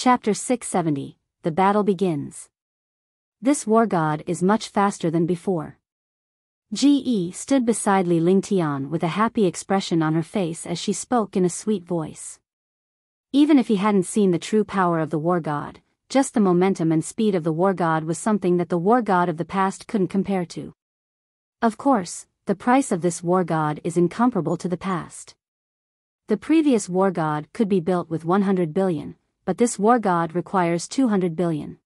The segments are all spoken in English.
Chapter 670, The Battle Begins. This war god is much faster than before. Ge stood beside Li Lingtian with a happy expression on her face as she spoke in a sweet voice. Even if he hadn't seen the true power of the war god, just the momentum and speed of the war god was something that the war god of the past couldn't compare to. Of course, the price of this war god is incomparable to the past. The previous war god could be built with 100 billion, but this war god requires 200 billion.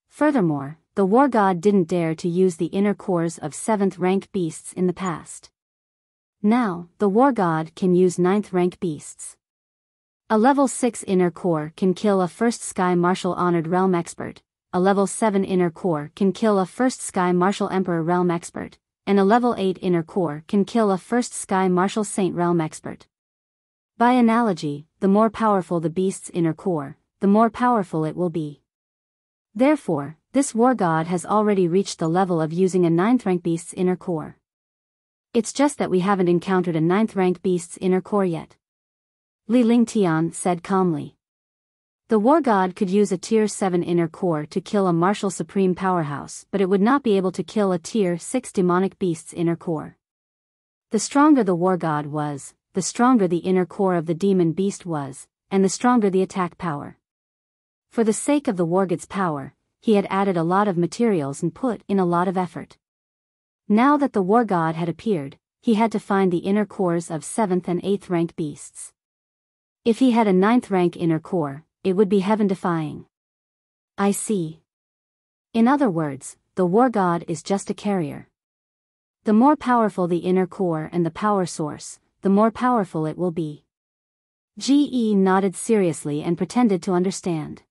Furthermore, the war god didn't dare to use the inner cores of 7th rank beasts in the past. Now, the war god can use 9th rank beasts. A level 6 inner core can kill a 1st Sky Martial Honored Realm Expert, a level 7 inner core can kill a 1st Sky Martial Emperor Realm Expert, and a level 8 inner core can kill a 1st Sky Martial Saint Realm Expert. By analogy, the more powerful the beast's inner core, the more powerful it will be. Therefore, this war god has already reached the level of using a 9th rank beast's inner core. It's just that we haven't encountered a 9th rank beast's inner core yet. Li Lingtian said calmly. The war god could use a tier 7 inner core to kill a martial supreme powerhouse, but it would not be able to kill a tier 6 demonic beast's inner core. The stronger the war god was, the stronger the inner core of the demon beast was, and the stronger the attack power. For the sake of the war god's power, he had added a lot of materials and put in a lot of effort. Now that the war god had appeared, he had to find the inner cores of 7th and 8th rank beasts. If he had a 9th rank inner core, it would be heaven-defying. I see. In other words, the war god is just a carrier. The more powerful the inner core and the power source, the more powerful it will be. Ge nodded seriously and pretended to understand.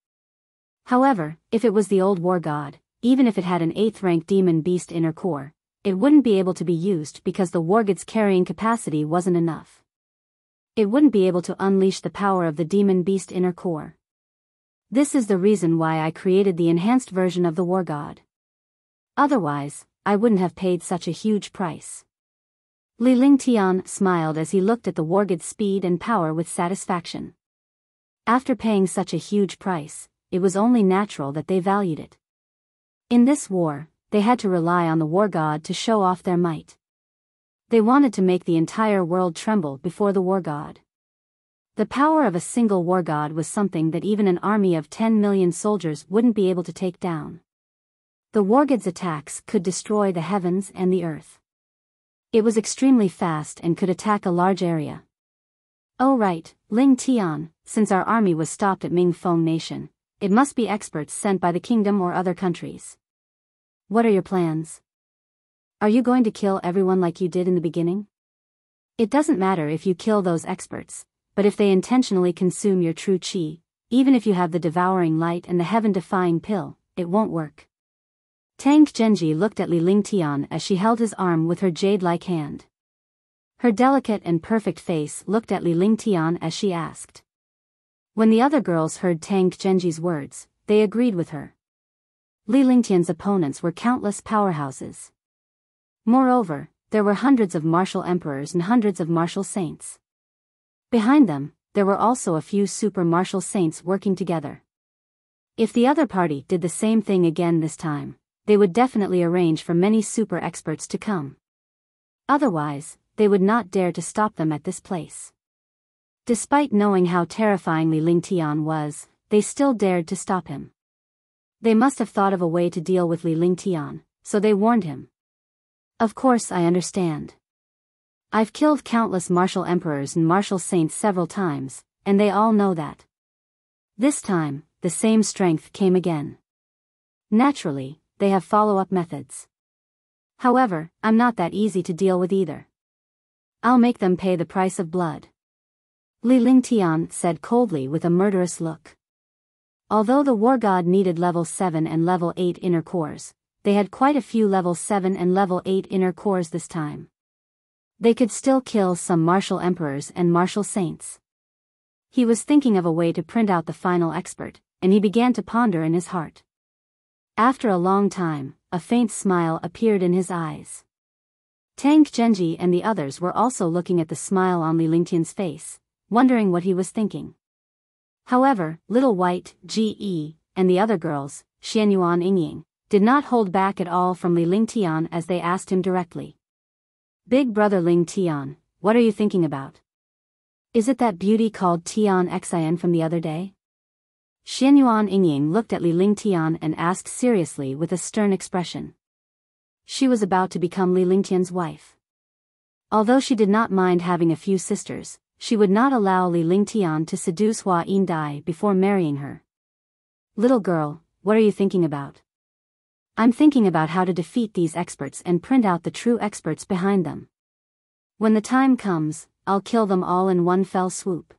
However, if it was the old war god, even if it had an 8th rank demon beast inner core, it wouldn't be able to be used because the war god's carrying capacity wasn't enough. It wouldn't be able to unleash the power of the demon beast inner core. This is the reason why I created the enhanced version of the war god. Otherwise, I wouldn't have paid such a huge price. Li Lingtian smiled as he looked at the war god's speed and power with satisfaction. After paying such a huge price, it was only natural that they valued it. In this war, they had to rely on the war god to show off their might. They wanted to make the entire world tremble before the war god. The power of a single war god was something that even an army of 10 million soldiers wouldn't be able to take down. The war god's attacks could destroy the heavens and the earth. It was extremely fast and could attack a large area. Oh right, Ling Tian, since our army was stopped at Mingfeng Nation, it must be experts sent by the kingdom or other countries. What are your plans? Are you going to kill everyone like you did in the beginning? It doesn't matter if you kill those experts, but if they intentionally consume your true qi, even if you have the devouring light and the heaven-defying pill, it won't work. Tang Genji looked at Li Lingtian as she held his arm with her jade-like hand. Her delicate and perfect face looked at Li Lingtian as she asked. When the other girls heard Tang Genji's words, they agreed with her. Li Lingtian's opponents were countless powerhouses. Moreover, there were hundreds of martial emperors and hundreds of martial saints. Behind them, there were also a few super martial saints working together. If the other party did the same thing again this time, they would definitely arrange for many super experts to come. Otherwise, they would not dare to stop them at this place. Despite knowing how terrifying Li Lingtian was, they still dared to stop him. They must have thought of a way to deal with Li Lingtian, so they warned him. Of course I understand. I've killed countless martial emperors and martial saints several times, and they all know that. This time, the same strength came again. Naturally, they have follow-up methods. However, I'm not that easy to deal with either. I'll make them pay the price of blood. Li Lingtian said coldly with a murderous look. Although the war god needed level 7 and level 8 inner cores, they had quite a few level 7 and level 8 inner cores this time. They could still kill some martial emperors and martial saints. He was thinking of a way to print out the final expert, and he began to ponder in his heart. After a long time, a faint smile appeared in his eyes. Tang Genji and the others were also looking at the smile on Li Lingtian's face, wondering what he was thinking. However, Little White, Ge, and the other girls, Xianyuan Yingying, did not hold back at all from Li Lingtian as they asked him directly. Big brother Ling Tian, what are you thinking about? Is it that beauty called Tian Xian from the other day? Xianyuan Yingying looked at Li Lingtian and asked seriously with a stern expression. She was about to become Li Lingtian's wife. Although she did not mind having a few sisters, she would not allow Li Lingtian to seduce Hua Yindai before marrying her. Little girl, what are you thinking about? I'm thinking about how to defeat these experts and print out the true experts behind them. When the time comes, I'll kill them all in one fell swoop.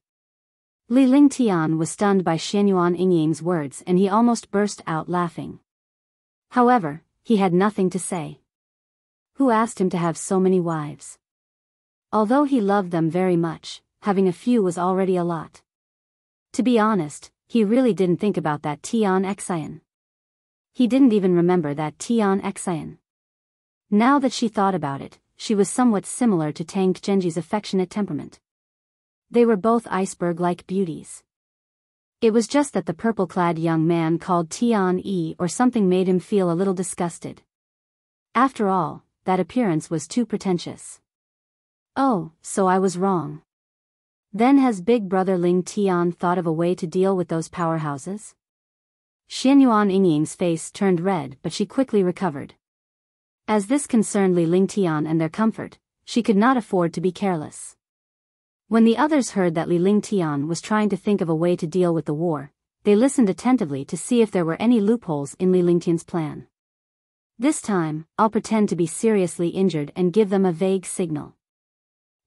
Li Lingtian was stunned by Xianyuan Yingying's words and he almost burst out laughing. However, he had nothing to say. Who asked him to have so many wives? Although he loved them very much, having a few was already a lot. To be honest, he really didn't think about that Tian Xian. He didn't even remember that Tian Xian. Now that she thought about it, she was somewhat similar to Tang Genji's affectionate temperament. They were both iceberg-like beauties. It was just that the purple-clad young man called Tian Yi or something made him feel a little disgusted. After all, that appearance was too pretentious. Oh, so I was wrong. Then has big brother Ling Tian thought of a way to deal with those powerhouses? Xianyuan Yingying's face turned red but she quickly recovered. As this concerned Li Lingtian and their comfort, she could not afford to be careless. When the others heard that Li Lingtian was trying to think of a way to deal with the war, they listened attentively to see if there were any loopholes in Li Lingtian's plan. This time, I'll pretend to be seriously injured and give them a vague signal.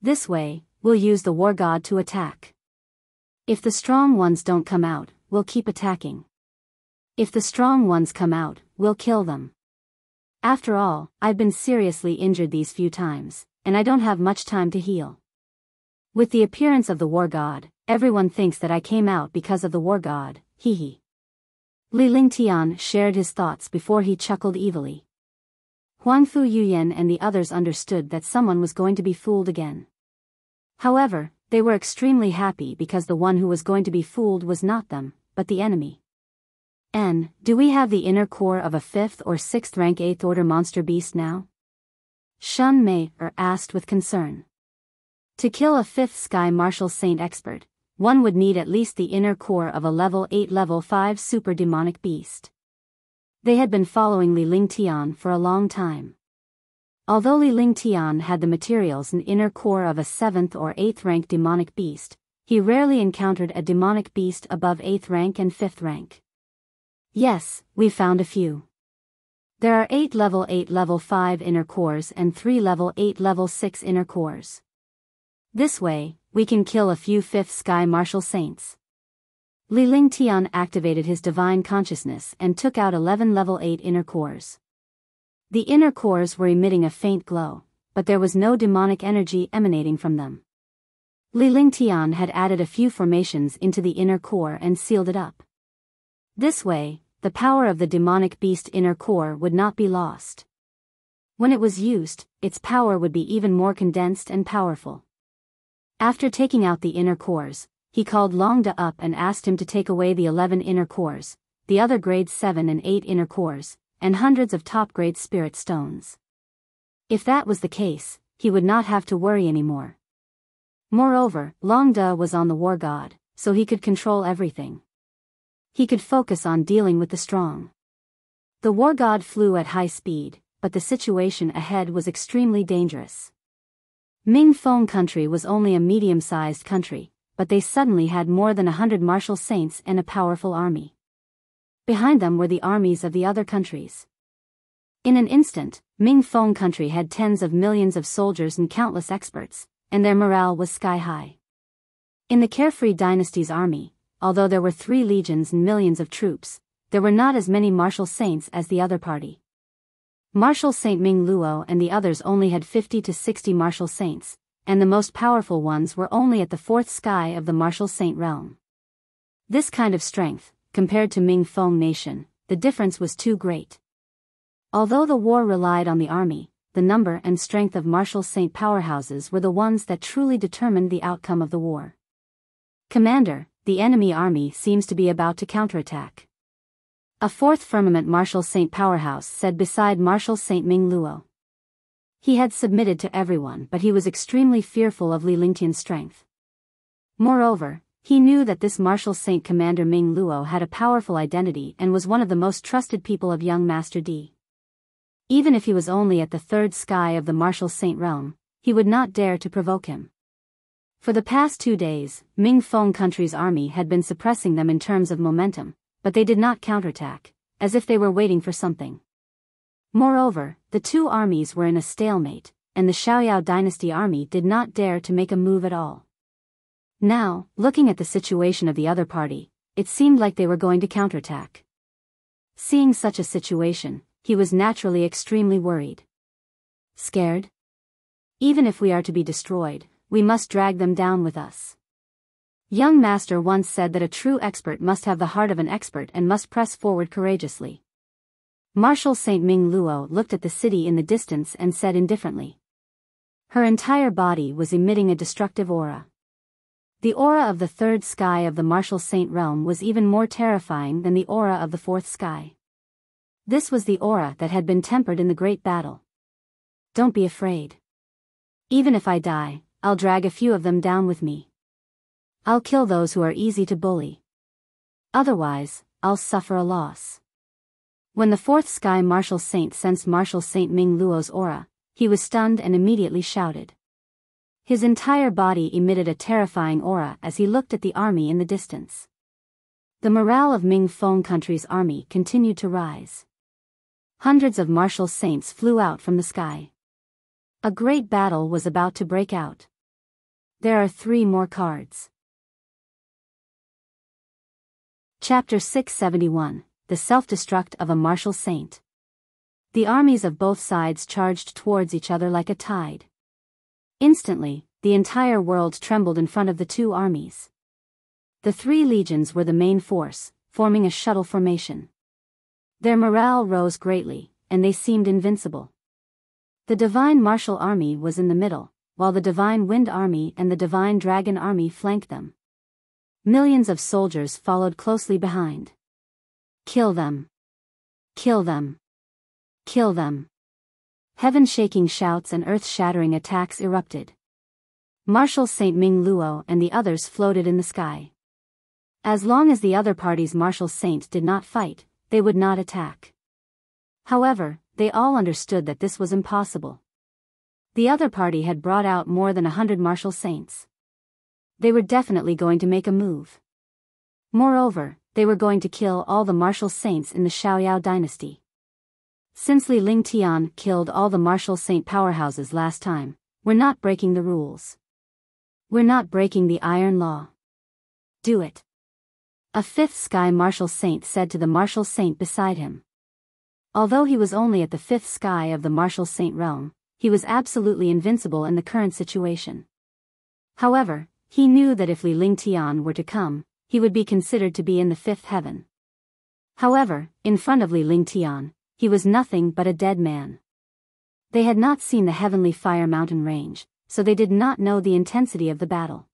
This way, we'll use the war god to attack. If the strong ones don't come out, we'll keep attacking. If the strong ones come out, we'll kill them. After all, I've been seriously injured these few times, and I don't have much time to heal. With the appearance of the war god, everyone thinks that I came out because of the war god, hee hee. Li Lingtian shared his thoughts before he chuckled evilly. Huangfu Yuyan and the others understood that someone was going to be fooled again. However, they were extremely happy because the one who was going to be fooled was not them, but the enemy. Do we have the inner core of a 5th or 6th rank 8th order monster beast now? Shun Mei asked with concern. To kill a 5th Sky Martial Saint expert, one would need at least the inner core of a level 8 level 5 super demonic beast. They had been following Li Lingtian for a long time. Although Li Lingtian had the materials and inner core of a 7th or 8th rank demonic beast, he rarely encountered a demonic beast above 8th rank and 5th rank. Yes, we found a few. There are 8 level 5 inner cores and 3 level 8 level 6 inner cores. This way, we can kill a few 5th Sky Martial Saints. Li Lingtian activated his divine consciousness and took out 11 level 8 inner cores. The inner cores were emitting a faint glow, but there was no demonic energy emanating from them. Li Lingtian had added a few formations into the inner core and sealed it up. This way, the power of the demonic beast inner core would not be lost. When it was used, its power would be even more condensed and powerful. After taking out the inner cores, he called Longda up and asked him to take away the 11 inner cores, the other grade 7 and 8 inner cores, and hundreds of top-grade spirit stones. If that was the case, he would not have to worry anymore. Moreover, Longda was on the war god, so he could control everything. He could focus on dealing with the strong. The war god flew at high speed, but the situation ahead was extremely dangerous. Ming Feng country was only a medium-sized country, but they suddenly had more than 100 martial saints and a powerful army. Behind them were the armies of the other countries. In an instant, Ming Feng country had tens of millions of soldiers and countless experts, and their morale was sky-high. In the Carefree dynasty's army, although there were 3 legions and millions of troops, there were not as many martial saints as the other party. Martial Saint Ming Luo and the others only had 50 to 60 martial saints, and the most powerful ones were only at the 4th sky of the martial saint realm. This kind of strength, compared to Ming Feng nation, the difference was too great. Although the war relied on the army, the number and strength of martial saint powerhouses were the ones that truly determined the outcome of the war. Commander, the enemy army seems to be about to counterattack. A fourth firmament Martial Saint powerhouse said beside Martial Saint Ming Luo. He had submitted to everyone, but he was extremely fearful of Li Lingtian's strength. Moreover, he knew that this Martial Saint Commander Ming Luo had a powerful identity and was one of the most trusted people of young Master Di. Even if he was only at the third sky of the Martial Saint realm, he would not dare to provoke him. For the past 2 days, Ming Feng country's army had been suppressing them in terms of momentum, but they did not counterattack, as if they were waiting for something. Moreover, the two armies were in a stalemate, and the Xiaoyao dynasty army did not dare to make a move at all. Now, looking at the situation of the other party, it seemed like they were going to counterattack. Seeing such a situation, he was naturally extremely worried. Scared? Even if we are to be destroyed, we must drag them down with us. Young Master once said that a true expert must have the heart of an expert and must press forward courageously. Martial Saint Ming Luo looked at the city in the distance and said indifferently. Her entire body was emitting a destructive aura. The aura of the third sky of the Martial Saint realm was even more terrifying than the aura of the fourth sky. This was the aura that had been tempered in the great battle. Don't be afraid. Even if I die, I'll drag a few of them down with me. I'll kill those who are easy to bully. Otherwise, I'll suffer a loss. When the fourth sky Martial Saint sensed Martial Saint Ming Luo's aura, he was stunned and immediately shouted. His entire body emitted a terrifying aura as he looked at the army in the distance. The morale of Ming Feng country's army continued to rise. Hundreds of Martial Saints flew out from the sky. A great battle was about to break out. There are 3 more cards. Chapter 671, The Self-Destruct of a Martial Saint. The armies of both sides charged towards each other like a tide. Instantly, the entire world trembled in front of the two armies. The 3 legions were the main force, forming a shuttle formation. Their morale rose greatly, and they seemed invincible. The Divine Martial Army was in the middle, while the Divine Wind Army and the Divine Dragon Army flanked them. Millions of soldiers followed closely behind. Kill them! Kill them! Kill them! Heaven-shaking shouts and earth-shattering attacks erupted. Martial Saint Ming Luo and the others floated in the sky. As long as the other party's Martial Saints did not fight, they would not attack. However, they all understood that this was impossible. The other party had brought out more than 100 Martial Saints. They were definitely going to make a move. Moreover, they were going to kill all the Martial Saints in the Xiaoyao dynasty. Since Li Lingtian killed all the Martial Saint powerhouses last time, we're not breaking the rules. We're not breaking the Iron Law. Do it. A 5th sky Martial Saint said to the Martial Saint beside him. Although he was only at the 5th sky of the Martial Saint realm, he was absolutely invincible in the current situation. However, he knew that if Li Lingtian were to come, he would be considered to be in the 5th heaven. However, in front of Li Lingtian, he was nothing but a dead man. They had not seen the heavenly fire mountain range, so they did not know the intensity of the battle.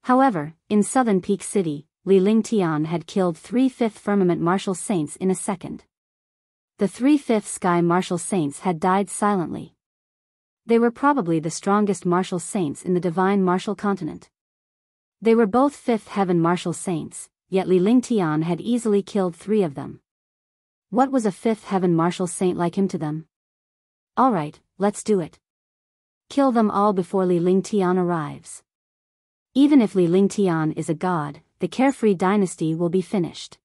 However, in southern Peak City, Li Lingtian had killed 3 5th firmament Martial Saints in a second. The 3 5th sky Martial Saints had died silently. They were probably the strongest Martial Saints in the Divine Martial Continent. They were both 5th heaven Martial Saints, yet Li Lingtian had easily killed 3 of them. What was a 5th heaven Martial Saint like him to them? Alright, let's do it. Kill them all before Li Lingtian arrives. Even if Li Lingtian is a god, the Carefree dynasty will be finished.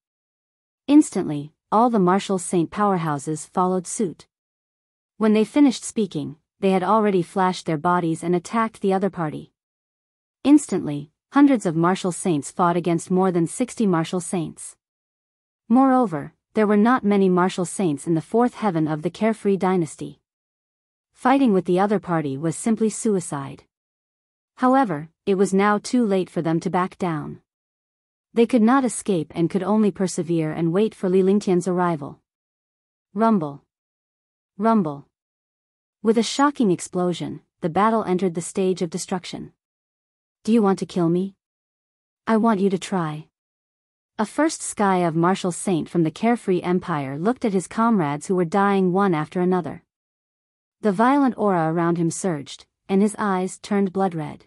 Instantly, all the Martial Saint powerhouses followed suit. When they finished speaking, they had already flashed their bodies and attacked the other party. Instantly, hundreds of Martial Saints fought against more than 60 Martial Saints. Moreover, there were not many Martial Saints in the 4th heaven of the Carefree dynasty. Fighting with the other party was simply suicide. However, it was now too late for them to back down. They could not escape and could only persevere and wait for Li Lingtian's arrival. Rumble. Rumble. With a shocking explosion, the battle entered the stage of destruction. Do you want to kill me? I want you to try. A first sky of martial saint from the carefree empire looked at his comrades who were dying one after another. The violent aura around him surged, and his eyes turned blood red.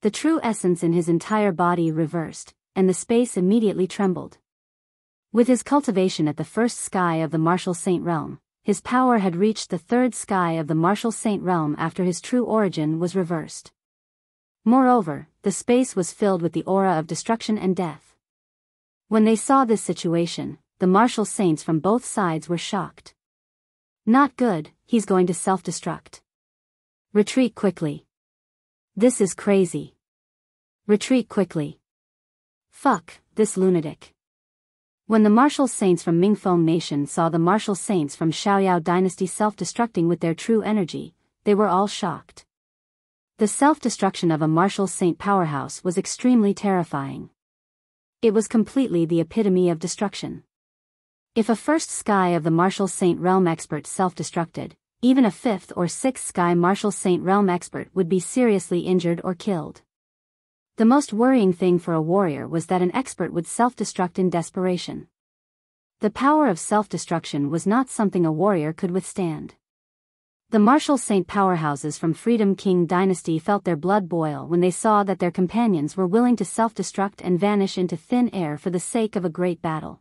The true essence in his entire body reversed, and the space immediately trembled. With his cultivation at the first sky of the martial saint realm, his power had reached the third sky of the martial saint realm after his true origin was reversed. Moreover, the space was filled with the aura of destruction and death. When they saw this situation, the martial saints from both sides were shocked. Not good, he's going to self-destruct. Retreat quickly. This is crazy. Retreat quickly. Fuck, this lunatic. When the martial saints from Mingfeng Nation saw the martial saints from Xiaoyao dynasty self-destructing with their true energy, they were all shocked. The self-destruction of a martial saint powerhouse was extremely terrifying. It was completely the epitome of destruction. If a first sky of the martial saint realm expert self-destructed, even a fifth or sixth sky martial saint realm expert would be seriously injured or killed. The most worrying thing for a warrior was that an expert would self-destruct in desperation. The power of self-destruction was not something a warrior could withstand. The martial saint powerhouses from Freedom King dynasty felt their blood boil when they saw that their companions were willing to self-destruct and vanish into thin air for the sake of a great battle.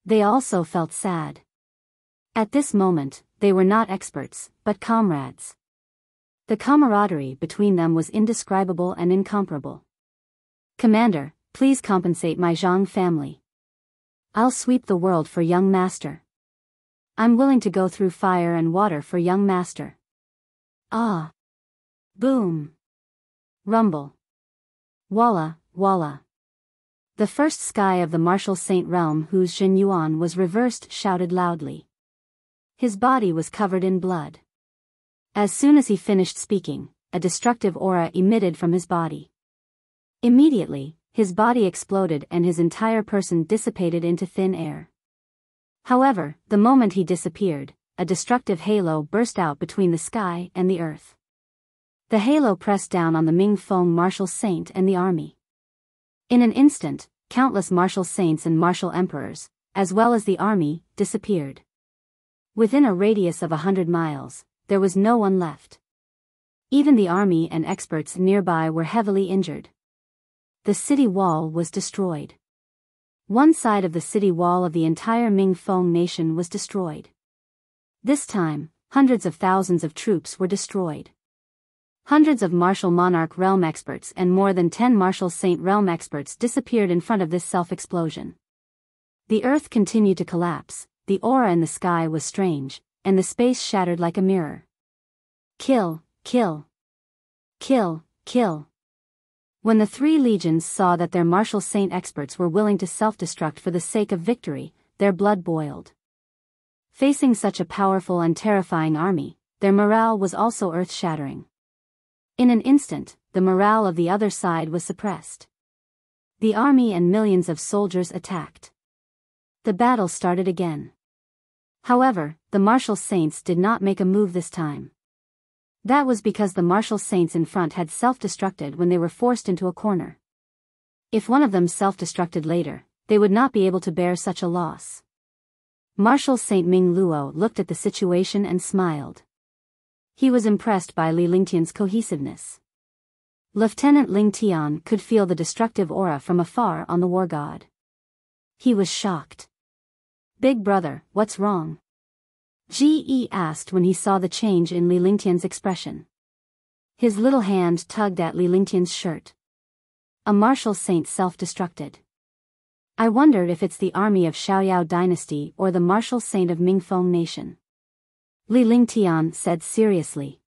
They also felt sad. At this moment, they were not experts, but comrades. The camaraderie between them was indescribable and incomparable. Commander, please compensate my Zhang family. I'll sweep the world for young master. I'm willing to go through fire and water for young master. Ah. Boom. Rumble. Walla, walla. The first sky of the martial saint realm whose Zhen Yuan was reversed shouted loudly. His body was covered in blood. As soon as he finished speaking, a destructive aura emitted from his body. Immediately, his body exploded and his entire person dissipated into thin air. However, the moment he disappeared, a destructive halo burst out between the sky and the earth. The halo pressed down on the Mingfeng martial saint and the army. In an instant, countless martial saints and martial emperors, as well as the army, disappeared. Within a radius of 100 miles, there was no one left. Even the army and experts nearby were heavily injured. The city wall was destroyed. One side of the city wall of the entire Mingfeng nation was destroyed. This time, hundreds of thousands of troops were destroyed. Hundreds of martial monarch realm experts and more than 10 martial saint realm experts disappeared in front of this self-explosion. The earth continued to collapse, the aura in the sky was strange, and the space shattered like a mirror. Kill, kill. Kill, kill. When the three legions saw that their martial saint experts were willing to self-destruct for the sake of victory, their blood boiled. Facing such a powerful and terrifying army, their morale was also earth-shattering. In an instant, the morale of the other side was suppressed. The army and millions of soldiers attacked. The battle started again. However, the martial saints did not make a move this time. That was because the martial saints in front had self-destructed when they were forced into a corner. If one of them self-destructed later, they would not be able to bear such a loss. Martial Saint Ming Luo looked at the situation and smiled. He was impressed by Li Lingtian's cohesiveness. Lieutenant Ling Tian could feel the destructive aura from afar on the war god. He was shocked. Big brother, what's wrong? Ge asked when he saw the change in Li Lingtian's expression. His little hand tugged at Li Lingtian's shirt. A martial saint self-destructed. I wondered if it's the army of Xiaoyao dynasty or the martial saint of Mingfeng nation. Li Lingtian said seriously.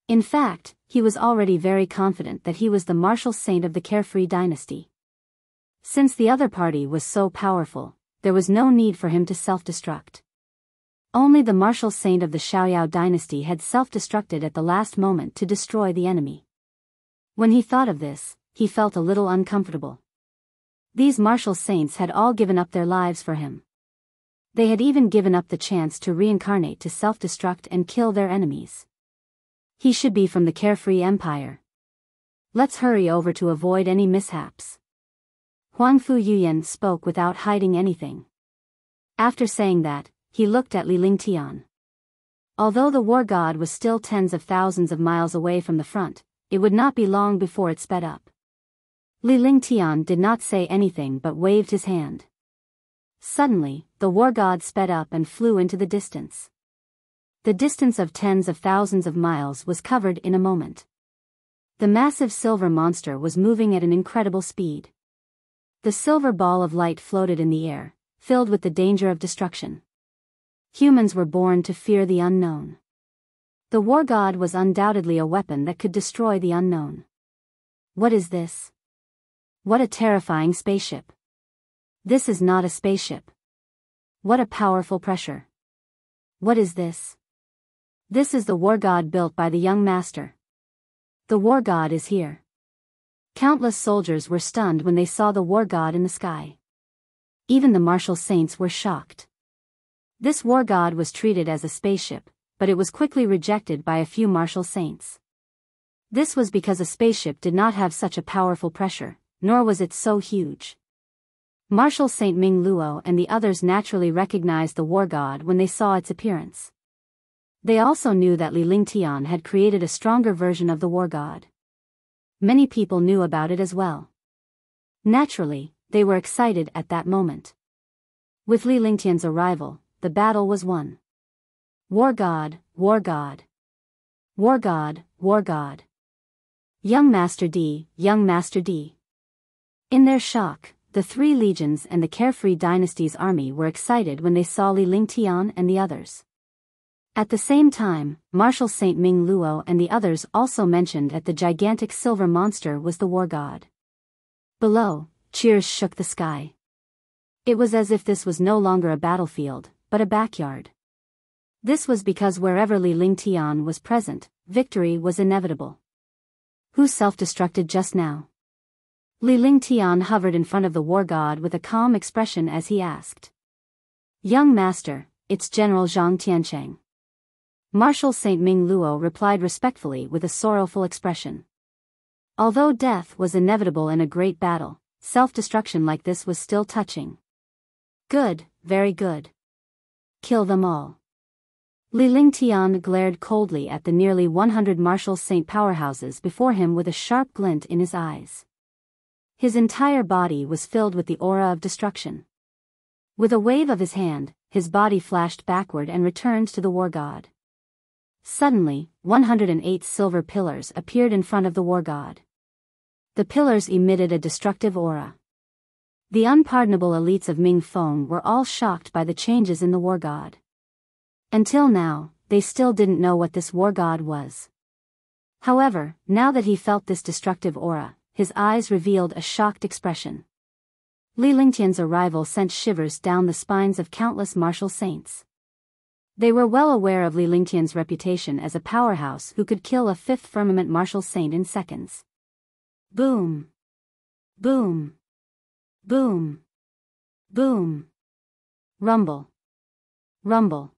In fact, he was already very confident that he was the martial saint of the Carefree dynasty. Since the other party was so powerful, there was no need for him to self-destruct. Only the martial saint of the Xiaoyao dynasty had self-destructed at the last moment to destroy the enemy. When he thought of this, he felt a little uncomfortable. These martial saints had all given up their lives for him. They had even given up the chance to reincarnate to self-destruct and kill their enemies. He should be from the Carefree Empire. Let's hurry over to avoid any mishaps. Huangfu Yuyan spoke without hiding anything. After saying that, he looked at Li Lingtian. Although the war god was still tens of thousands of miles away from the front, it would not be long before it sped up. Li Lingtian did not say anything but waved his hand. Suddenly, the war god sped up and flew into the distance. The distance of tens of thousands of miles was covered in a moment. The massive silver monster was moving at an incredible speed. The silver ball of light floated in the air, filled with the danger of destruction. Humans were born to fear the unknown. The war god was undoubtedly a weapon that could destroy the unknown. What is this? What a terrifying spaceship. This is not a spaceship. What a powerful pressure. What is this? This is the war god built by the young master. The war god is here. Countless soldiers were stunned when they saw the war god in the sky. Even the martial saints were shocked. This war god was treated as a spaceship, but it was quickly rejected by a few martial saints. This was because a spaceship did not have such a powerful pressure, nor was it so huge. Martial Saint Ming Luo and the others naturally recognized the war god when they saw its appearance. They also knew that Li Lingtian had created a stronger version of the war god. Many people knew about it as well. Naturally, they were excited at that moment. With Li Lingtian's arrival, the battle was won. War god, war god. War god, war god. Young Master D, young Master D. In their shock, the three legions and the Carefree Dynasty's army were excited when they saw Li Lingtian and the others. At the same time, Martial Saint Ming Luo and the others also mentioned that the gigantic silver monster was the war god. Below, cheers shook the sky. It was as if this was no longer a battlefield, but a backyard. This was because wherever Li Lingtian was present, victory was inevitable. Who self-destructed just now? Li Lingtian hovered in front of the war god with a calm expression as he asked. Young master, it's General Zhang Tiancheng. Marshal Saint Ming Luo replied respectfully with a sorrowful expression. Although death was inevitable in a great battle, self-destruction like this was still touching. Good, very good. Kill them all. Li Lingtian glared coldly at the nearly 100 Martial Saint powerhouses before him with a sharp glint in his eyes. His entire body was filled with the aura of destruction. With a wave of his hand, his body flashed backward and returned to the war god. Suddenly, 108 silver pillars appeared in front of the war god. The pillars emitted a destructive aura. The unpardonable elites of Ming Feng were all shocked by the changes in the war god. Until now, they still didn't know what this war god was. However, now that he felt this destructive aura, his eyes revealed a shocked expression. Li Lingtian's arrival sent shivers down the spines of countless martial saints. They were well aware of Li Lingtian's reputation as a powerhouse who could kill a fifth firmament martial saint in seconds. Boom! Boom! Boom! Boom! Rumble! Rumble!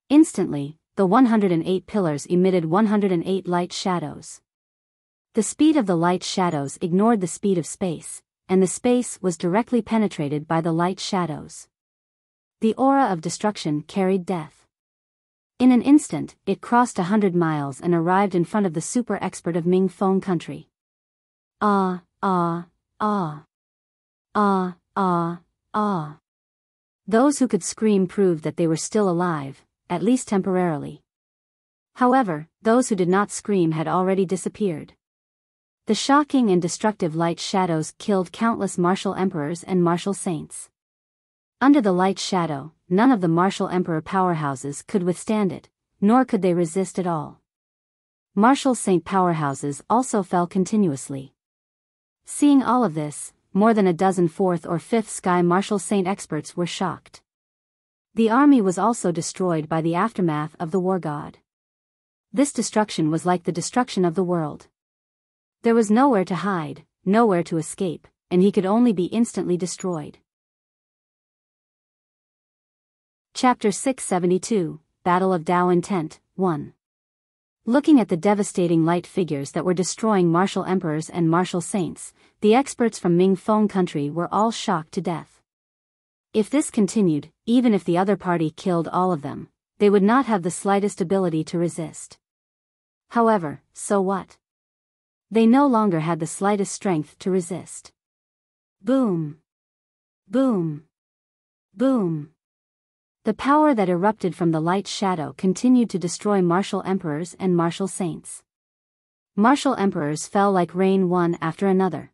Instantly, the 108 pillars emitted 108 light shadows. The speed of the light shadows ignored the speed of space, and the space was directly penetrated by the light shadows. The aura of destruction carried death. In an instant, it crossed 100 miles and arrived in front of the super expert of Ming Feng country. Ah, ah, ah. Ah, ah, ah. Those who could scream proved that they were still alive, at least temporarily. However, those who did not scream had already disappeared. The shocking and destructive light shadows killed countless martial emperors and martial saints. Under the light shadow, none of the martial emperor powerhouses could withstand it, nor could they resist at all. Martial saint powerhouses also fell continuously. Seeing all of this, more than a dozen 4th or 5th Sky Martial Saint experts were shocked. The army was also destroyed by the aftermath of the war god. This destruction was like the destruction of the world. There was nowhere to hide, nowhere to escape, and he could only be instantly destroyed. Chapter 672, Battle of Dao Intent, 1. Looking at the devastating light figures that were destroying martial emperors and martial saints, the experts from Ming Feng country were all shocked to death. If this continued, even if the other party killed all of them, they would not have the slightest ability to resist. However, so what? They no longer had the slightest strength to resist. Boom! Boom! Boom! The power that erupted from the light shadow continued to destroy martial emperors and martial saints. Martial emperors fell like rain one after another.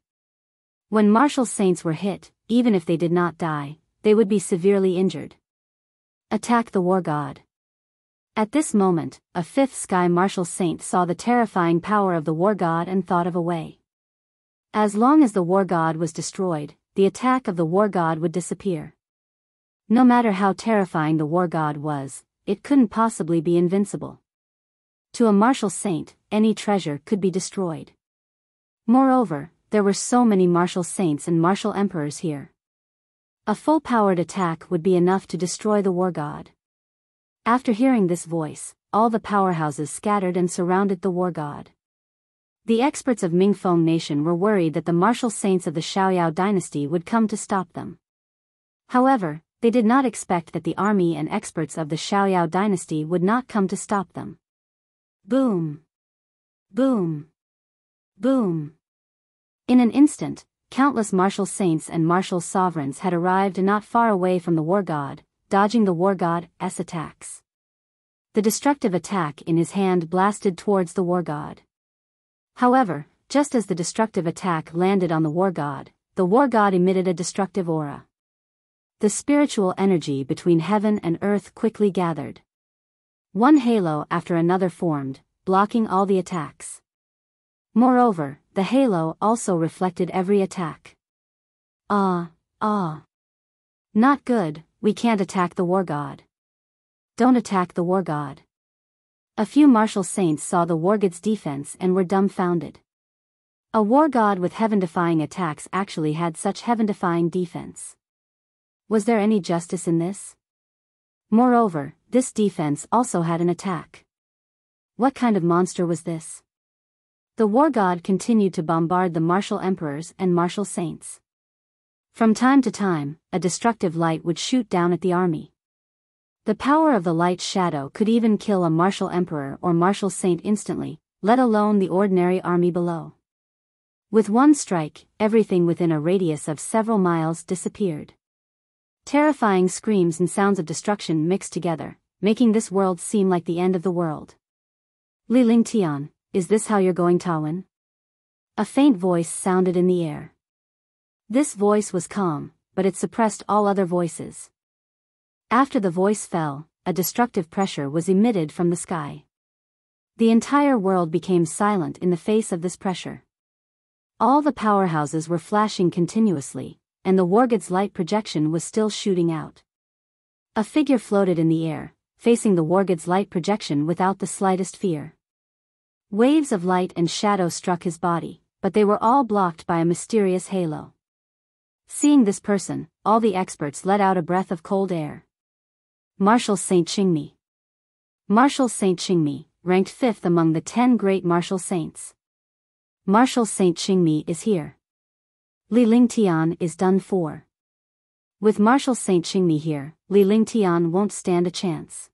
When martial saints were hit, even if they did not die, they would be severely injured. Attack the war god. At this moment, a fifth sky martial saint saw the terrifying power of the war god and thought of a way. As long as the war god was destroyed, the attack of the war god would disappear. No matter how terrifying the war god was, it couldn't possibly be invincible. To a martial saint, any treasure could be destroyed. Moreover, there were so many martial saints and martial emperors here. A full-powered attack would be enough to destroy the war god. After hearing this voice, all the powerhouses scattered and surrounded the war god. The experts of Mingfeng nation were worried that the martial saints of the Xiaoyao dynasty would come to stop them. However, they did not expect that the army and experts of the Xiaoyao dynasty would not come to stop them. Boom! Boom! Boom! In an instant, countless martial saints and martial sovereigns had arrived not far away from the war god, dodging the war god's attacks. The destructive attack in his hand blasted towards the war god. However, just as the destructive attack landed on the war god emitted a destructive aura. The spiritual energy between heaven and earth quickly gathered. One halo after another formed, blocking all the attacks. Moreover, the halo also reflected every attack. Not good, we can't attack the war god. Don't attack the war god. A few martial saints saw the war god's defense and were dumbfounded. A war god with heaven-defying attacks actually had such heaven-defying defense. Was there any justice in this? Moreover, this defense also had an attack. What kind of monster was this? The war god continued to bombard the martial emperors and martial saints. From time to time, a destructive light would shoot down at the army. The power of the light shadow could even kill a martial emperor or martial saint instantly, let alone the ordinary army below. With one strike, everything within a radius of several miles disappeared. Terrifying screams and sounds of destruction mixed together, making this world seem like the end of the world. Li Ling Tian, is this how you're going to win? A faint voice sounded in the air. This voice was calm, but it suppressed all other voices. After the voice fell, a destructive pressure was emitted from the sky. The entire world became silent in the face of this pressure. All the powerhouses were flashing continuously, and the war god's light projection was still shooting out. A figure floated in the air, facing the war god's light projection without the slightest fear. Waves of light and shadow struck his body, but they were all blocked by a mysterious halo. Seeing this person, all the experts let out a breath of cold air. Martial Saint Qingmi. Martial Saint Qingmi, ranked 5th among the 10 great martial saints. Martial Saint Qingmi is here. Li Ling Tian is done for. With Martial Saint Qingmi here, Li Ling Tian won't stand a chance.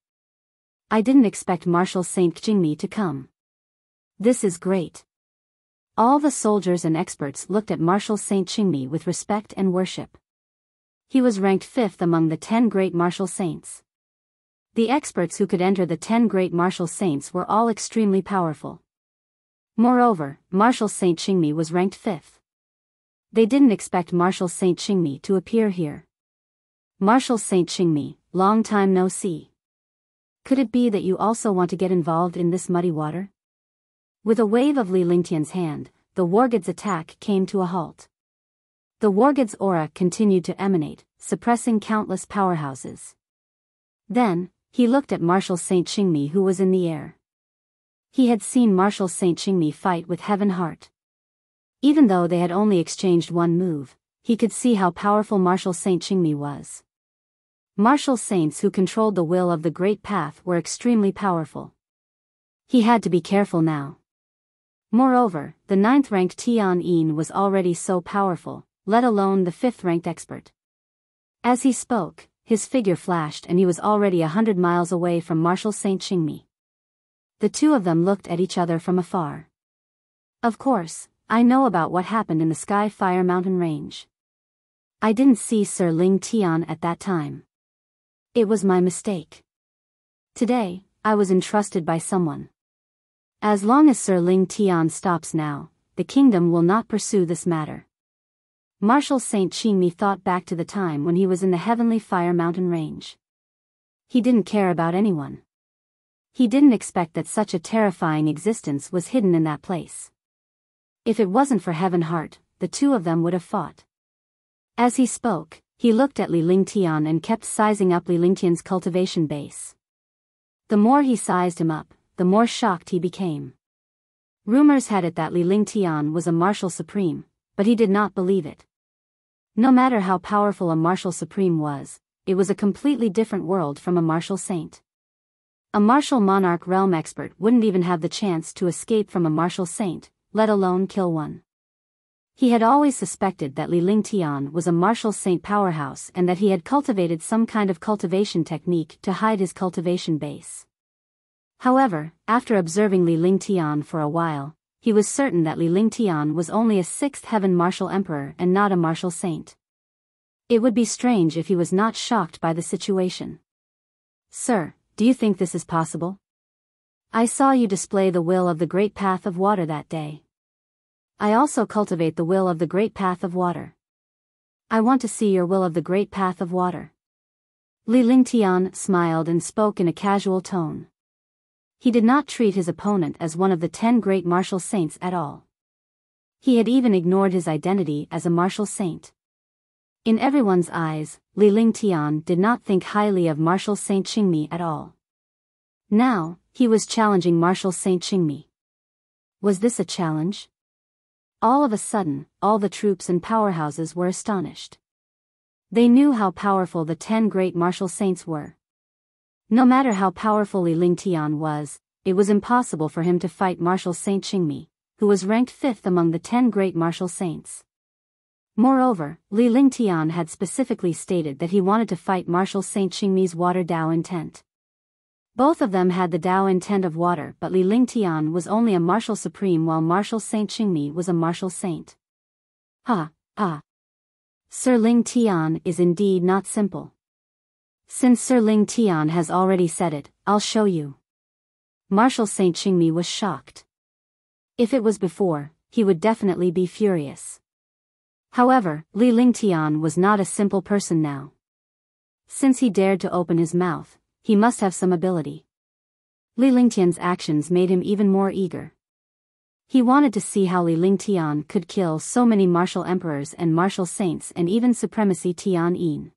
I didn't expect Martial Saint Qingmi to come. This is great. All the soldiers and experts looked at Martial Saint Qingmi with respect and worship. He was ranked 5th among the 10 great martial saints. The experts who could enter the 10 great martial saints were all extremely powerful. Moreover, Martial Saint Qingmi was ranked 5th. They didn't expect Martial Saint Qingmi to appear here. Martial Saint Qingmi, long time no see. Could it be that you also want to get involved in this muddy water? With a wave of Li Lingtian's hand, the war god's attack came to a halt. The war god's aura continued to emanate, suppressing countless powerhouses. Then, he looked at Martial Saint Qingmi who was in the air. He had seen Martial Saint Qingmi fight with Heaven Heart. Even though they had only exchanged one move, he could see how powerful Martial Saint Qingmi was. Martial saints who controlled the will of the Great Path were extremely powerful. He had to be careful now. Moreover, the 9th-ranked Tian was already so powerful, let alone the 5th-ranked expert. As he spoke, his figure flashed and he was already 100 miles away from Marshal Saint Qingmi. The two of them looked at each other from afar. Of course, I know about what happened in the Sky Fire Mountain Range. I didn't see Sir Ling Tian at that time. It was my mistake. Today, I was entrusted by someone. As long as Sir Ling Tian stops now, the kingdom will not pursue this matter. Marshal Saint Qingmi thought back to the time when he was in the Heavenly Fire Mountain Range. He didn't care about anyone. He didn't expect that such a terrifying existence was hidden in that place. If it wasn't for Heaven Heart, the two of them would have fought. As he spoke, he looked at Li Lingtian and kept sizing up Li Lingtian's cultivation base. The more he sized him up, the more shocked he became. Rumors had it that Li Lingtian was a Marshal Supreme, but he did not believe it. No matter how powerful a Marshal Supreme was, it was a completely different world from a Marshal Saint. A Marshal Monarch Realm expert wouldn't even have the chance to escape from a Marshal Saint, let alone kill one. He had always suspected that Li Lingtian was a Marshal Saint powerhouse and that he had cultivated some kind of cultivation technique to hide his cultivation base. However, after observing Li Lingtian for a while, he was certain that Li Lingtian was only a 6th Heaven Marshal Emperor and not a Marshal Saint. It would be strange if he was not shocked by the situation. Sir, do you think this is possible? I saw you display the will of the Great Path of Water that day. I also cultivate the will of the Great Path of Water. I want to see your will of the Great Path of Water. Li Lingtian smiled and spoke in a casual tone. He did not treat his opponent as one of the 10 great Marshal Saints at all. He had even ignored his identity as a Marshal Saint. In everyone's eyes, Li Lingtian did not think highly of Marshal Saint Qingmi at all. Now, he was challenging Marshal Saint Qingmi. Was this a challenge? All of a sudden, all the troops and powerhouses were astonished. They knew how powerful the 10 great Marshal Saints were. No matter how powerful Li Lingtian was, it was impossible for him to fight Marshal Saint Qingmi, who was ranked 5th among the 10 great Marshal Saints. Moreover, Li Lingtian had specifically stated that he wanted to fight Marshal Saint Qingmi's water Dao intent. Both of them had the Dao intent of water, but Li Lingtian was only a Marshal Supreme while Marshal Saint Qingmi was a Marshal Saint. Sir Ling Tian is indeed not simple. Since Sir Ling Tian has already said it, I'll show you. Marshal Saint Qingmi was shocked. If it was before, he would definitely be furious. However, Li Lingtian was not a simple person now. Since he dared to open his mouth, he must have some ability. Li Lingtian's actions made him even more eager. He wanted to see how Li Lingtian could kill so many Marshal Emperors and Marshal Saints and even Supremacy Tian.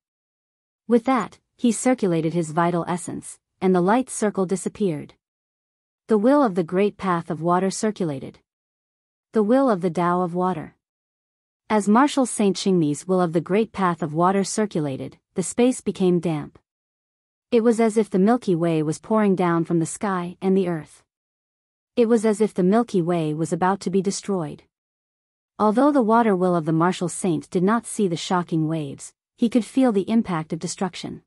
With that, he circulated his vital essence, and the light circle disappeared. The will of the Great Path of Water circulated. The will of the Tao of Water. As Marshal Saint Qingmi's will of the Great Path of Water circulated, the space became damp. It was as if the Milky Way was pouring down from the sky and the earth. It was as if the Milky Way was about to be destroyed. Although the water will of the Marshal Saint did not see the shocking waves, he could feel the impact of destruction.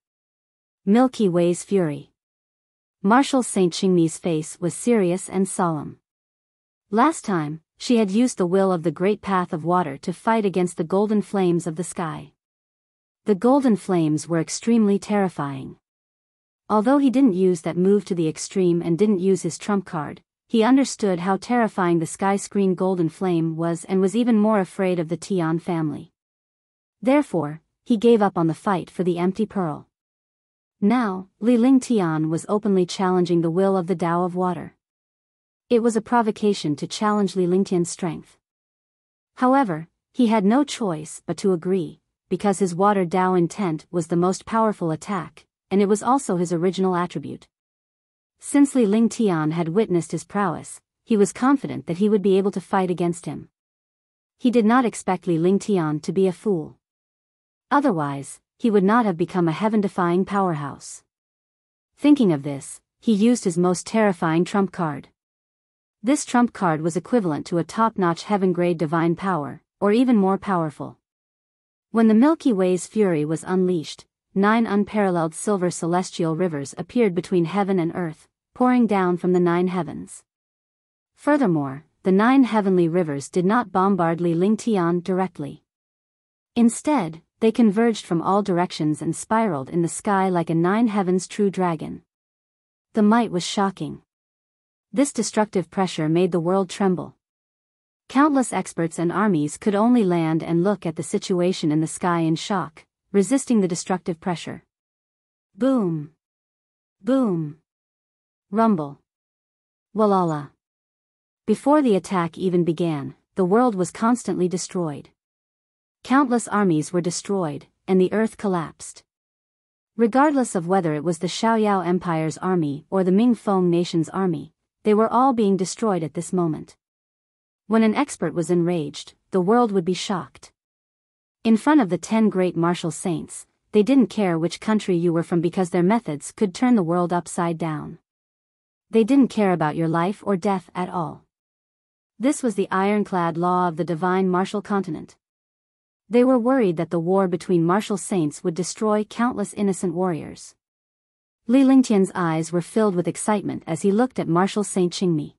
Milky Way's fury. Marshal Saint Qingmi's face was serious and solemn. Last time, she had used the will of the Great Path of Water to fight against the golden flames of the sky. The golden flames were extremely terrifying. Although he didn't use that move to the extreme and didn't use his trump card, he understood how terrifying the sky screen golden flame was and was even more afraid of the Tian family. Therefore, he gave up on the fight for the empty pearl. Now, Li Lingtian was openly challenging the will of the Tao of Water. It was a provocation to challenge Li Lingtian's strength. However, he had no choice but to agree, because his water Tao intent was the most powerful attack, and it was also his original attribute. Since Li Lingtian had witnessed his prowess, he was confident that he would be able to fight against him. He did not expect Li Lingtian to be a fool. Otherwise, he would not have become a heaven-defying powerhouse. Thinking of this, he used his most terrifying trump card. This trump card was equivalent to a top-notch heaven-grade divine power, or even more powerful. When the Milky Way's fury was unleashed, 9 unparalleled silver celestial rivers appeared between heaven and earth, pouring down from the 9 heavens. Furthermore, the 9 heavenly rivers did not bombard Li Tian directly. Instead, they converged from all directions and spiraled in the sky like a 9 heavens true dragon. The might was shocking. This destructive pressure made the world tremble. Countless experts and armies could only land and look at the situation in the sky in shock, resisting the destructive pressure. Boom! Boom! Rumble! Walala! Before the attack even began, the world was constantly destroyed. Countless armies were destroyed, and the earth collapsed. Regardless of whether it was the Xiaoyao Empire's army or the Ming Feng nation's army, they were all being destroyed at this moment. When an expert was enraged, the world would be shocked. In front of the 10 great martial saints, they didn't care which country you were from because their methods could turn the world upside down. They didn't care about your life or death at all. This was the ironclad law of the divine martial continent. They were worried that the war between martial saints would destroy countless innocent warriors. Li Lingtian's eyes were filled with excitement as he looked at martial Saint Qingmi.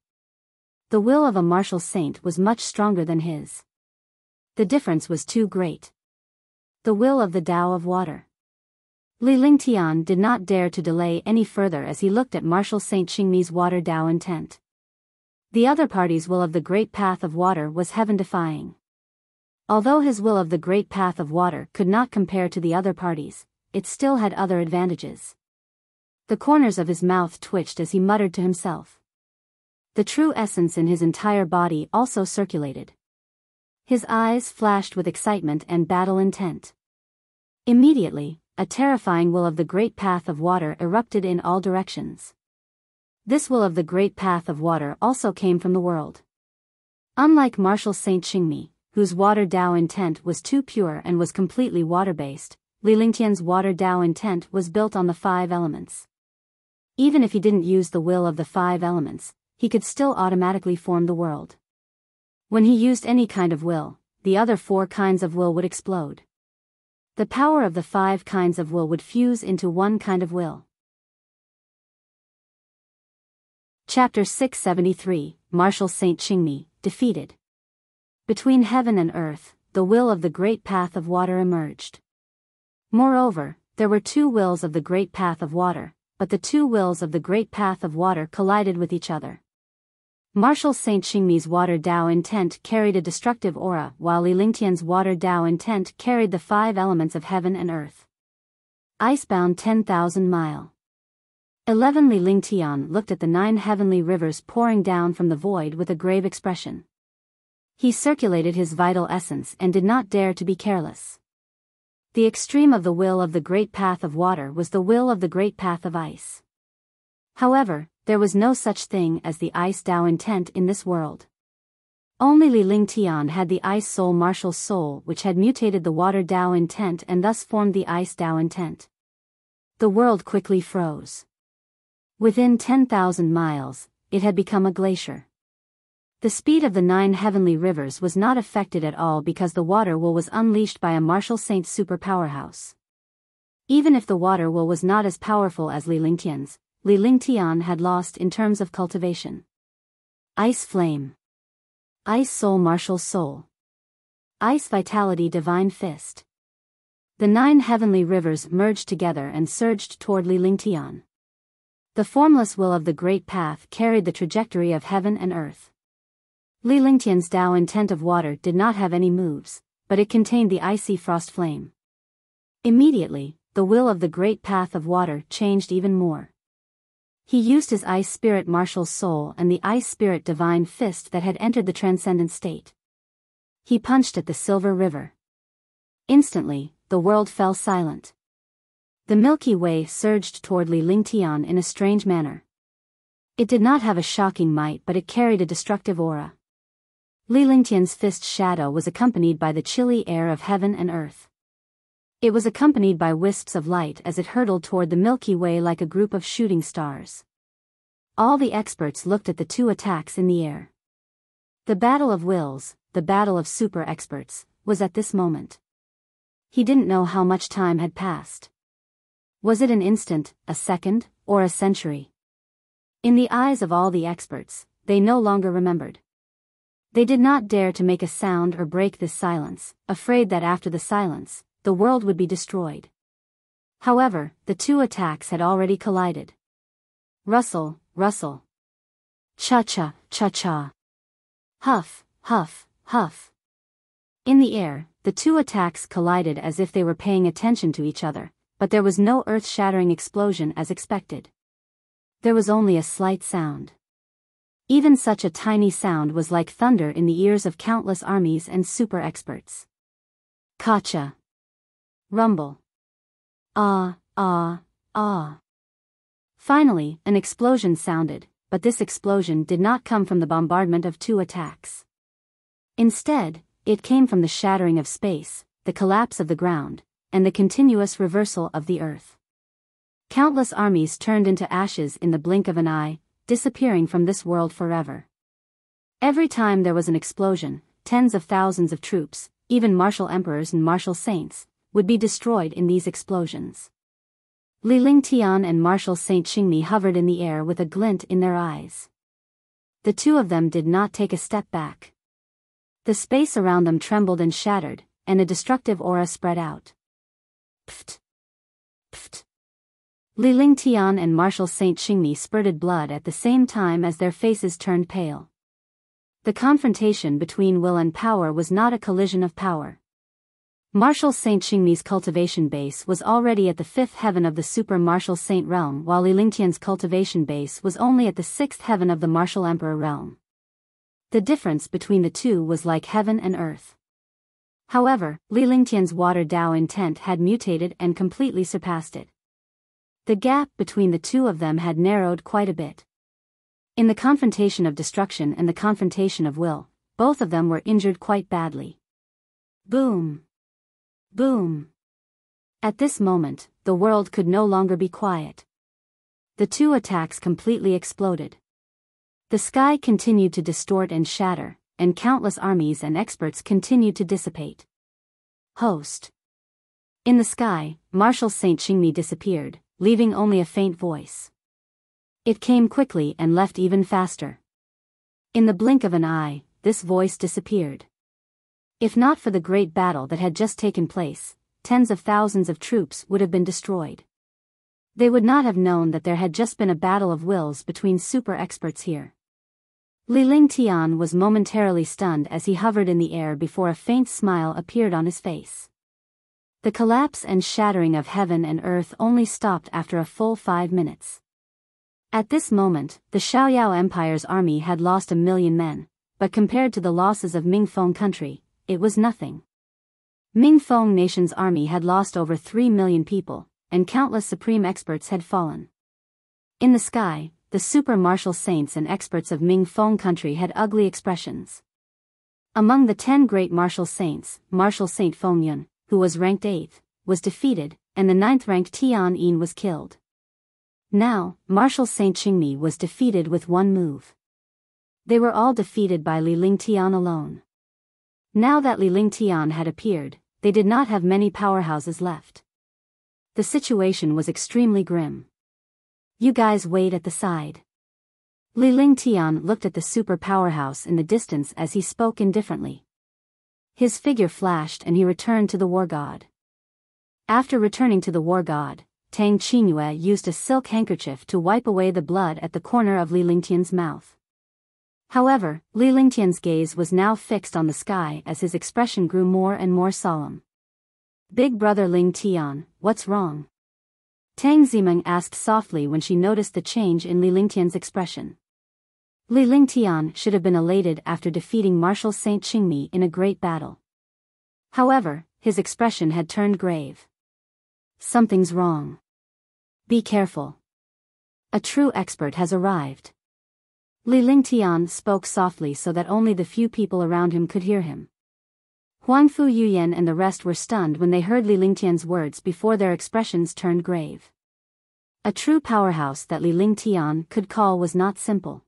The will of a martial saint was much stronger than his. The difference was too great. The will of the Tao of water. Li Lingtian did not dare to delay any further as he looked at martial Saint Qingmi's water Tao intent. The other party's will of the great path of water was heaven-defying. Although his will of the great path of water could not compare to the other parties, it still had other advantages. The corners of his mouth twitched as he muttered to himself. The true essence in his entire body also circulated. His eyes flashed with excitement and battle intent. Immediately, a terrifying will of the great path of water erupted in all directions. This will of the great path of water also came from the world. Unlike martial Saint Qingmi, whose water Tao intent was too pure and was completely water-based, Li Lingtian's water Tao intent was built on the 5 elements. Even if he didn't use the will of the 5 elements, he could still automatically form the world. When he used any kind of will, the other 4 kinds of will would explode. The power of the 5 kinds of will would fuse into one kind of will. Chapter 673, Martial Saint Qingmi, defeated. Between heaven and earth, the will of the great path of water emerged. Moreover, there were 2 wills of the great path of water, but the 2 wills of the great path of water collided with each other. Martial Saint Qingmi's water Tao intent carried a destructive aura while Li Lingtian's water Tao intent carried the 5 elements of heaven and earth. Icebound 10,000 mile. 11 Li Lingtian looked at the 9 heavenly rivers pouring down from the void with a grave expression. He circulated his vital essence and did not dare to be careless. The extreme of the will of the great path of water was the will of the great path of ice. However, there was no such thing as the ice Tao intent in this world. Only Li Lingtian had the ice soul martial soul which had mutated the water Tao intent and thus formed the ice Tao intent. The world quickly froze. Within 10,000 miles, it had become a glacier. The speed of the 9 heavenly rivers was not affected at all because the water will was unleashed by a martial saint super powerhouse. Even if the water will was not as powerful as Li Lingtian's, Li Lingtian had lost in terms of cultivation. Ice flame. Ice soul martial soul. Ice vitality divine fist. The 9 heavenly rivers merged together and surged toward Li Lingtian. The formless will of the great path carried the trajectory of heaven and earth. Li Lingtian's Tao intent of water did not have any moves, but it contained the icy frost flame. Immediately, the will of the great path of water changed even more. He used his ice spirit martial soul and the ice spirit divine fist that had entered the transcendent state. He punched at the silver river. Instantly, the world fell silent. The Milky Way surged toward Li Lingtian in a strange manner. It did not have a shocking might, but it carried a destructive aura. Li Lingtian's fist shadow was accompanied by the chilly air of heaven and earth. It was accompanied by wisps of light as it hurtled toward the Milky Way like a group of shooting stars. All the experts looked at the two attacks in the air. The battle of wills, the battle of super experts, was at this moment. He didn't know how much time had passed. Was it an instant, a second, or a century? In the eyes of all the experts, they no longer remembered. They did not dare to make a sound or break this silence, afraid that after the silence, the world would be destroyed. However, the two attacks had already collided. Rustle, rustle. Cha-cha, cha-cha. Huff, huff, huff. In the air, the two attacks collided as if they were paying attention to each other, but there was no earth-shattering explosion as expected. There was only a slight sound. Even such a tiny sound was like thunder in the ears of countless armies and super experts. Kacha. Rumble. Ah, ah, ah. Finally, an explosion sounded, but this explosion did not come from the bombardment of two attacks. Instead, it came from the shattering of space, the collapse of the ground, and the continuous reversal of the earth. Countless armies turned into ashes in the blink of an eye, disappearing from this world forever. Every time there was an explosion, tens of thousands of troops, even martial emperors and martial saints, would be destroyed in these explosions. Liling Tian and Martial Saint Qingmi hovered in the air with a glint in their eyes. The two of them did not take a step back. The space around them trembled and shattered, and a destructive aura spread out. Pft! Pft! Liling Tian and Martial Saint Qingmi spurted blood at the same time as their faces turned pale. The confrontation between will and power was not a collision of power. Martial Saint Qingmi's cultivation base was already at the fifth heaven of the super martial saint realm, while Liling Tian's cultivation base was only at the sixth heaven of the martial emperor realm. The difference between the two was like heaven and earth. However, Liling Tian's water Dao intent had mutated and completely surpassed it. The gap between the two of them had narrowed quite a bit. In the confrontation of destruction and the confrontation of will, both of them were injured quite badly. Boom! Boom! At this moment, the world could no longer be quiet. The two attacks completely exploded. The sky continued to distort and shatter, and countless armies and experts continued to dissipate. Host. In the sky, Martial Saint Qingmi disappeared, leaving only a faint voice. It came quickly and left even faster. In the blink of an eye, this voice disappeared. If not for the great battle that had just taken place, tens of thousands of troops would have been destroyed. They would not have known that there had just been a battle of wills between super experts here. Liling Tian was momentarily stunned as he hovered in the air before a faint smile appeared on his face. The collapse and shattering of heaven and earth only stopped after a full 5 minutes. At this moment, the Xiaoyao Empire's army had lost 1 million men, but compared to the losses of Mingfeng country, it was nothing. Mingfeng nation's army had lost over 3 million people, and countless supreme experts had fallen. In the sky, the super martial saints and experts of Mingfeng country had ugly expressions. Among the 10 great martial saints, Martial Saint Fengyun, who was ranked 8th, was defeated, and the 9th-ranked Tian Yin was killed. Now, Martial Saint Qingmi was defeated with one move. They were all defeated by Liling Tian alone. Now that Liling Tian had appeared, they did not have many powerhouses left. The situation was extremely grim. You guys wait at the side. Liling Tian looked at the super powerhouse in the distance as he spoke indifferently. His figure flashed and he returned to the war god. After returning to the war god, Tang Qingyue used a silk handkerchief to wipe away the blood at the corner of Liling Tian's mouth. However, Liling Tian's gaze was now fixed on the sky as his expression grew more and more solemn. Big brother Ling Tian, what's wrong? Tang Zimeng asked softly when she noticed the change in Liling Tian's expression. Liling Tian should have been elated after defeating Martial Saint Qingmi in a great battle. However, his expression had turned grave. Something's wrong. Be careful. A true expert has arrived. Liling Tian spoke softly so that only the few people around him could hear him. Huangfu Yuyan and the rest were stunned when they heard Liling Tian's words before their expressions turned grave. A true powerhouse that Li Ling Tian could call was not simple.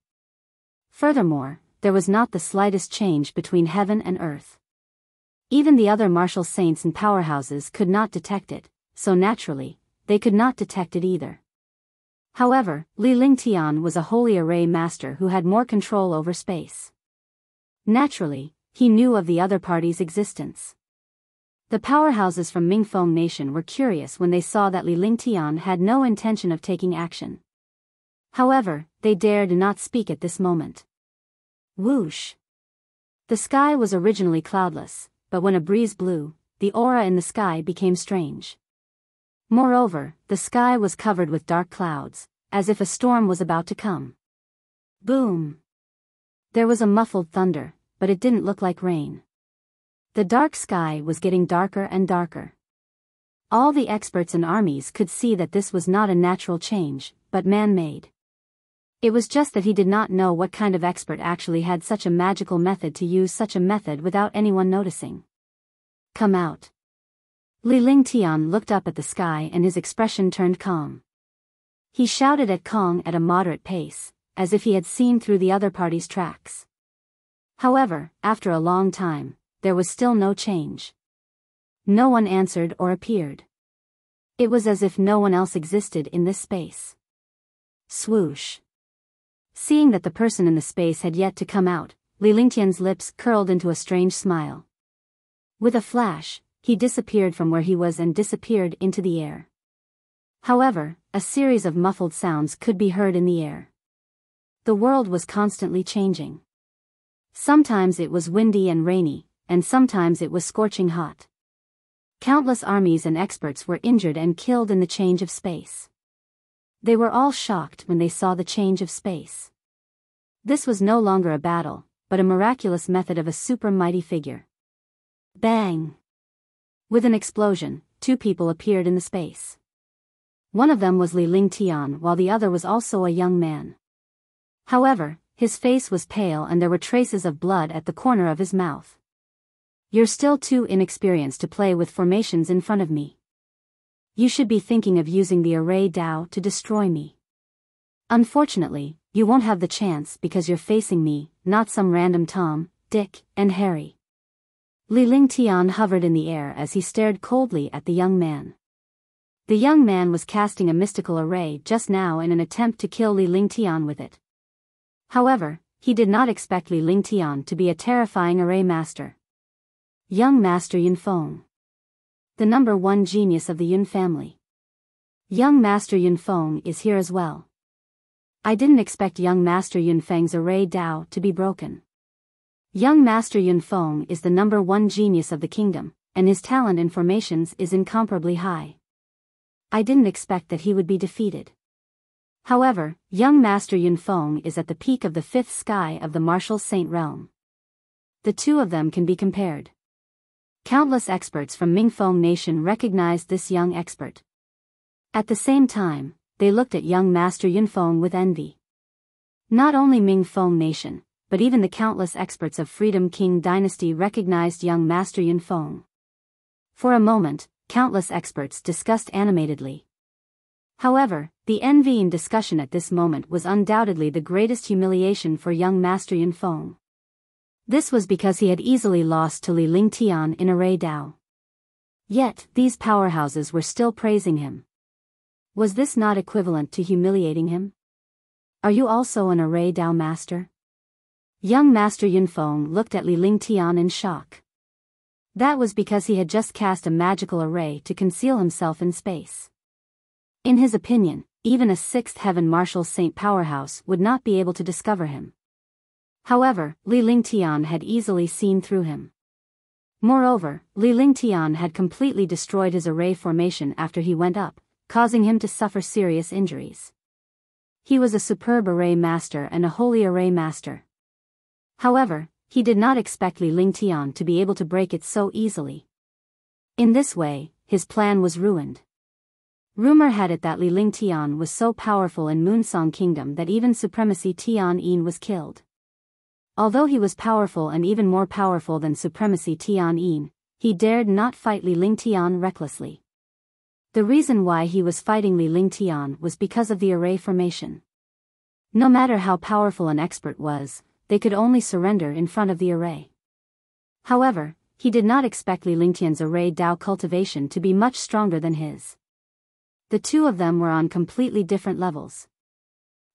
Furthermore, there was not the slightest change between heaven and earth. Even the other martial saints and powerhouses could not detect it, so naturally, they could not detect it either. However, Li Ling Tian was a holy array master who had more control over space. Naturally, he knew of the other party's existence. The powerhouses from Mingfeng Nation were curious when they saw that Li Ling Tian had no intention of taking action. However, they dared not speak at this moment. Whoosh! The sky was originally cloudless, but when a breeze blew, the aura in the sky became strange. Moreover, the sky was covered with dark clouds, as if a storm was about to come. Boom! There was a muffled thunder, but it didn't look like rain. The dark sky was getting darker and darker. All the experts and armies could see that this was not a natural change, but man-made. It was just that he did not know what kind of expert actually had such a magical method to use such a method without anyone noticing. Come out. Li Ling Tian looked up at the sky and his expression turned calm. He shouted at Kong at a moderate pace, as if he had seen through the other party's tracks. However, after a long time, there was still no change. No one answered or appeared. It was as if no one else existed in this space. Swoosh. Seeing that the person in the space had yet to come out, Li Lingtian's lips curled into a strange smile. With a flash, he disappeared from where he was and disappeared into the air. However, a series of muffled sounds could be heard in the air. The world was constantly changing. Sometimes it was windy and rainy, and sometimes it was scorching hot. Countless armies and experts were injured and killed in the change of space. They were all shocked when they saw the change of space. This was no longer a battle, but a miraculous method of a super mighty figure. Bang! With an explosion, two people appeared in the space. One of them was Li Ling Tian while the other was also a young man. However, his face was pale and there were traces of blood at the corner of his mouth. You're still too inexperienced to play with formations in front of me. You should be thinking of using the array Dao to destroy me. Unfortunately, you won't have the chance because you're facing me, not some random Tom, Dick, and Harry. Li Ling Tian hovered in the air as he stared coldly at the young man. The young man was casting a mystical array just now in an attempt to kill Li Ling Tian with it. However, he did not expect Li Ling Tian to be a terrifying array master. Young Master Yunfeng. The number one genius of the Yun family. Young Master Yunfeng is here as well. I didn't expect young Master Yunfeng's array Dao to be broken. Young Master Yunfeng is the number one genius of the kingdom, and his talent in formations is incomparably high. I didn't expect that he would be defeated. However, young Master Yunfeng is at the peak of the fifth sky of the martial saint realm. The two of them can be compared. Countless experts from Mingfeng Nation recognized this young expert. At the same time, they looked at young Master Yunfeng with envy. Not only Mingfeng Nation, but even the countless experts of Freedom King Dynasty recognized young Master Yunfeng. For a moment, countless experts discussed animatedly. However, the envying discussion at this moment was undoubtedly the greatest humiliation for young Master Yunfeng. This was because he had easily lost to Li Ling Tian in array Dao. Yet, these powerhouses were still praising him. Was this not equivalent to humiliating him? Are you also an array Dao master? Young Master Yunfeng looked at Li Ling Tian in shock. That was because he had just cast a magical array to conceal himself in space. In his opinion, even a sixth heaven martial saint powerhouse would not be able to discover him. However, Li Ling Tian had easily seen through him. Moreover, Li Ling Tian had completely destroyed his array formation after he went up, causing him to suffer serious injuries. He was a superb array master and a holy array master. However, he did not expect Li Ling Tian to be able to break it so easily. In this way, his plan was ruined. Rumor had it that Li Ling Tian was so powerful in Moonsong Kingdom that even Supremacy Tian Yin was killed. Although he was powerful and even more powerful than Supremacy Tian Yin, he dared not fight Li Ling Tian recklessly. The reason why he was fighting Li Lingtian was because of the array formation. No matter how powerful an expert was, they could only surrender in front of the array. However, he did not expect Li Lingtian's array Dao cultivation to be much stronger than his. The two of them were on completely different levels.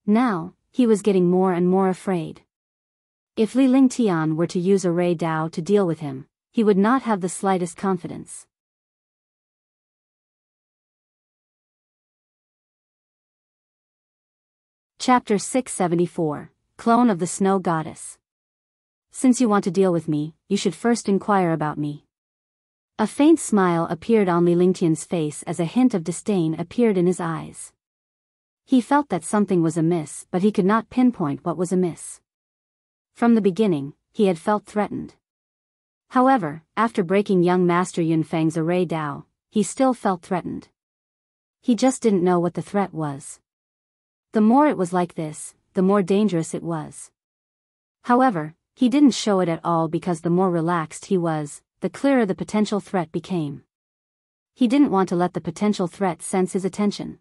Now, he was getting more and more afraid. If Li Lingtian were to use array Dao to deal with him, he would not have the slightest confidence. Chapter 674, Clone of the Snow Goddess. Since you want to deal with me, you should first inquire about me. A faint smile appeared on Li Lingtian's face as a hint of disdain appeared in his eyes. He felt that something was amiss, but he could not pinpoint what was amiss. From the beginning, he had felt threatened. However, after breaking young Master Yunfeng's array Dao, he still felt threatened. He just didn't know what the threat was. The more it was like this, the more dangerous it was. However, he didn't show it at all because the more relaxed he was, the clearer the potential threat became. He didn't want to let the potential threat sense his attention.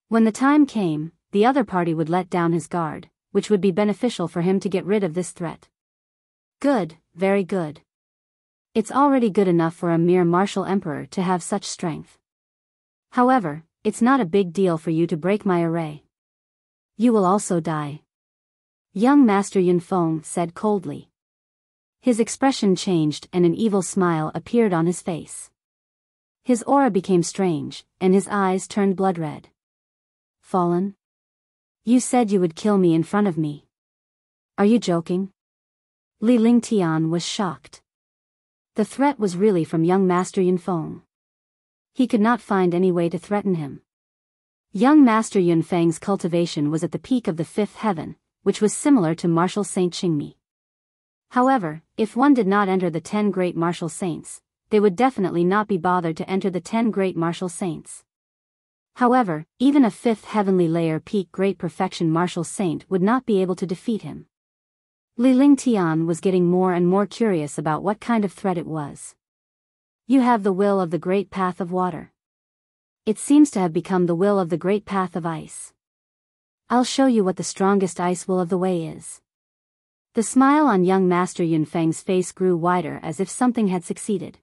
When the time came, the other party would let down his guard, which would be beneficial for him to get rid of this threat. Good, very good. It's already good enough for a mere martial emperor to have such strength. However, it's not a big deal for you to break my array. You will also die. Young Master Yunfeng said coldly. His expression changed and an evil smile appeared on his face. His aura became strange, and his eyes turned blood red. Fallen? You said you would kill me in front of me. Are you joking? Li Lingtian was shocked. The threat was really from young Master Yunfeng. He could not find any way to threaten him. Young Master Yunfeng's cultivation was at the peak of the fifth heaven, which was similar to martial Saint Qingmi. However, if one did not enter the 10 great martial saints, they would definitely not be bothered to enter the 10 great martial saints. However, even a fifth heavenly layer peak great perfection martial saint would not be able to defeat him. Li Lingtian was getting more and more curious about what kind of threat it was. You have the will of the great path of water. It seems to have become the will of the great path of ice. I'll show you what the strongest ice will of the way is. The smile on young Master Yunfeng's face grew wider as if something had succeeded.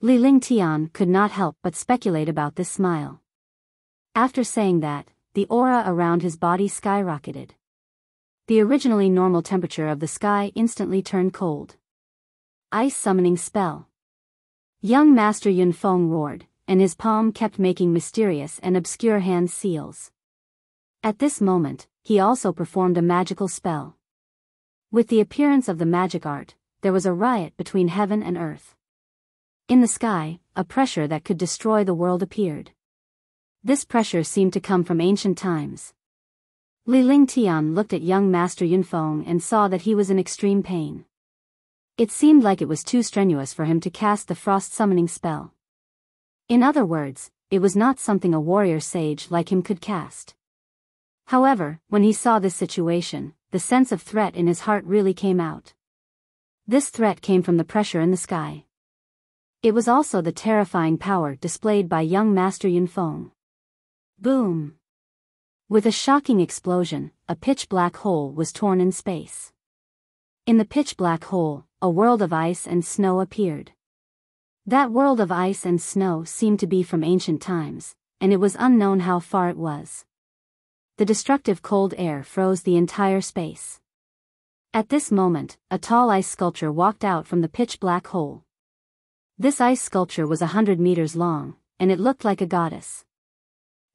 Li Lingtian could not help but speculate about this smile. After saying that, the aura around his body skyrocketed. The originally normal temperature of the sky instantly turned cold. Ice summoning spell. Young Master Yunfeng roared, and his palm kept making mysterious and obscure hand seals. At this moment, he also performed a magical spell. With the appearance of the magic art, there was a riot between heaven and earth. In the sky, a pressure that could destroy the world appeared. This pressure seemed to come from ancient times. Li Lingtian looked at young Master Yunfeng and saw that he was in extreme pain. It seemed like it was too strenuous for him to cast the frost summoning spell. In other words, it was not something a warrior sage like him could cast. However, when he saw this situation, the sense of threat in his heart really came out. This threat came from the pressure in the sky. It was also the terrifying power displayed by young Master Yunfeng. Boom! With a shocking explosion, a pitch-black hole was torn in space. In the pitch-black hole, a world of ice and snow appeared. That world of ice and snow seemed to be from ancient times, and it was unknown how far it was. The destructive cold air froze the entire space. At this moment, a tall ice sculpture walked out from the pitch-black hole. This ice sculpture was 100 meters long, and it looked like a goddess.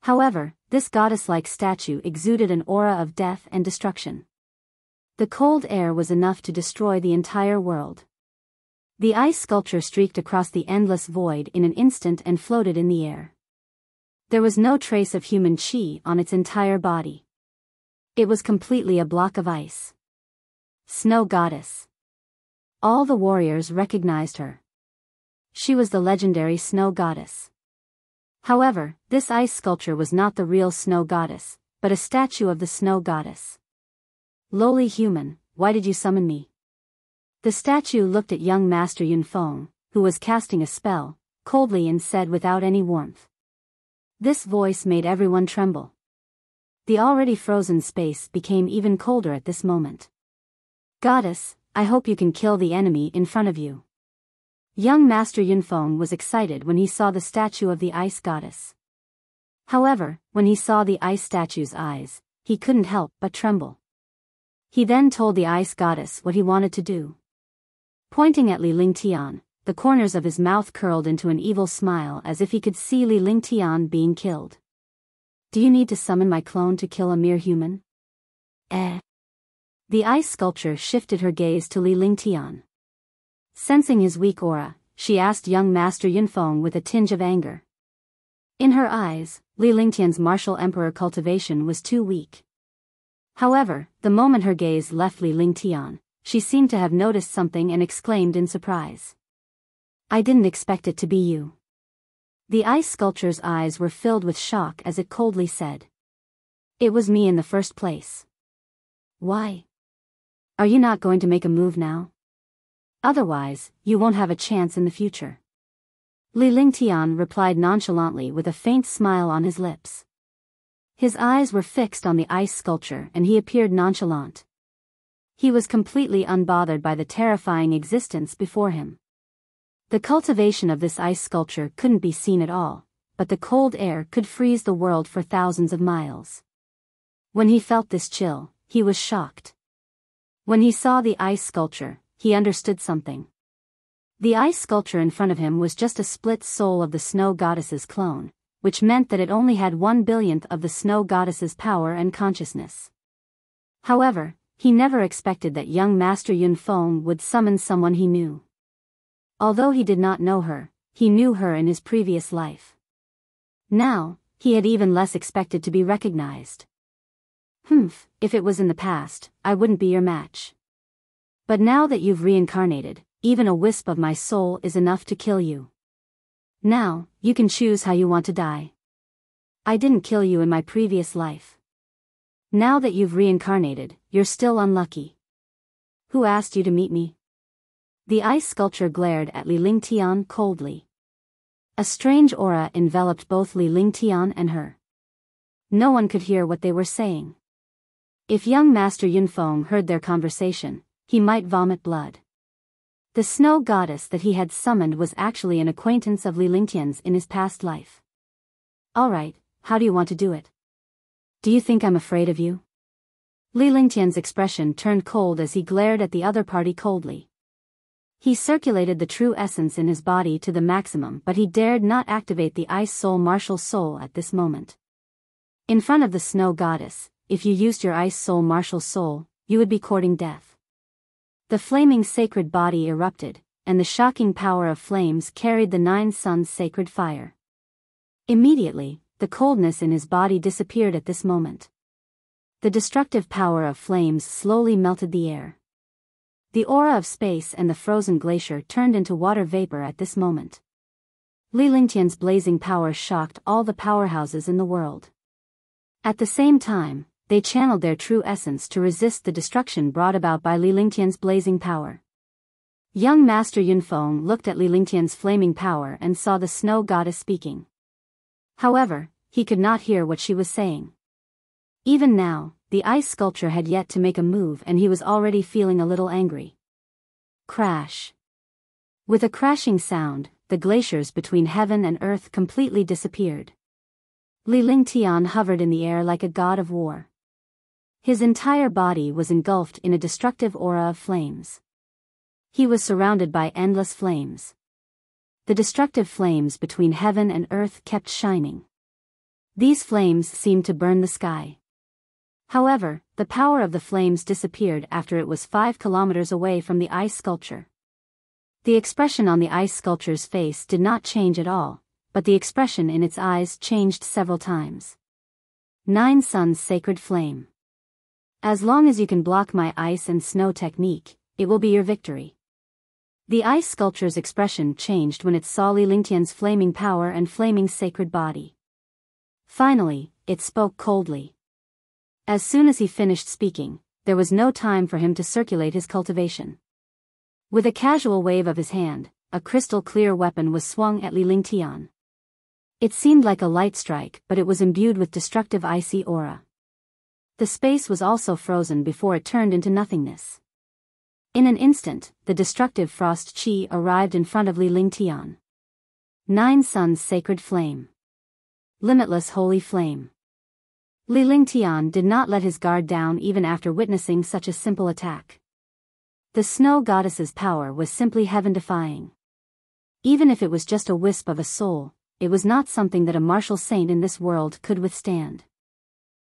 However, this goddess-like statue exuded an aura of death and destruction. The cold air was enough to destroy the entire world. The ice sculpture streaked across the endless void in an instant and floated in the air. There was no trace of human chi on its entire body. It was completely a block of ice. Snow Goddess. All the warriors recognized her. She was the legendary Snow Goddess. However, this ice sculpture was not the real Snow Goddess, but a statue of the Snow Goddess. Lowly human, why did you summon me? The statue looked at young Master Yunfeng, who was casting a spell, coldly and said without any warmth. This voice made everyone tremble. The already frozen space became even colder at this moment. Goddess, I hope you can kill the enemy in front of you. Young Master Yunfeng was excited when he saw the statue of the ice goddess. However, when he saw the ice statue's eyes, he couldn't help but tremble. He then told the ice goddess what he wanted to do. Pointing at Li Lingtian, the corners of his mouth curled into an evil smile as if he could see Li Lingtian being killed. Do you need to summon my clone to kill a mere human? The ice sculpture shifted her gaze to Li Lingtian. Sensing his weak aura, she asked young Master Yunfeng with a tinge of anger. In her eyes, Li Lingtian's martial emperor cultivation was too weak. However, the moment her gaze left Li Lingtian, she seemed to have noticed something and exclaimed in surprise. I didn't expect it to be you. The ice sculpture's eyes were filled with shock as it coldly said. It was me in the first place. Why? Are you not going to make a move now? Otherwise, you won't have a chance in the future. Li Lingtian replied nonchalantly with a faint smile on his lips. His eyes were fixed on the ice sculpture and he appeared nonchalant. He was completely unbothered by the terrifying existence before him. The cultivation of this ice sculpture couldn't be seen at all, but the cold air could freeze the world for thousands of miles. When he felt this chill, he was shocked. When he saw the ice sculpture, he understood something. The ice sculpture in front of him was just a split soul of the snow goddess's clone, which meant that it only had 1/1000th of the snow goddess's power and consciousness. However, he never expected that young Master Yunfeng would summon someone he knew. Although he did not know her, he knew her in his previous life. Now, he had even less expected to be recognized. If it was in the past, I wouldn't be your match. But now that you've reincarnated, even a wisp of my soul is enough to kill you. Now, you can choose how you want to die. I didn't kill you in my previous life. Now that you've reincarnated, you're still unlucky. Who asked you to meet me? The ice sculpture glared at Li Lingtian coldly. A strange aura enveloped both Li Lingtian and her. No one could hear what they were saying. If young Master Yunfeng heard their conversation, he might vomit blood. The snow goddess that he had summoned was actually an acquaintance of Li Lingtian's in his past life. Alright, how do you want to do it? Do you think I'm afraid of you? Li Lingtian's expression turned cold as he glared at the other party coldly. He circulated the true essence in his body to the maximum, but he dared not activate the ice soul martial soul at this moment. In front of the snow goddess, if you used your ice soul martial soul, you would be courting death. The flaming sacred body erupted, and the shocking power of flames carried the 9 suns' sacred fire. Immediately, the coldness in his body disappeared at this moment. The destructive power of flames slowly melted the air. The aura of space and the frozen glacier turned into water vapor at this moment. Li Lingtian's blazing power shocked all the powerhouses in the world. At the same time, they channeled their true essence to resist the destruction brought about by Li Lingtian's blazing power. Young Master Yunfeng looked at Li Lingtian's flaming power and saw the snow goddess speaking. However, he could not hear what she was saying. Even now, the ice sculpture had yet to make a move and he was already feeling a little angry. Crash. With a crashing sound, the glaciers between heaven and earth completely disappeared. Li Lingtian hovered in the air like a god of war. His entire body was engulfed in a destructive aura of flames. He was surrounded by endless flames. The destructive flames between heaven and earth kept shining. These flames seemed to burn the sky. However, the power of the flames disappeared after it was 5 kilometers away from the ice sculpture. The expression on the ice sculpture's face did not change at all, but the expression in its eyes changed several times. 9 suns' sacred flame. As long as you can block my ice and snow technique, it will be your victory. The ice sculpture's expression changed when it saw Li Lingtian's flaming power and flaming sacred body. Finally, it spoke coldly. As soon as he finished speaking, there was no time for him to circulate his cultivation. With a casual wave of his hand, a crystal-clear weapon was swung at Li Lingtian. It seemed like a light strike, but it was imbued with destructive icy aura. The space was also frozen before it turned into nothingness. In an instant, the destructive frost chi arrived in front of Tian. 9 Suns Sacred Flame. Limitless Holy Flame. Tian did not let his guard down even after witnessing such a simple attack. The snow goddess's power was simply heaven-defying. Even if it was just a wisp of a soul, it was not something that a martial saint in this world could withstand.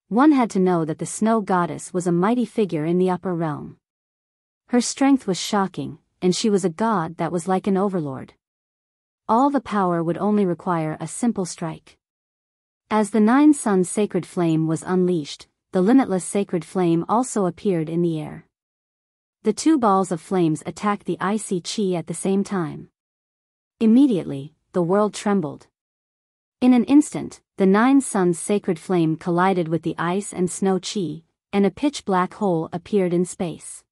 One had to know that the snow goddess was a mighty figure in the upper realm. Her strength was shocking, and she was a god that was like an overlord. All the power would only require a simple strike. As the 9 Suns Sacred Flame was unleashed, the limitless sacred flame also appeared in the air. The 2 balls of flames attacked the icy chi at the same time. Immediately, the world trembled. In an instant, the 9 Suns Sacred Flame collided with the ice and snow chi, and a pitch-black hole appeared in space.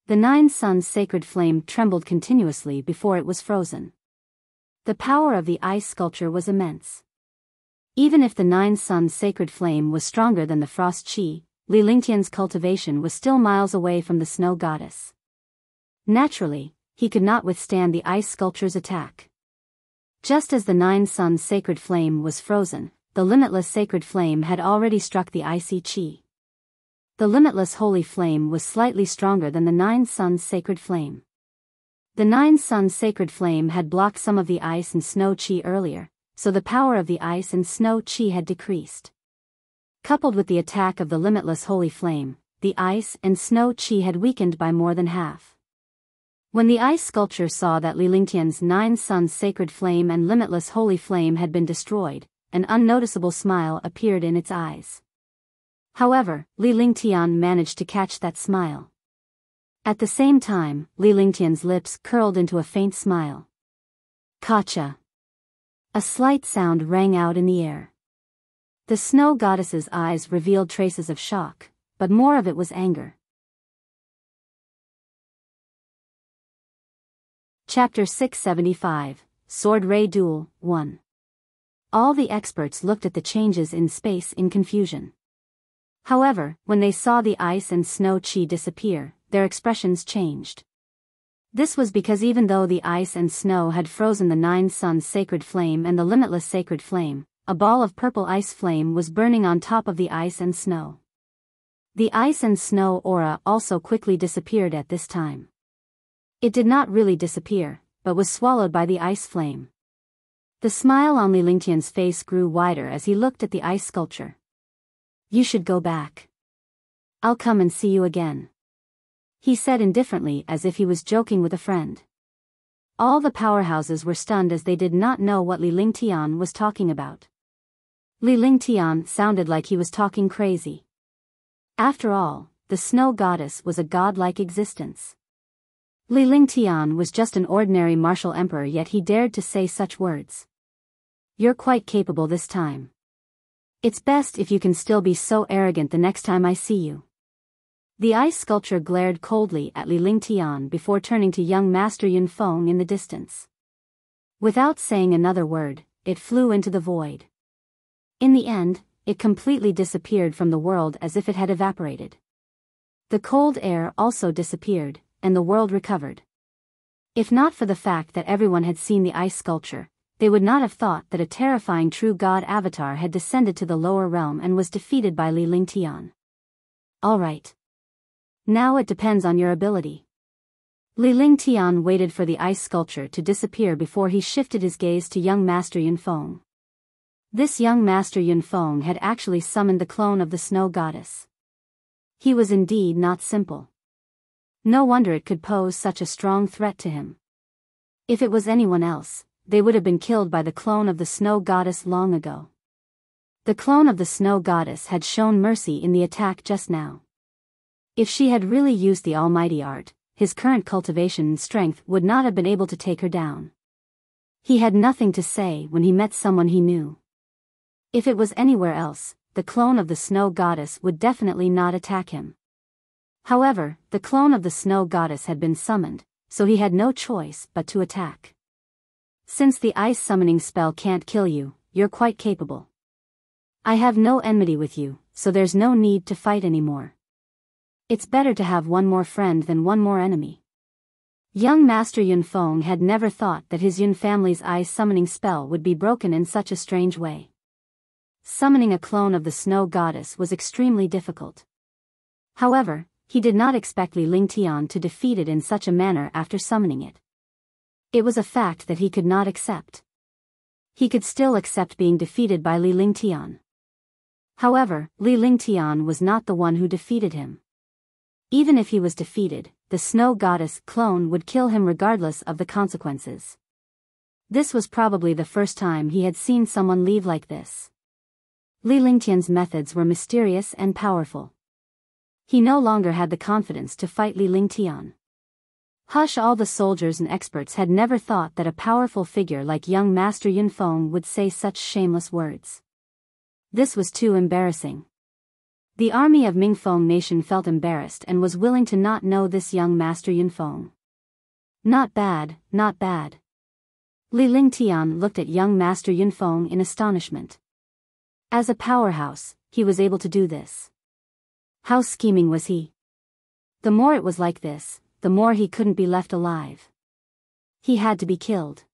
The 9 Suns Sacred Flame trembled continuously before it was frozen. The power of the ice sculpture was immense. Even if the 9 Suns Sacred Flame was stronger than the frost chi, Tian's cultivation was still miles away from the snow goddess. Naturally, he could not withstand the ice sculpture's attack. Just as the 9 Suns Sacred Flame was frozen, the limitless sacred flame had already struck the icy chi. The limitless holy flame was slightly stronger than the 9 Suns Sacred Flame. The 9 Suns Sacred Flame had blocked some of the ice and snow chi earlier, so the power of the ice and snow chi had decreased. Coupled with the attack of the limitless holy flame, the ice and snow chi had weakened by more than half. When the ice sculpture saw that Tian's 9 Suns Sacred Flame and limitless holy flame had been destroyed, an unnoticeable smile appeared in its eyes. However, Tian managed to catch that smile. At the same time, Tian's lips curled into a faint smile. Kacha. A slight sound rang out in the air. The snow goddess's eyes revealed traces of shock, but more of it was anger. Chapter 675, Sword Ray Duel, 1. All the experts looked at the changes in space in confusion. However, when they saw the ice and snow chi disappear, their expressions changed. This was because even though the ice and snow had frozen the 9 Suns Sacred Flame and the limitless sacred flame, a ball of purple ice flame was burning on top of the ice and snow. The ice and snow aura also quickly disappeared at this time. It did not really disappear, but was swallowed by the ice flame. The smile on Tian's face grew wider as he looked at the ice sculpture. You should go back. I'll come and see you again. He said indifferently as if he was joking with a friend. All the powerhouses were stunned as they did not know what Tian was talking about. Tian sounded like he was talking crazy. After all, the snow goddess was a godlike existence. Tian was just an ordinary martial emperor, yet he dared to say such words. You're quite capable this time. It's best if you can still be so arrogant the next time I see you. The ice sculpture glared coldly at Tian before turning to young Master Yunfeng in the distance. Without saying another word, it flew into the void. In the end, it completely disappeared from the world as if it had evaporated. The cold air also disappeared, and the world recovered. If not for the fact that everyone had seen the ice sculpture, they would not have thought that a terrifying true god avatar had descended to the lower realm and was defeated by Tian. All right. Now it depends on your ability. Tian waited for the ice sculpture to disappear before he shifted his gaze to young Master Yunfeng. This young Master Yunfeng had actually summoned the clone of the snow goddess. He was indeed not simple. No wonder it could pose such a strong threat to him. If it was anyone else, they would have been killed by the clone of the snow goddess long ago. The clone of the snow goddess had shown mercy in the attack just now. If she had really used the almighty art, his current cultivation and strength would not have been able to take her down. He had nothing to say when he met someone he knew. If it was anywhere else, the clone of the snow goddess would definitely not attack him. However, the clone of the snow goddess had been summoned, so he had no choice but to attack. Since the ice summoning spell can't kill you, you're quite capable. I have no enmity with you, so there's no need to fight anymore. It's better to have one more friend than one more enemy. Young Master Yunfeng had never thought that his Yun family's ice summoning spell would be broken in such a strange way. Summoning a clone of the snow goddess was extremely difficult. However, he did not expect Li Lingtian to defeat it in such a manner after summoning it. It was a fact that he could not accept. He could still accept being defeated by Li Lingtian. However, Li Lingtian was not the one who defeated him. Even if he was defeated, the snow goddess clone would kill him regardless of the consequences. This was probably the first time he had seen someone leave like this. Li Lingtian's methods were mysterious and powerful. He no longer had the confidence to fight Li Lingtian. Hush! All the soldiers and experts had never thought that a powerful figure like young Master Yunfeng would say such shameless words. This was too embarrassing. The army of Mingfeng nation felt embarrassed and was willing to not know this young Master Yunfeng. Not bad, not bad. Li Lingtian looked at young Master Yunfeng in astonishment. As a powerhouse, he was able to do this. How scheming was he? The more it was like this, the more he couldn't be left alive. He had to be killed.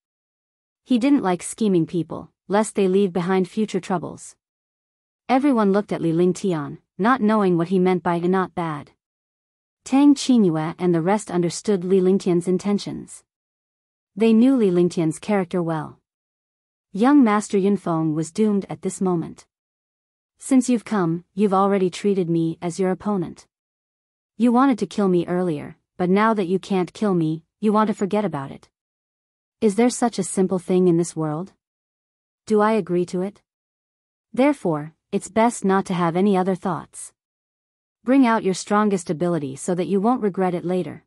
He didn't like scheming people, lest they leave behind future troubles. Everyone looked at Li Lingtian, not knowing what he meant by not bad. Tang Qingyue and the rest understood Li Lingtian's intentions. They knew Li Lingtian's character well. Young Master Yunfeng was doomed at this moment. Since you've come, you've already treated me as your opponent. You wanted to kill me earlier, but now that you can't kill me, you want to forget about it. Is there such a simple thing in this world? Do I agree to it? Therefore, it's best not to have any other thoughts. Bring out your strongest ability so that you won't regret it later.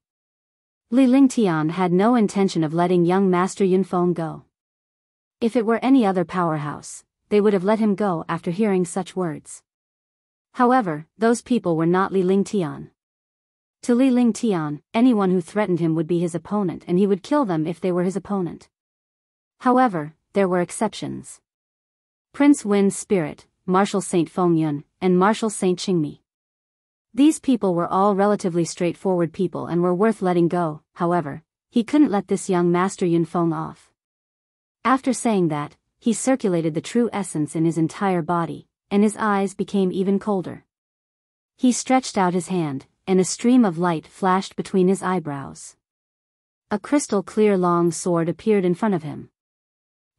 Li Lingtian had no intention of letting young Master Yunfeng go. If it were any other powerhouse, they would have let him go after hearing such words. However, those people were not Li Lingtian. To Li Lingtian, anyone who threatened him would be his opponent and he would kill them if they were his opponent. However, there were exceptions. Prince Win's spirit, Marshal Saint Fengyun, and Marshal Saint Qingmi. These people were all relatively straightforward people and were worth letting go. However, he couldn't let this young Master Yunfeng off. After saying that, he circulated the true essence in his entire body, and his eyes became even colder. He stretched out his hand, and a stream of light flashed between his eyebrows. A crystal clear long sword appeared in front of him.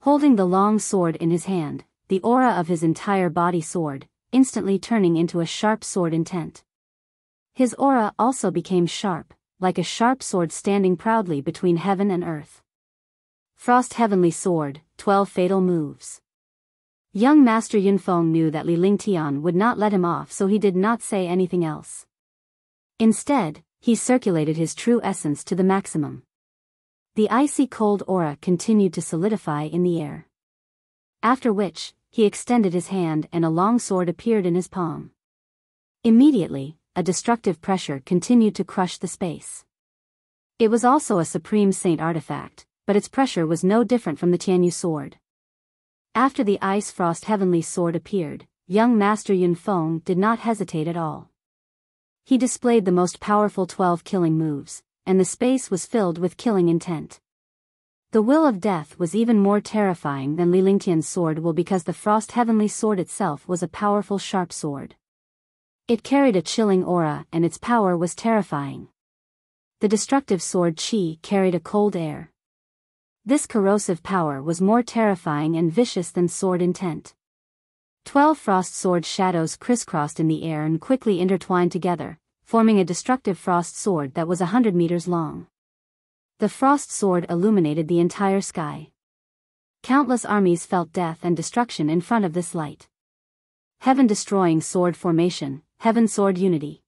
Holding the long sword in his hand, the aura of his entire body soared, instantly turning into a sharp sword intent. His aura also became sharp, like a sharp sword standing proudly between heaven and earth. Frost Heavenly Sword, 12 Fatal Moves. Young Master Yunfeng knew that Li Lingtian would not let him off, so he did not say anything else. Instead, he circulated his true essence to the maximum. The icy cold aura continued to solidify in the air. After which, he extended his hand and a long sword appeared in his palm. Immediately, a destructive pressure continued to crush the space. It was also a Supreme Saint artifact, but its pressure was no different from the Tianyu sword. After the Ice Frost Heavenly Sword appeared, young Master Yunfeng did not hesitate at all. He displayed the most powerful 12 killing moves, and the space was filled with killing intent. The Will of Death was even more terrifying than Li Lingtian's sword will because the Frost Heavenly Sword itself was a powerful sharp sword. It carried a chilling aura and its power was terrifying. The destructive sword Qi carried a cold air. This corrosive power was more terrifying and vicious than sword intent. 12 frost sword shadows crisscrossed in the air and quickly intertwined together, forming a destructive frost sword that was 100 meters long. The frost sword illuminated the entire sky. Countless armies felt death and destruction in front of this light. Heaven-destroying sword formation, heaven sword unity.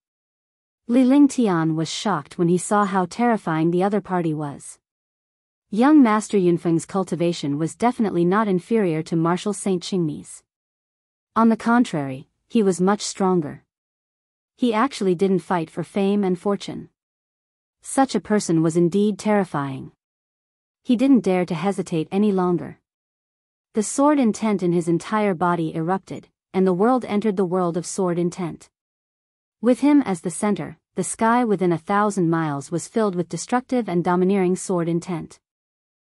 Li Lingtian was shocked when he saw how terrifying the other party was. Young Master Yunfeng's cultivation was definitely not inferior to Marshal Saint Qingmi's. On the contrary, he was much stronger. He actually didn't fight for fame and fortune. Such a person was indeed terrifying. He didn't dare to hesitate any longer. The sword intent in his entire body erupted, and the world entered the world of sword intent. With him as the center, the sky within 1,000 miles was filled with destructive and domineering sword intent.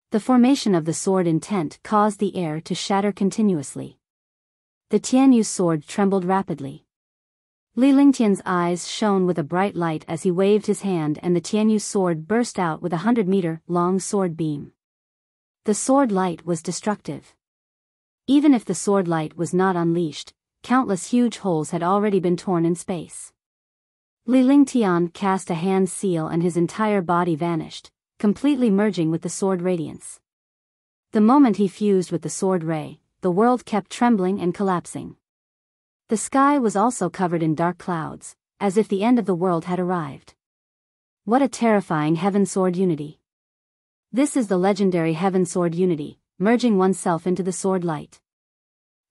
The formation of the sword intent caused the air to shatter continuously. The Tianyu's sword trembled rapidly. Li Lingtian's eyes shone with a bright light as he waved his hand, and the Tianyu's sword burst out with a 100-meter-long sword beam. The sword light was destructive. Even if the sword light was not unleashed, countless huge holes had already been torn in space. Li Lingtian cast a hand seal and his entire body vanished, completely merging with the sword radiance. The moment he fused with the sword ray, the world kept trembling and collapsing. The sky was also covered in dark clouds, as if the end of the world had arrived. What a terrifying Heaven Sword unity! This is the legendary Heaven Sword unity, merging oneself into the sword light.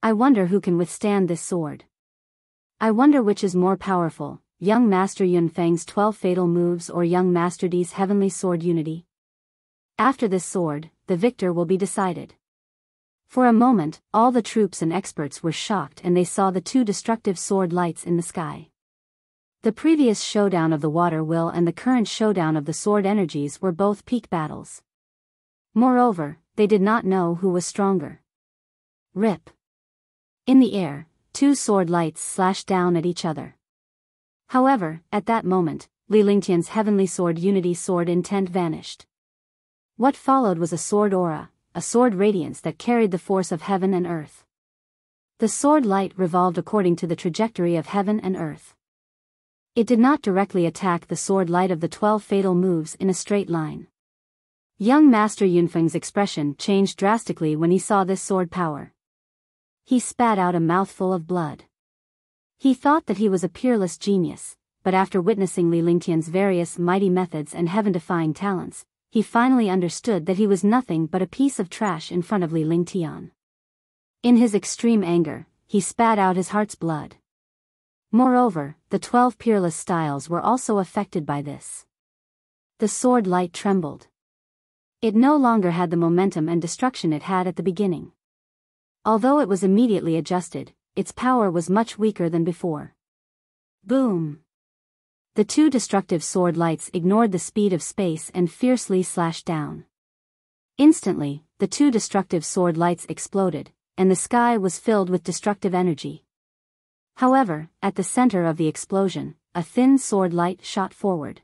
I wonder who can withstand this sword. I wonder which is more powerful, young Master Yunfeng's 12 fatal moves or young Master Di's heavenly sword unity. After this sword, the victor will be decided. For a moment, all the troops and experts were shocked and they saw the two destructive sword lights in the sky. The previous showdown of the water will and the current showdown of the sword energies were both peak battles. Moreover, they did not know who was stronger. Rip. In the air, two sword lights slashed down at each other. However, at that moment, Li Lingtian's heavenly sword unity sword intent vanished. What followed was a sword aura, a sword radiance that carried the force of heaven and earth. The sword light revolved according to the trajectory of heaven and earth. It did not directly attack the sword light of the 12 fatal moves in a straight line. Young Master Yunfeng's expression changed drastically when he saw this sword power. He spat out a mouthful of blood. He thought that he was a peerless genius, but after witnessing Li Lingtian's various mighty methods and heaven-defying talents, he finally understood that he was nothing but a piece of trash in front of Li Lingtian. In his extreme anger, he spat out his heart's blood. Moreover, the 12 peerless styles were also affected by this. The sword light trembled. It no longer had the momentum and destruction it had at the beginning. Although it was immediately adjusted, its power was much weaker than before. Boom! The two destructive sword lights ignored the speed of space and fiercely slashed down. Instantly, the two destructive sword lights exploded, and the sky was filled with destructive energy. However, at the center of the explosion, a thin sword light shot forward.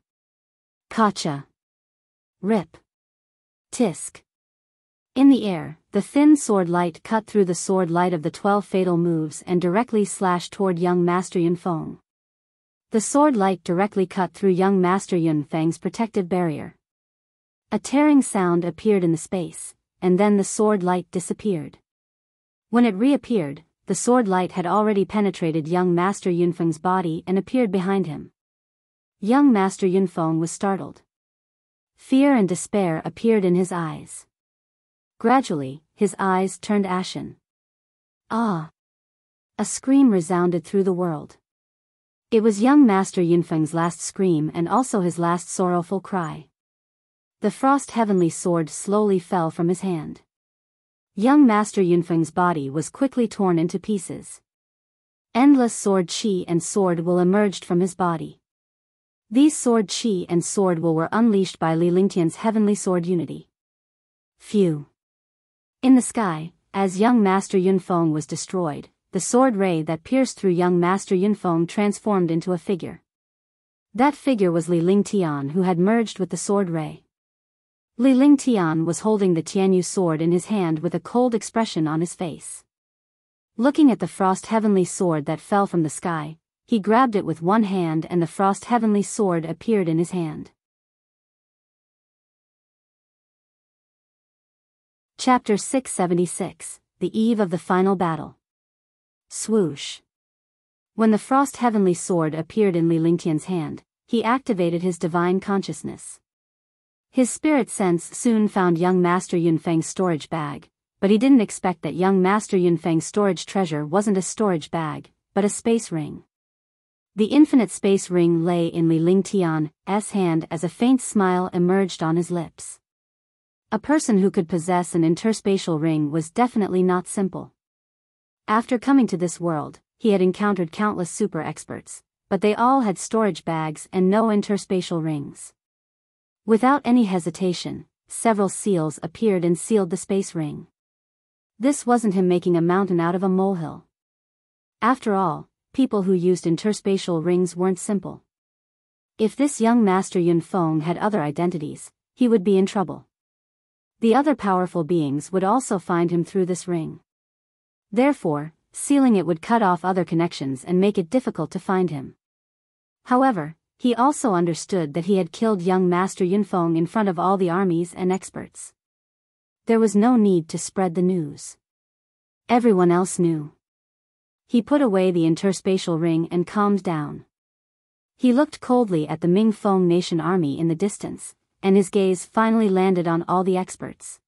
Kacha! Rip! Tisk! In the air, the thin sword light cut through the sword light of the 12 fatal moves and directly slashed toward young Master Yunfeng. The sword light directly cut through young Master Yunfeng's protective barrier. A tearing sound appeared in the space, and then the sword light disappeared. When it reappeared, the sword light had already penetrated young Master Yunfeng's body and appeared behind him. Young Master Yunfeng was startled. Fear and despair appeared in his eyes. Gradually, his eyes turned ashen. Ah! A scream resounded through the world. It was young Master Yunfeng's last scream and also his last sorrowful cry. The frost heavenly sword slowly fell from his hand. Young Master Yunfeng's body was quickly torn into pieces. Endless sword qi and sword will emerged from his body. These sword qi and sword will were unleashed by Li Lingtian's heavenly sword unity. Phew! In the sky, as young Master Yunfeng was destroyed, the sword ray that pierced through young Master Yunfeng transformed into a figure. That figure was Li Lingtian, who had merged with the sword ray. Li Lingtian was holding the Tianyu sword in his hand with a cold expression on his face. Looking at the frost heavenly sword that fell from the sky, he grabbed it with one hand and the frost heavenly sword appeared in his hand. Chapter 676, The Eve of the Final Battle. Swoosh. When the frost heavenly sword appeared in Li Lingtian's hand, he activated his divine consciousness. His spirit sense soon found young Master Yunfeng's storage bag, but he didn't expect that young Master Yunfeng's storage treasure wasn't a storage bag, but a space ring. The infinite space ring lay in Li Lingtian's hand as a faint smile emerged on his lips. A person who could possess an interspatial ring was definitely not simple. After coming to this world, he had encountered countless super experts, but they all had storage bags and no interspatial rings. Without any hesitation, several seals appeared and sealed the space ring. This wasn't him making a mountain out of a molehill. After all, people who used interspatial rings weren't simple. If this young Master Yunfeng had other identities, he would be in trouble. The other powerful beings would also find him through this ring. Therefore, sealing it would cut off other connections and make it difficult to find him. However, he also understood that he had killed young Master Yunfeng in front of all the armies and experts. There was no need to spread the news. Everyone else knew. He put away the interspatial ring and calmed down. He looked coldly at the Mingfeng nation army in the distance, and his gaze finally landed on all the experts.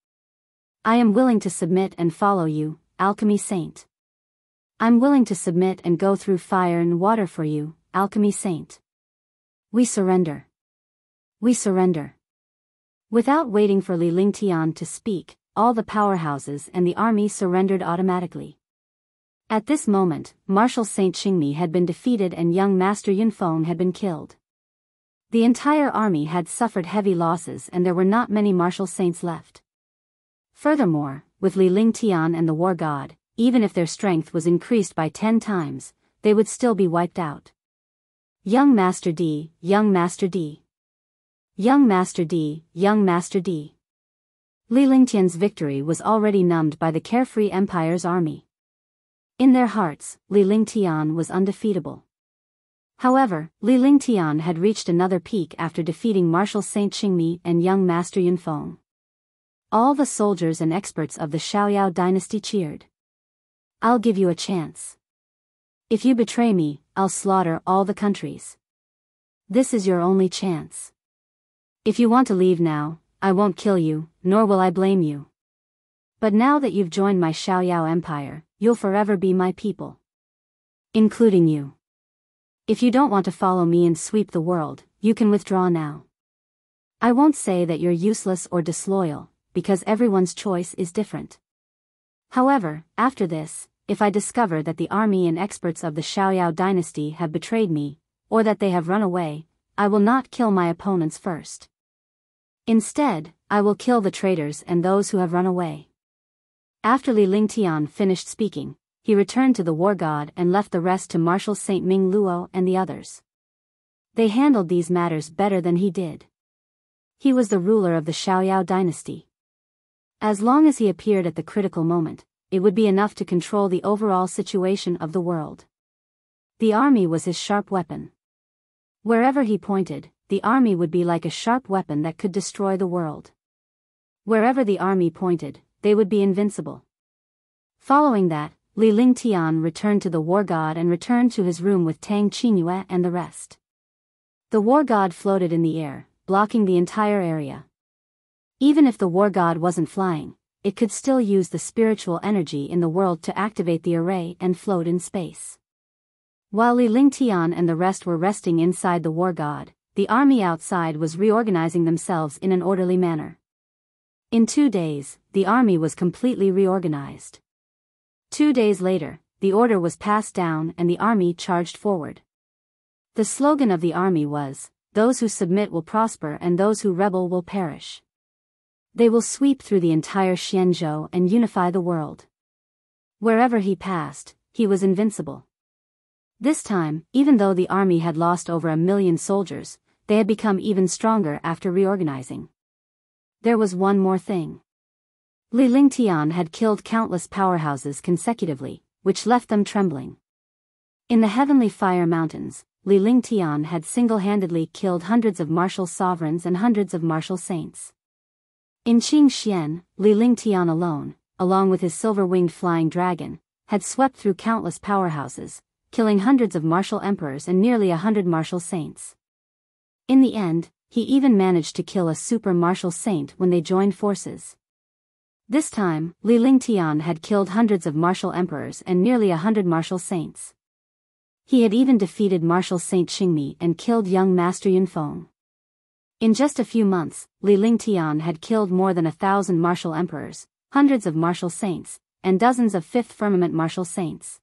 I am willing to submit and follow you, Alchemy Saint. I'm willing to submit and go through fire and water for you, Alchemy Saint. We surrender. We surrender. Without waiting for Li Lingtian to speak, all the powerhouses and the army surrendered automatically. At this moment, Marshal Saint Qingmi had been defeated and young Master Yunfeng had been killed. The entire army had suffered heavy losses and there were not many martial saints left. Furthermore, with Li Lingtian and the war god, even if their strength was increased by 10 times, they would still be wiped out. Young Master D, young Master D. Young Master D, young Master D. Li Lingtian's victory was already numbed by the carefree Empire's army. In their hearts, Li Lingtian was undefeatable. However, Li Lingtian had reached another peak after defeating Marshal Saint Qingmi and young Master Yunfeng. All the soldiers and experts of the Xiaoyao dynasty cheered. I'll give you a chance. If you betray me, I'll slaughter all the countries. This is your only chance. If you want to leave now, I won't kill you, nor will I blame you. But now that you've joined my Xiaoyao empire, you'll forever be my people. Including you. If you don't want to follow me and sweep the world, you can withdraw now. I won't say that you're useless or disloyal, because everyone's choice is different. However, after this, if I discover that the army and experts of the Xiaoyao dynasty have betrayed me, or that they have run away, I will not kill my opponents first. Instead, I will kill the traitors and those who have run away. After Li Lingtian finished speaking, he returned to the war god and left the rest to Marshal Saint Ming Luo and the others. They handled these matters better than he did. He was the ruler of the Xiaoyao dynasty. As long as he appeared at the critical moment, it would be enough to control the overall situation of the world. The army was his sharp weapon. Wherever he pointed, the army would be like a sharp weapon that could destroy the world. Wherever the army pointed, they would be invincible. Following that, Li Lingtian returned to the war god and returned to his room with Tang Qinyue and the rest. The war god floated in the air, blocking the entire area. Even if the war god wasn't flying, it could still use the spiritual energy in the world to activate the array and float in space. While Li Lingtian and the rest were resting inside the war god, the army outside was reorganizing themselves in an orderly manner. In 2 days, the army was completely reorganized. 2 days later, the order was passed down and the army charged forward. The slogan of the army was, "Those who submit will prosper and those who rebel will perish." They will sweep through the entire Xianzhou and unify the world. Wherever he passed, he was invincible. This time, even though the army had lost over 1 million soldiers, they had become even stronger after reorganizing. There was one more thing. Li Lingtian had killed countless powerhouses consecutively, which left them trembling. In the Heavenly Fire Mountains, Li Lingtian had single-handedly killed hundreds of martial sovereigns and hundreds of martial saints. In Qingxian, Li Lingtian alone, along with his silver-winged flying dragon, had swept through countless powerhouses, killing hundreds of martial emperors and nearly 100 martial saints. In the end, he even managed to kill a super martial saint when they joined forces. This time, Li Lingtian had killed hundreds of martial emperors and nearly 100 martial saints. He had even defeated Marshal Saint Qingmi and killed young Master Yunfeng. In just a few months, Tian had killed more than 1,000 martial emperors, hundreds of martial saints, and dozens of fifth firmament martial saints.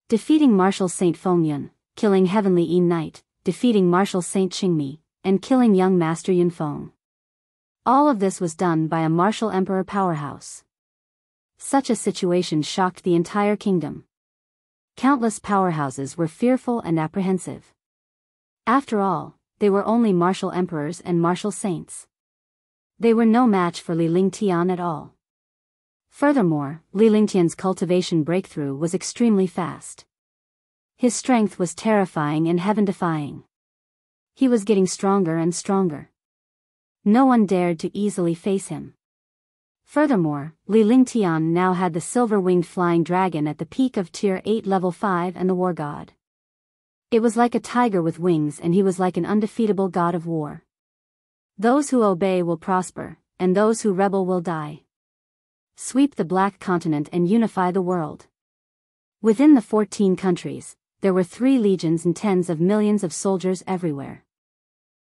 Defeating Martial Saint Fengyun, killing Heavenly Yi Knight, defeating Martial Saint Qingmi, and killing young Master Yunfeng. All of this was done by a martial emperor powerhouse. Such a situation shocked the entire kingdom. Countless powerhouses were fearful and apprehensive. After all, they were only martial emperors and martial saints. They were no match for Tian at all. Furthermore, Tian's cultivation breakthrough was extremely fast. His strength was terrifying and heaven-defying. He was getting stronger and stronger. No one dared to easily face him. Furthermore, Tian now had the silver-winged flying dragon at the peak of Tier 8 Level 5 and the War God. It was like a tiger with wings, and he was like an undefeatable god of war. Those who obey will prosper, and those who rebel will die. Sweep the Black Continent and unify the world. Within the 14 countries, there were 3 legions and tens of millions of soldiers everywhere.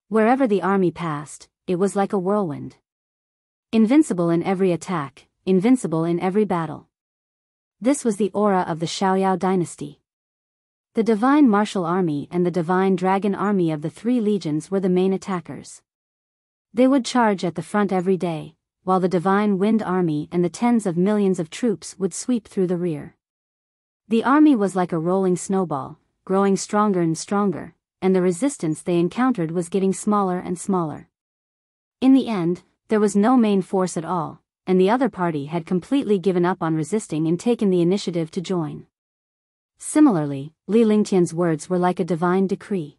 Wherever the army passed, it was like a whirlwind. Invincible in every attack, invincible in every battle. This was the aura of the Xiaoyao dynasty. The Divine Martial Army and the Divine Dragon Army of the 3 legions were the main attackers. They would charge at the front every day, while the Divine Wind Army and the tens of millions of troops would sweep through the rear. The army was like a rolling snowball, growing stronger and stronger, and the resistance they encountered was getting smaller and smaller. In the end, there was no main force at all, and the other party had completely given up on resisting and taken the initiative to join. Similarly, Tian's words were like a divine decree.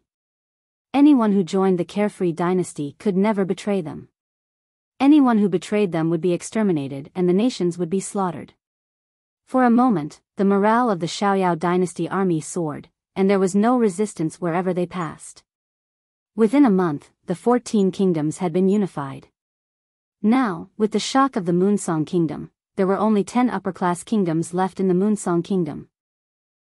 Anyone who joined the carefree dynasty could never betray them. Anyone who betrayed them would be exterminated and the nations would be slaughtered. For a moment, the morale of the Xiaoyao dynasty army soared, and there was no resistance wherever they passed. Within a month, the 14 kingdoms had been unified. Now, with the shock of the Moonsong Kingdom, there were only 10 upper-class kingdoms left in the Moonsong Kingdom.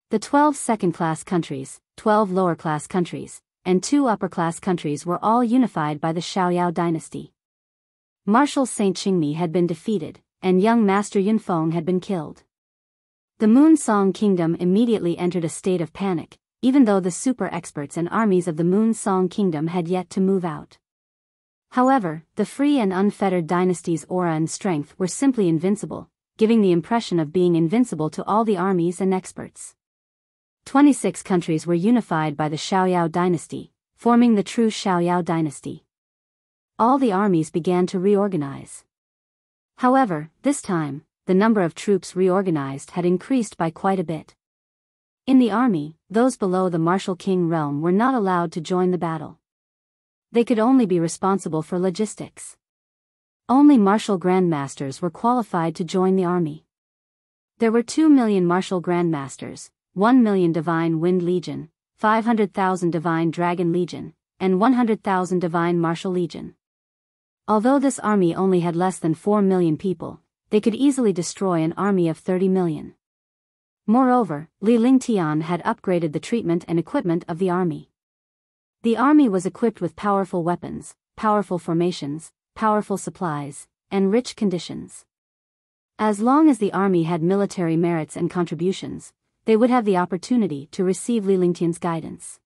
The 12 second-class countries, 12 lower-class countries, and 2 upper-class countries were all unified by the Xiaoyao dynasty. Martial Saint Qingmi had been defeated, and young Master Yunfeng had been killed. The Moonsong Kingdom immediately entered a state of panic, even though the super-experts and armies of the Moonsong Kingdom had yet to move out. However, the free and unfettered dynasty's aura and strength were simply invincible, giving the impression of being invincible to all the armies and experts. 26 countries were unified by the Xiaoyao dynasty, forming the true Xiaoyao dynasty. All the armies began to reorganize. However, this time, the number of troops reorganized had increased by quite a bit. In the army, those below the martial king realm were not allowed to join the battle. They could only be responsible for logistics. Only martial grandmasters were qualified to join the army. There were 2 million martial grandmasters, 1 million Divine Wind Legion, 500,000 Divine Dragon Legion, and 100,000 Divine Martial Legion. Although this army only had less than 4 million people, they could easily destroy an army of 30 million. Moreover, Tian had upgraded the treatment and equipment of the army. The army was equipped with powerful weapons, powerful formations, powerful supplies, and rich conditions. As long as the army had military merits and contributions, they would have the opportunity to receive Tian's guidance.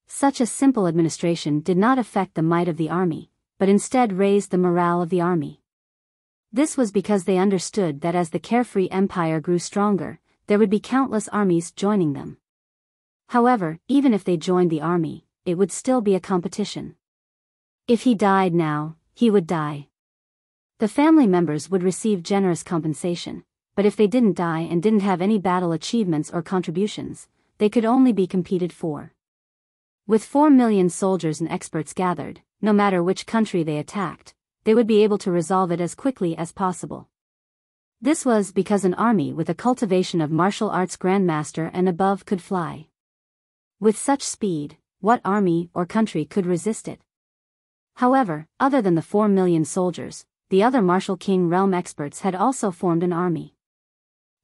Such a simple administration did not affect the might of the army, but instead raised the morale of the army. This was because they understood that as the carefree empire grew stronger, there would be countless armies joining them. However, even if they joined the army, it would still be a competition. If he died now, he would die. The family members would receive generous compensation, but if they didn't die and didn't have any battle achievements or contributions, they could only be competed for. With 4 million soldiers and experts gathered, no matter which country they attacked, they would be able to resolve it as quickly as possible. This was because an army with a cultivation of martial arts grandmaster and above could fly. With such speed, what army or country could resist it? However, other than the 4 million soldiers, the other martial king realm experts had also formed an army.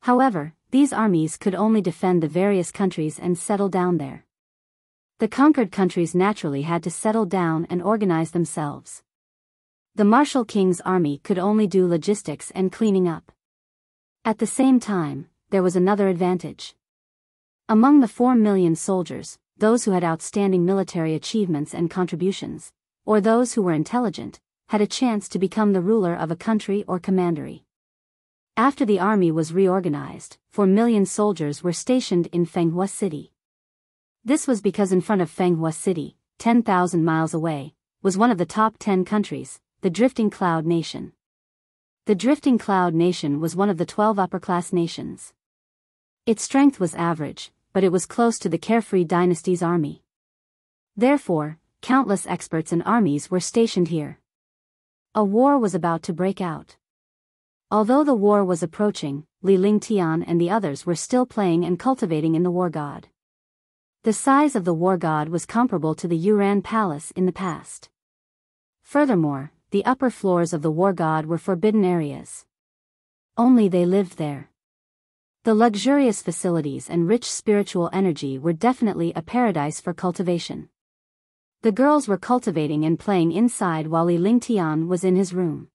However, these armies could only defend the various countries and settle down there. The conquered countries naturally had to settle down and organize themselves. The martial king's army could only do logistics and cleaning up. At the same time, there was another advantage. Among the 4 million soldiers, those who had outstanding military achievements and contributions, or those who were intelligent, had a chance to become the ruler of a country or commandery. After the army was reorganized, 4 million soldiers were stationed in Fenghua City. This was because in front of Fenghua City, 10,000 miles away, was one of the top 10 countries, the Drifting Cloud Nation. The Drifting Cloud Nation was one of the 12 upper-class nations. Its strength was average, but it was close to the Carefree Dynasty's army. Therefore, countless experts and armies were stationed here. A war was about to break out. Although the war was approaching, Tian and the others were still playing and cultivating in the war god. The size of the war god was comparable to the Yuran Palace in the past. Furthermore, the upper floors of the war god were forbidden areas. Only they lived there. The luxurious facilities and rich spiritual energy were definitely a paradise for cultivation. The girls were cultivating and playing inside while Tian was in his room.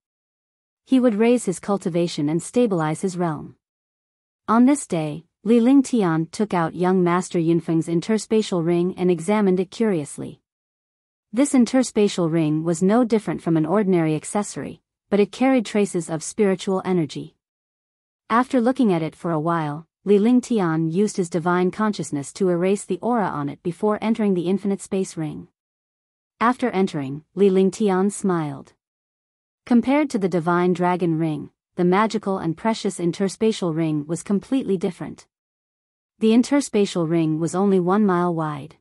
He would raise his cultivation and stabilize his realm. On this day, Tian took out young Master Yunfeng's interspatial ring and examined it curiously. This interspatial ring was no different from an ordinary accessory, but it carried traces of spiritual energy. After looking at it for a while, Tian used his divine consciousness to erase the aura on it before entering the infinite space ring. After entering, Tian smiled. Compared to the divine dragon ring, the magical and precious interspatial ring was completely different. The interspatial ring was only 1 mile wide.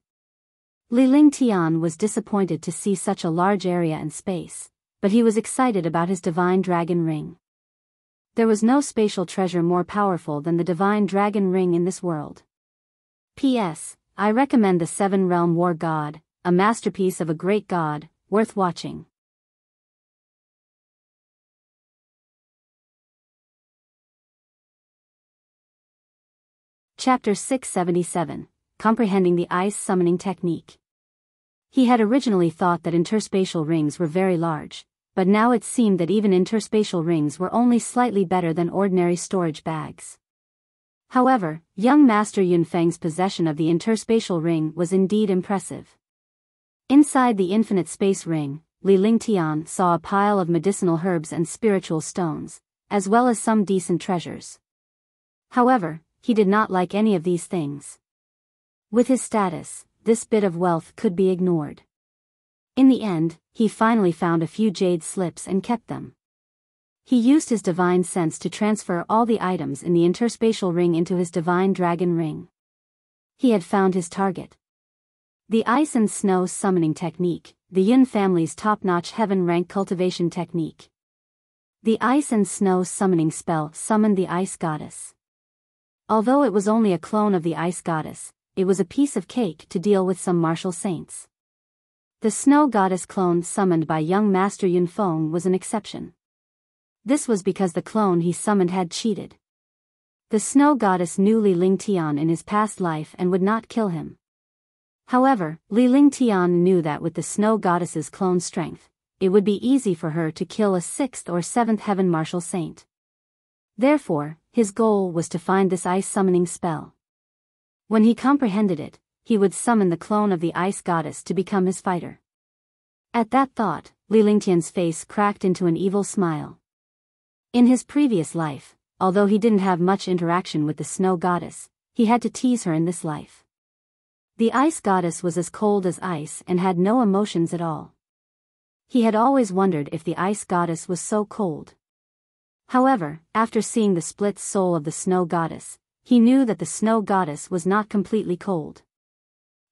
Tian was disappointed to see such a large area and space, but he was excited about his divine dragon ring. There was no spatial treasure more powerful than the divine dragon ring in this world. P.S. I recommend the 7-Realm War God, a masterpiece of a great god, worth watching. Chapter 677, Comprehending the Ice Summoning Technique. He had originally thought that interspatial rings were very large, but now it seemed that even interspatial rings were only slightly better than ordinary storage bags. However, young Master Yunfeng's possession of the interspatial ring was indeed impressive. Inside the infinite space ring, Tian saw a pile of medicinal herbs and spiritual stones, as well as some decent treasures. However, he did not like any of these things. With his status, this bit of wealth could be ignored. In the end, he finally found a few jade slips and kept them. He used his divine sense to transfer all the items in the interspatial ring into his divine dragon ring. He had found his target. The Ice and Snow Summoning Technique, the Yun family's top-notch heaven-rank cultivation technique. The Ice and Snow Summoning spell summoned the Ice Goddess. Although it was only a clone of the Ice Goddess, it was a piece of cake to deal with some martial saints. The Snow Goddess clone summoned by young Master Yunfeng was an exception. This was because the clone he summoned had cheated. The Snow Goddess knew Tian in his past life and would not kill him. However, Tian knew that with the Snow Goddess's clone strength, it would be easy for her to kill a 6th or 7th heaven martial saint. Therefore, his goal was to find this ice summoning spell. When he comprehended it, he would summon the clone of the Ice Goddess to become his fighter. At that thought, Tian's face cracked into an evil smile. In his previous life, although he didn't have much interaction with the Snow Goddess, he had to tease her in this life. The Ice Goddess was as cold as ice and had no emotions at all. He had always wondered if the Ice Goddess was so cold. However, after seeing the split soul of the Snow Goddess, he knew that the Snow Goddess was not completely cold.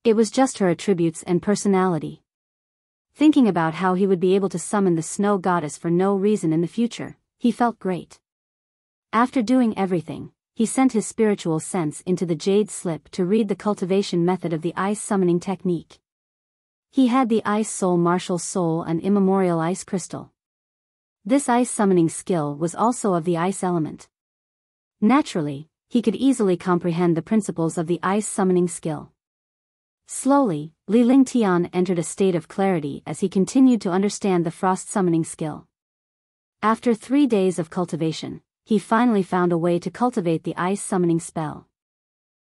It was just her attributes and personality. Thinking about how he would be able to summon the Snow Goddess for no reason in the future, he felt great. After doing everything, he sent his spiritual sense into the jade slip to read the cultivation method of the ice summoning technique. He had the Ice Soul Martial Soul and Immemorial Ice Crystal. This ice summoning skill was also of the ice element. Naturally, he could easily comprehend the principles of the ice summoning skill. Slowly, Li Lingtian entered a state of clarity as he continued to understand the frost summoning skill. After 3 days of cultivation, he finally found a way to cultivate the ice summoning spell.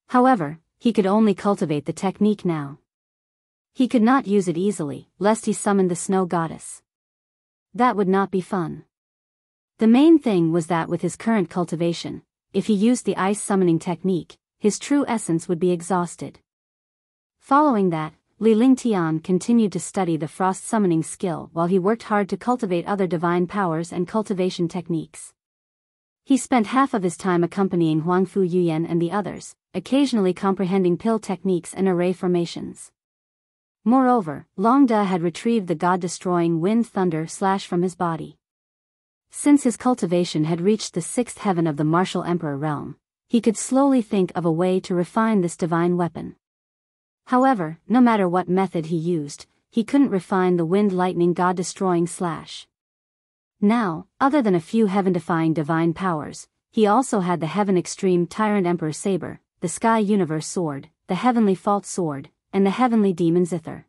However, he could only cultivate the technique now. He could not use it easily, lest he summoned the snow goddess. That would not be fun. The main thing was that with his current cultivation, if he used the ice summoning technique, his true essence would be exhausted. Following that, Li Lingtian continued to study the frost summoning skill while he worked hard to cultivate other divine powers and cultivation techniques. He spent half of his time accompanying Huangfu Yuyan and the others, occasionally comprehending pill techniques and array formations. Moreover, Long Da had retrieved the god-destroying wind thunder slash from his body. Since his cultivation had reached the 6th heaven of the martial emperor realm, he could slowly think of a way to refine this divine weapon. However, no matter what method he used, he couldn't refine the wind lightning god-destroying slash. Now, other than a few heaven-defying divine powers, he also had the Heaven Extreme Tyrant Emperor Saber, the Sky Universe Sword, the Heavenly Fault Sword, and the Heavenly Demon Zither.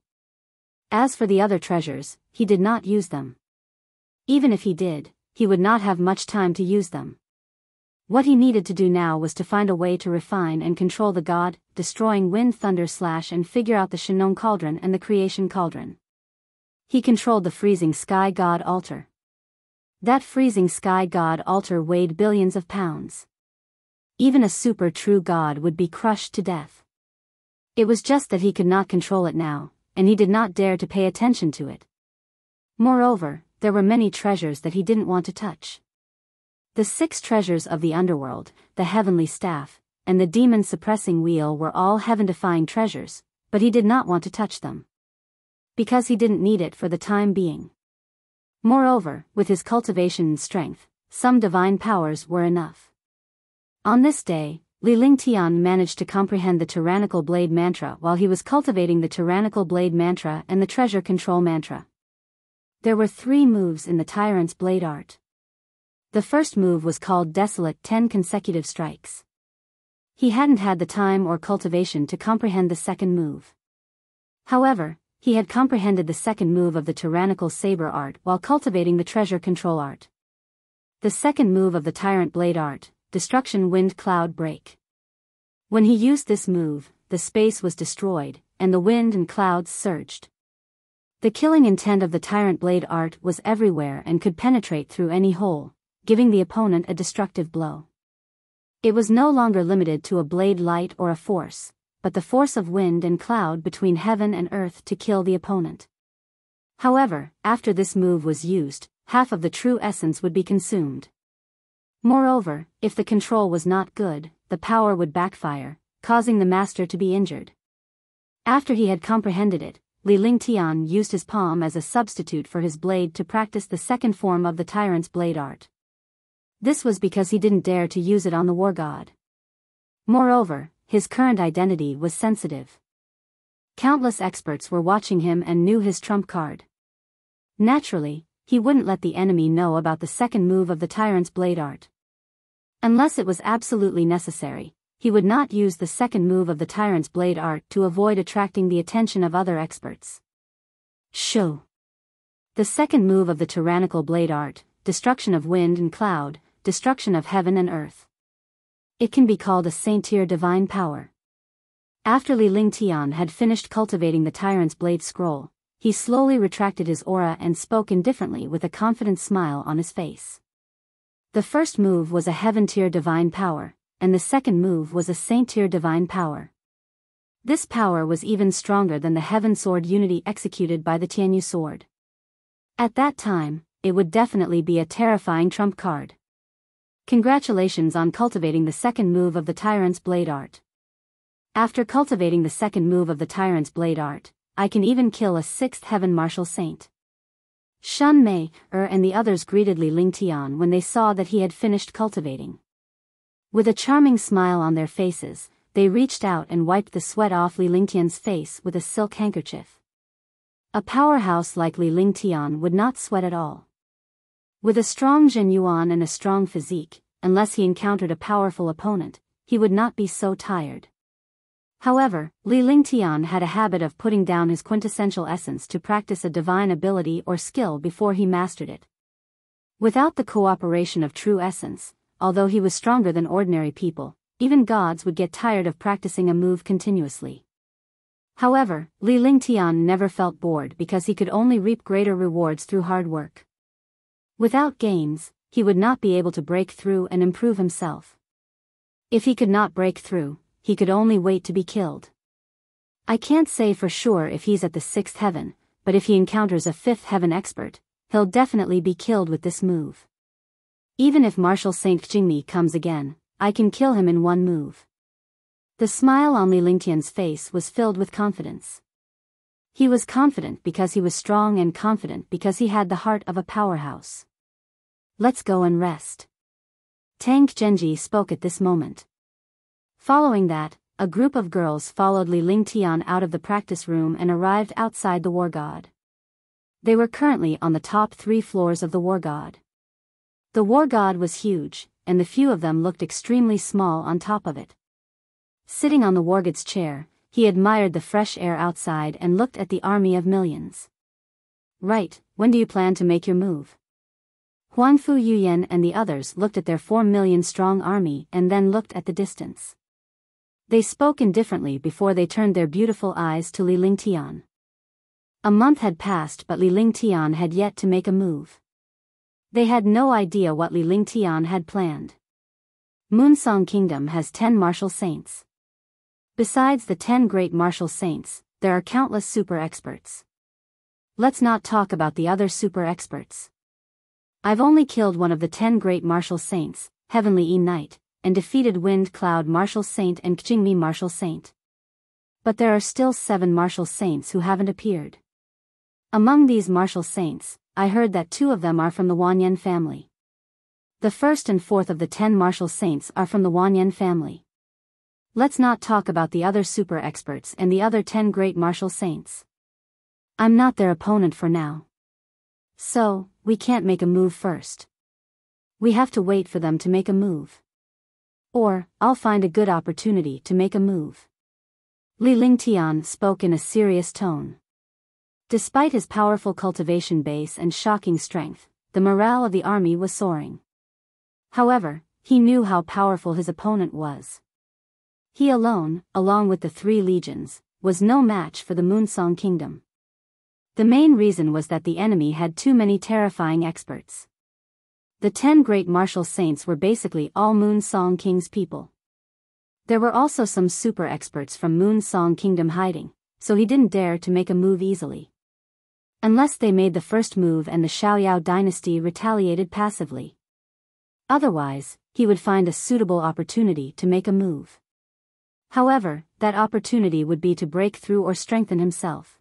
As for the other treasures, he did not use them. Even if he did, he would not have much time to use them. What he needed to do now was to find a way to refine and control the god-destroying wind thunder slash and figure out the Shinong Cauldron and the Creation Cauldron. He controlled the freezing sky god altar. That freezing sky god altar weighed billions of pounds. Even a super true god would be crushed to death. It was just that he could not control it now, and he did not dare to pay attention to it. Moreover, there were many treasures that he didn't want to touch. The 6 treasures of the underworld, the heavenly staff, and the demon-suppressing wheel were all heaven-defying treasures, but he did not want to touch them. Because he didn't need it for the time being. Moreover, with his cultivation and strength, some divine powers were enough. On this day, Li Lingtian managed to comprehend the Tyrannical Blade Mantra while he was cultivating the Tyrannical Blade Mantra and the Treasure Control Mantra. There were 3 moves in the Tyrant's Blade art. The first move was called Desolate 10 Consecutive Strikes. He hadn't had the time or cultivation to comprehend the second move. However, he had comprehended the second move of the Tyrannical Saber art while cultivating the Treasure Control art. The second move of the Tyrant Blade art, Destruction Wind Cloud Break. When he used this move, the space was destroyed, and the wind and clouds surged. The killing intent of the Tyrant Blade art was everywhere and could penetrate through any hole, giving the opponent a destructive blow. It was no longer limited to a blade light or a force, but the force of wind and cloud between heaven and earth to kill the opponent. However, after this move was used, half of the true essence would be consumed. Moreover, if the control was not good, the power would backfire, causing the master to be injured. After he had comprehended it, Li Lingtian used his palm as a substitute for his blade to practice the second form of the Tyrant's Blade art. This was because he didn't dare to use it on the war god. Moreover, his current identity was sensitive. Countless experts were watching him and knew his trump card. Naturally, he wouldn't let the enemy know about the second move of the Tyrant's Blade art. Unless it was absolutely necessary, he would not use the second move of the Tyrant's Blade art to avoid attracting the attention of other experts. Show. The second move of the Tyrannical Blade art, Destruction of Wind and Cloud, Destruction of Heaven and Earth. It can be called a saint-tier divine power. After Li Lingtian had finished cultivating the Tyrant's Blade scroll, he slowly retracted his aura and spoke indifferently with a confident smile on his face. The first move was a heaven-tier divine power, and the second move was a saint-tier divine power. This power was even stronger than the Heaven Sword Unity executed by the Tianyu sword. At that time, it would definitely be a terrifying trump card. Congratulations on cultivating the second move of the Tyrant's Blade art. After cultivating the second move of the Tyrant's Blade art, I can even kill a 6th heaven martial saint. Shun Mei, and the others greeted Li Lingtian when they saw that he had finished cultivating. With a charming smile on their faces, they reached out and wiped the sweat off Li Lingtian's face with a silk handkerchief. A powerhouse like Li Lingtian would not sweat at all. With a strong Zhen Yuan and a strong physique, unless he encountered a powerful opponent, he would not be so tired. However, Li Lingtian had a habit of putting down his quintessential essence to practice a divine ability or skill before he mastered it. Without the cooperation of true essence, although he was stronger than ordinary people, even gods would get tired of practicing a move continuously. However, Li Lingtian never felt bored because he could only reap greater rewards through hard work. Without gains, he would not be able to break through and improve himself. If he could not break through, he could only wait to be killed. I can't say for sure if he's at the 6th heaven, but if he encounters a 5th heaven expert, he'll definitely be killed with this move. Even if Martial Saint Qingmi comes again, I can kill him in one move. The smile on Li Lingtian's face was filled with confidence. He was confident because he was strong and confident because he had the heart of a powerhouse. Let's go and rest. Tang Genji spoke at this moment. Following that, a group of girls followed Li Lingtian out of the practice room and arrived outside the war god. They were currently on the top 3 floors of the war god. The war god was huge, and the few of them looked extremely small on top of it. Sitting on the war god's chair, he admired the fresh air outside and looked at the army of millions. Right, when do you plan to make your move? Huangfu Yuyan and the others looked at their 4 million strong army and then looked at the distance. They spoke indifferently before they turned their beautiful eyes to Li Lingtian. A month had passed but Li Lingtian had yet to make a move. They had no idea what Li Lingtian had planned. Moonsong Kingdom has 10 martial saints. Besides the 10 great martial saints, there are countless super experts. Let's not talk about the other super experts. I've only killed one of the 10 great martial saints, Heavenly E Knight, and defeated Wind Cloud Martial Saint and Qingmi Martial Saint. But there are still 7 martial saints who haven't appeared. Among these martial saints, I heard that 2 of them are from the Wanyan family. The 1st and 4th of the 10 martial saints are from the Wanyan family. Let's not talk about the other super experts and the other 10 great martial saints. I'm not their opponent for now. So, we can't make a move first. We have to wait for them to make a move. Or, I'll find a good opportunity to make a move. Li Lingtian spoke in a serious tone. Despite his powerful cultivation base and shocking strength, the morale of the army was soaring. However, he knew how powerful his opponent was. He alone, along with the 3 legions, was no match for the Moonsong Kingdom. The main reason was that the enemy had too many terrifying experts. The 10 great martial saints were basically all Moonsong King's people. There were also some super experts from Moonsong Kingdom hiding, so he didn't dare to make a move easily. Unless they made the first move and the Xiaoyao dynasty retaliated passively. Otherwise, he would find a suitable opportunity to make a move. However, that opportunity would be to break through or strengthen himself.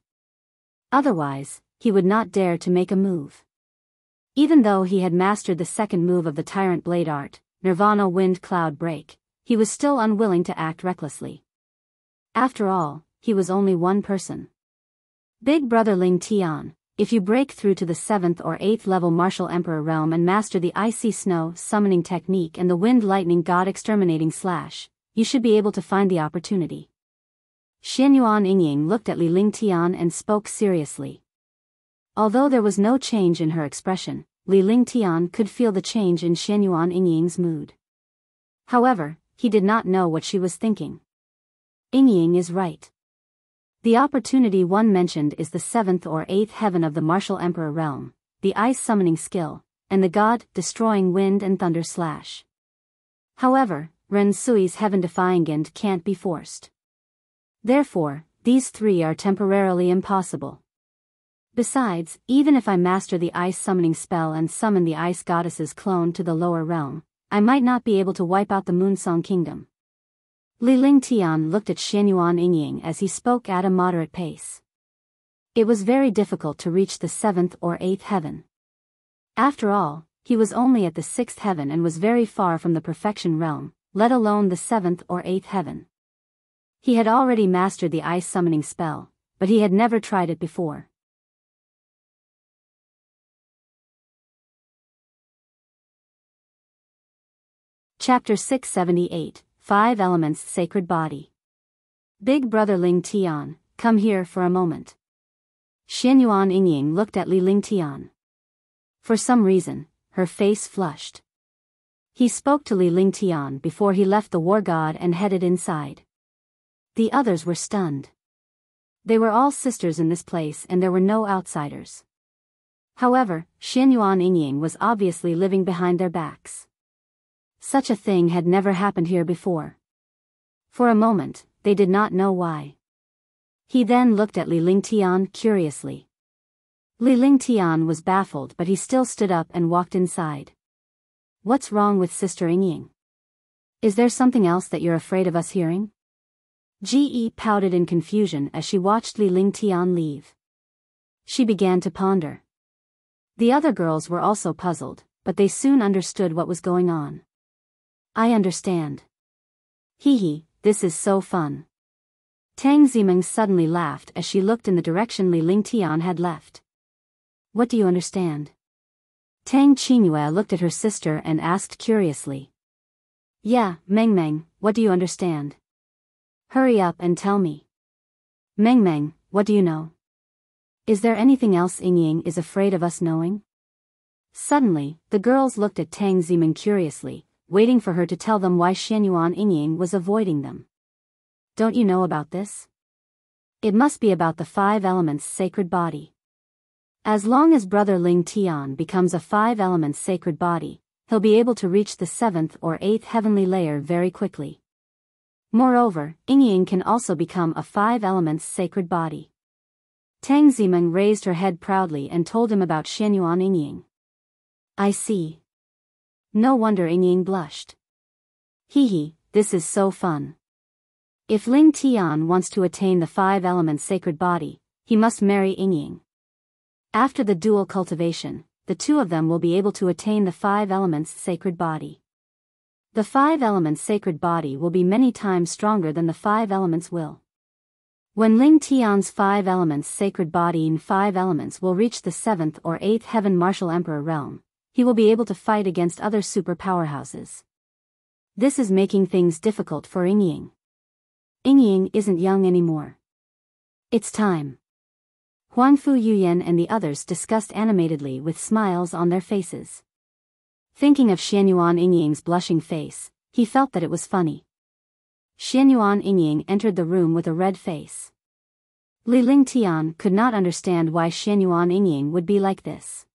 Otherwise, he would not dare to make a move. Even though he had mastered the second move of the Tyrant Blade art, Nirvana Wind Cloud Break, he was still unwilling to act recklessly. After all, he was only one person. Big Brother Ling Tian, if you break through to the 7th or 8th level Martial Emperor realm and master the Icy Snow Summoning Technique and the Wind Lightning God Exterminating Slash, you should be able to find the opportunity. Xianyuan Yingying looked at Li Lingtian and spoke seriously. Although there was no change in her expression, Li Lingtian could feel the change in Xianyuan Yingying's mood. However, he did not know what she was thinking. Yingying is right. The opportunity one mentioned is the 7th or 8th heaven of the Martial Emperor realm, the Ice Summoning Skill, and the God Destroying Wind and Thunder Slash. However, Ren Sui's Heaven-Defying End can't be forced. Therefore, these 3 are temporarily impossible. Besides, even if I master the ice summoning spell and summon the ice goddess's clone to the lower realm, I might not be able to wipe out the Moonsong Kingdom. Li Lingtian looked at Xianyuan Yingying as he spoke at a moderate pace. It was very difficult to reach the 7th or 8th heaven. After all, he was only at the 6th heaven and was very far from the perfection realm, let alone the 7th or 8th heaven. He had already mastered the ice summoning spell, but he had never tried it before. Chapter 678, 5 Elements Sacred Body. Big brother Ling Tian, come here for a moment. Xianyuan Yingying looked at Ling Tian. For some reason, her face flushed. He spoke to Ling Tian before he left the war god and headed inside. The others were stunned. They were all sisters in this place and there were no outsiders. However, Xianyuan Yingying was obviously living behind their backs. Such a thing had never happened here before. For a moment, they did not know why. He then looked at Ling Tian curiously. Ling Tian was baffled but he still stood up and walked inside. What's wrong with Sister Yingying? Is there something else that you're afraid of us hearing? Ge pouted in confusion as she watched Ling Tian leave. She began to ponder. The other girls were also puzzled, but they soon understood what was going on. I understand. Hee, this is so fun. Tang Zimeng suddenly laughed as she looked in the direction Ling Tian had left. What do you understand? Tang Qingyue looked at her sister and asked curiously. Yeah, Meng, what do you understand? Hurry up and tell me. Meng, what do you know? Is there anything else Yingying is afraid of us knowing? Suddenly, the girls looked at Tang Zimeng curiously, waiting for her to tell them why Xianyuan Yingying was avoiding them. Don't you know about this? It must be about the 5 elements sacred body. As long as Brother Ling Tian becomes a 5 elements sacred body, he'll be able to reach the 7th or 8th heavenly layer very quickly. Moreover, Yingying can also become a 5 elements sacred body. Tang Zimeng raised her head proudly and told him about Xianyuan Yingying. I see. No wonder Yingying blushed. Hee, this is so fun. If Ling Tian wants to attain the 5 elements sacred body, he must marry Yingying. After the dual cultivation, the two of them will be able to attain the 5 elements sacred body. The 5 elements sacred body will be many times stronger than the 5 elements will. When Ling Tian's 5 elements sacred body in 5 elements will reach the 7th or 8th heaven martial emperor realm, he will be able to fight against other super powerhouses. This is making things difficult for Yingying. Yingying isn't young anymore. It's time. Huangfu Yuyan and the others discussed animatedly with smiles on their faces. Thinking of Xianyuan Yingying's blushing face, he felt that it was funny. Xianyuan Yingying entered the room with a red face. Ling Tian could not understand why Xianyuan Yingying would be like this.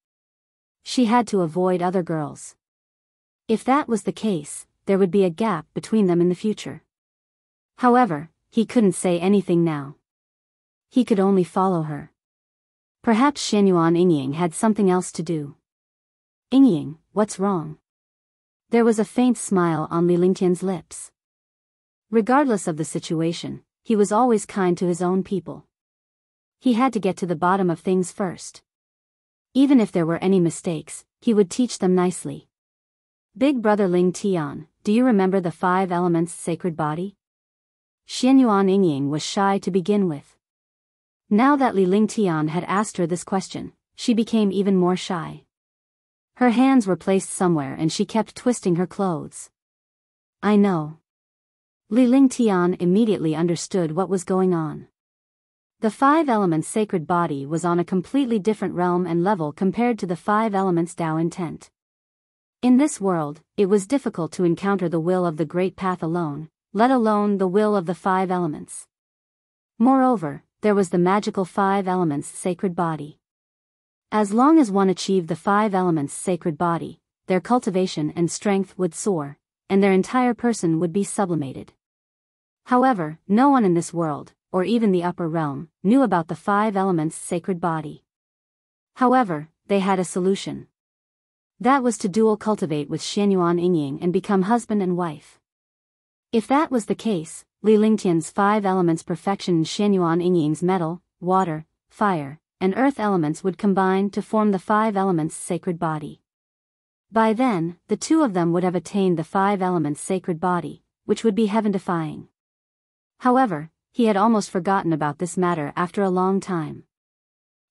She had to avoid other girls. If that was the case, there would be a gap between them in the future. However, he couldn't say anything now. He could only follow her. Perhaps Xianyuan Yingying had something else to do. Yingying, what's wrong? There was a faint smile on Ling Tian's lips. Regardless of the situation, he was always kind to his own people. He had to get to the bottom of things first. Even if there were any mistakes, he would teach them nicely. Big brother Ling Tian, do you remember the 5 elements sacred body? Xianyuan Yingying was shy to begin with. Now that Ling Tian had asked her this question, she became even more shy. Her hands were placed somewhere and she kept twisting her clothes. I know. Ling Tian immediately understood what was going on. The 5 elements sacred body was on a completely different realm and level compared to the 5 elements Tao intent. In this world, it was difficult to encounter the will of the Great Path alone, let alone the will of the 5 elements. Moreover, there was the magical 5 elements sacred body. As long as one achieved the 5 elements sacred body, their cultivation and strength would soar, and their entire person would be sublimated. However, no one in this world, or even the upper realm, knew about the 5 elements sacred body. However, they had a solution. That was to dual cultivate with Xianyuan Yingying and become husband and wife. If that was the case, Ling Tian's 5 elements perfection and Xianyuan Yingying's metal, water, fire, and earth elements would combine to form the 5 elements sacred body. By then, the two of them would have attained the 5 elements sacred body, which would be heaven-defying. However, he had almost forgotten about this matter after a long time.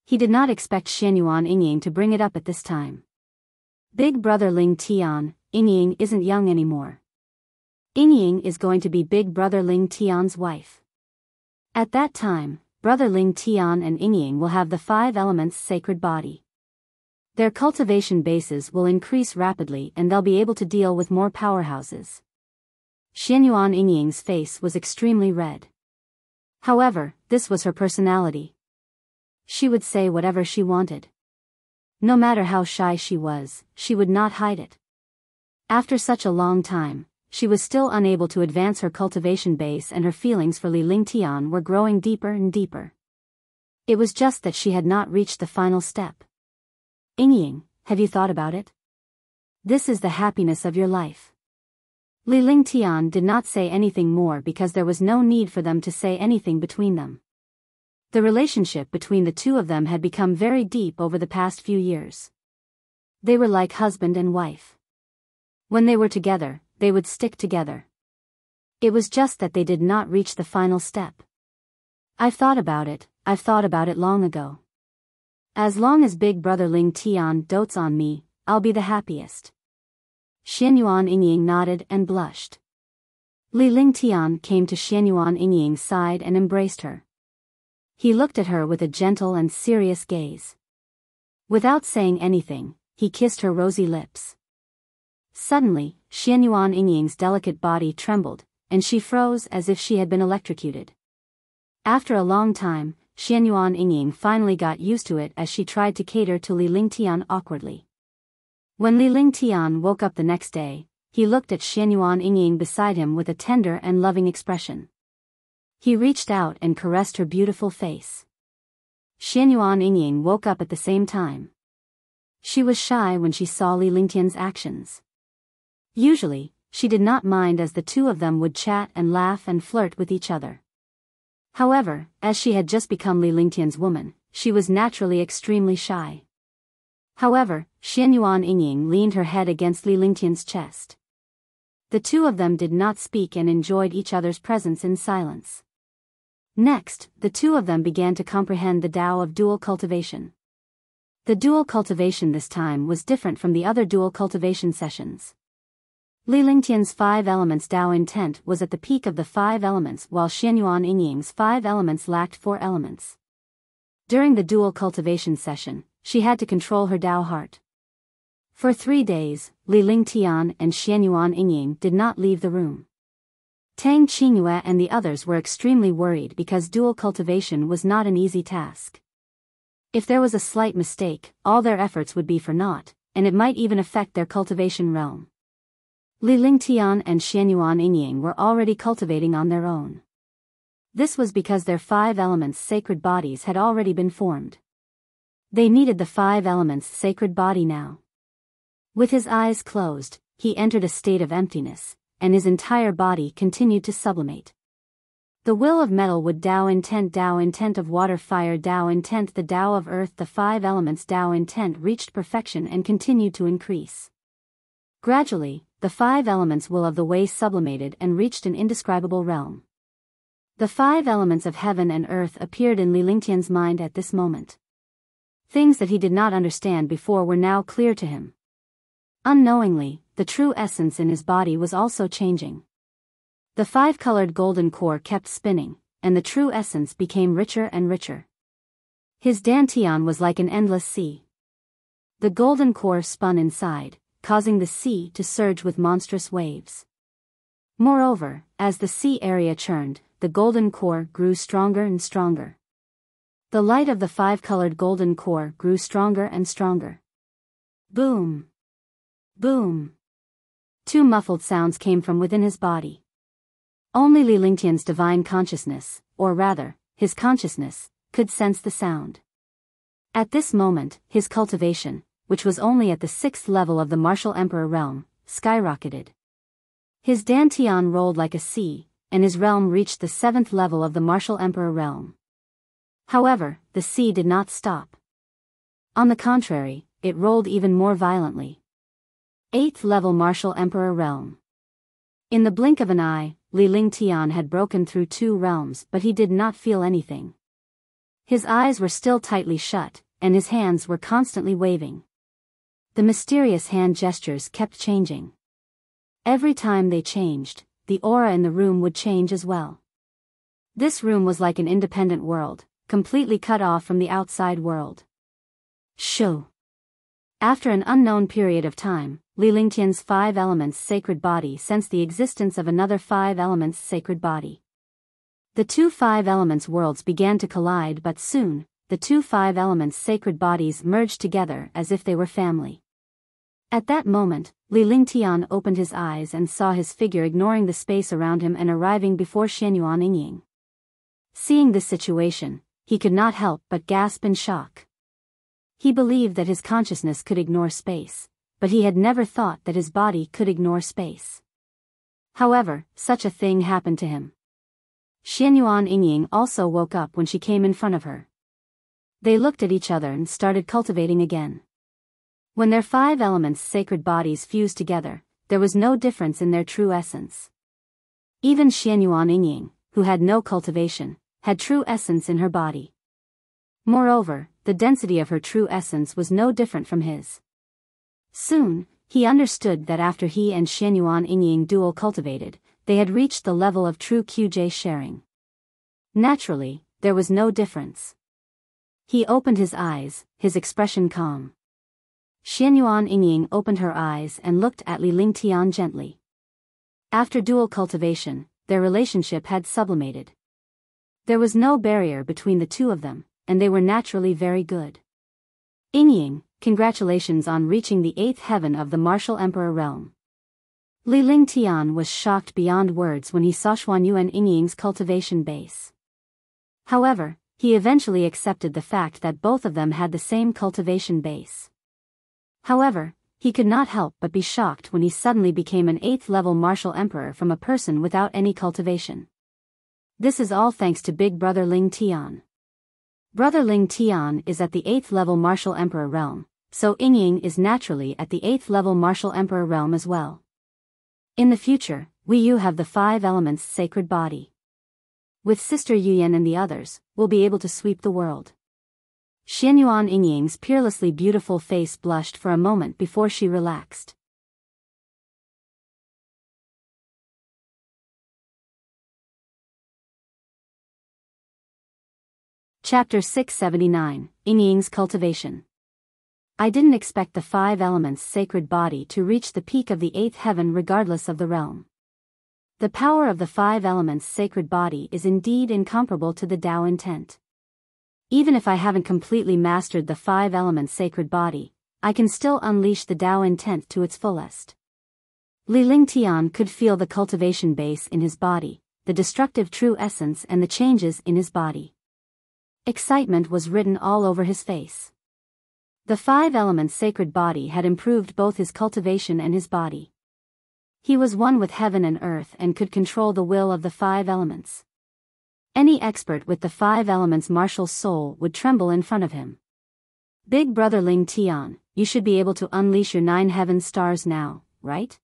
He did not expect Xianyuan Yingying to bring it up at this time. Big brother Ling Tian, Yingying isn't young anymore. Yingying is going to be big brother Ling Tian's wife. At that time, Brother Ling Tian and Yingying will have the 5 elements sacred body. Their cultivation bases will increase rapidly and they'll be able to deal with more powerhouses. Xianyuan Yingying's face was extremely red. However, this was her personality. She would say whatever she wanted. No matter how shy she was, she would not hide it. After such a long time, she was still unable to advance her cultivation base and her feelings for Li Lingtian were growing deeper and deeper. It was just that she had not reached the final step. Yingying, have you thought about it? This is the happiness of your life. Li Lingtian did not say anything more because there was no need for them to say anything between them. The relationship between the two of them had become very deep over the past few years. They were like husband and wife. When they were together, they would stick together. It was just that they did not reach the final step. I've thought about it long ago. As long as Big Brother Ling Tian dotes on me, I'll be the happiest. Xianyuan Yingying nodded and blushed. Li Lingtian came to Xianyuan Yingying's side and embraced her. He looked at her with a gentle and serious gaze. Without saying anything, he kissed her rosy lips. Suddenly, Xianyuan Yingying's delicate body trembled, and she froze as if she had been electrocuted. After a long time, Xianyuan Yingying finally got used to it as she tried to cater to Li Lingtian awkwardly. When Li Lingtian woke up the next day, he looked at Xianyuan Yingying beside him with a tender and loving expression. He reached out and caressed her beautiful face. Xianyuan Yingying woke up at the same time. She was shy when she saw Li Lingtian's actions. Usually, she did not mind as the two of them would chat and laugh and flirt with each other. However, as she had just become Li Lingtian's woman, she was naturally extremely shy. However, Xianyuan Yingying leaned her head against Li Lingtian's chest. The two of them did not speak and enjoyed each other's presence in silence. Next, the two of them began to comprehend the Tao of dual cultivation. The dual cultivation this time was different from the other dual cultivation sessions. Li Lingtian's 5 elements Tao intent was at the peak of the 5 elements while Xianyuan Yingying's 5 elements lacked 4 elements. During the dual cultivation session, she had to control her Tao heart. For 3 days, Li Lingtian and Xianyuan Yingying did not leave the room. Tang Qingyue and the others were extremely worried because dual cultivation was not an easy task. If there was a slight mistake, all their efforts would be for naught, and it might even affect their cultivation realm. Li Lingtian and Xianyuan Yingying were already cultivating on their own. This was because their 5 elements sacred bodies had already been formed. They needed the 5 elements sacred body now. With his eyes closed, he entered a state of emptiness, and his entire body continued to sublimate. The will of metal would Tao intent of water fire Tao intent the Tao of earth the 5 elements Tao intent reached perfection and continued to increase. Gradually, the 5 elements will of the way sublimated and reached an indescribable realm. The 5 elements of heaven and earth appeared in Li Lingtian's mind at this moment. Things that he did not understand before were now clear to him. Unknowingly, the true essence in his body was also changing. The 5-colored golden core kept spinning, and the true essence became richer and richer. His dantian was like an endless sea. The golden core spun inside, causing the sea to surge with monstrous waves. Moreover, as the sea area churned, the golden core grew stronger and stronger. The light of the 5-colored golden core grew stronger and stronger. Boom! Boom! 2 muffled sounds came from within his body. Only Li Lingtian's divine consciousness, or rather, his consciousness, could sense the sound. At this moment, his cultivation, which was only at the 6th level of the martial emperor realm, skyrocketed. His dantian rolled like a sea, and his realm reached the 7th level of the martial emperor realm. However, the sea did not stop. On the contrary, it rolled even more violently. 8th level martial emperor realm. In the blink of an eye, Li Lingtian had broken through 2 realms, but he did not feel anything. His eyes were still tightly shut, and his hands were constantly waving. The mysterious hand gestures kept changing. Every time they changed, the aura in the room would change as well. This room was like an independent world, completely cut off from the outside world. Shoo. After an unknown period of time, Li Lingtian's 5 elements sacred body sensed the existence of another 5 elements sacred body. The two 5 elements worlds began to collide, but soon, the two 5 elements sacred bodies merged together as if they were family. At that moment, Li Lingtian opened his eyes and saw his figure ignoring the space around him and arriving before Xianyuan Yingying. Seeing this situation, he could not help but gasp in shock. He believed that his consciousness could ignore space, but he had never thought that his body could ignore space. However, such a thing happened to him. Xianyuan Yingying also woke up when she came in front of her. They looked at each other and started cultivating again. When their 5 elements sacred bodies fused together, there was no difference in their true essence. Even Xianyuan Yingying, who had no cultivation, had true essence in her body. Moreover, the density of her true essence was no different from his. Soon, he understood that after he and Xianyuan Yingying dual cultivated, they had reached the level of true QJ sharing. Naturally, there was no difference. He opened his eyes, his expression calm. Xianyuan Yingying opened her eyes and looked at Li Lingtian gently. After dual cultivation, their relationship had sublimated. There was no barrier between the two of them, and they were naturally very good. Yingying, congratulations on reaching the 8th heaven of the Martial Emperor realm. Li Lingtian was shocked beyond words when he saw Xuanyuan Yingying's cultivation base. However, he eventually accepted the fact that both of them had the same cultivation base. However, he could not help but be shocked when he suddenly became an 8th level martial emperor from a person without any cultivation. This is all thanks to Big Brother Ling Tian. Brother Ling Tian is at the 8th level martial emperor realm, so Yingying is naturally at the 8th level martial emperor realm as well. In the future, we have the 5 elements sacred body. With Sister Yuyan and the others, we'll be able to sweep the world. Xianyuan Yingying's peerlessly beautiful face blushed for a moment before she relaxed. Chapter 679, Yingying's Cultivation. I didn't expect the 5 elements sacred body to reach the peak of the 8th heaven regardless of the realm. The power of the 5 elements sacred body is indeed incomparable to the Tao intent. Even if I haven't completely mastered the 5 elements sacred body, I can still unleash the Tao intent to its fullest. Li Lingtian could feel the cultivation base in his body, the destructive true essence and the changes in his body. Excitement was written all over his face. The 5 elements sacred body had improved both his cultivation and his body. He was one with heaven and earth and could control the will of the 5 elements. Any expert with the 5 elements martial soul would tremble in front of him. Big Brother Ling Tian, you should be able to unleash your 9 heaven stars now, right?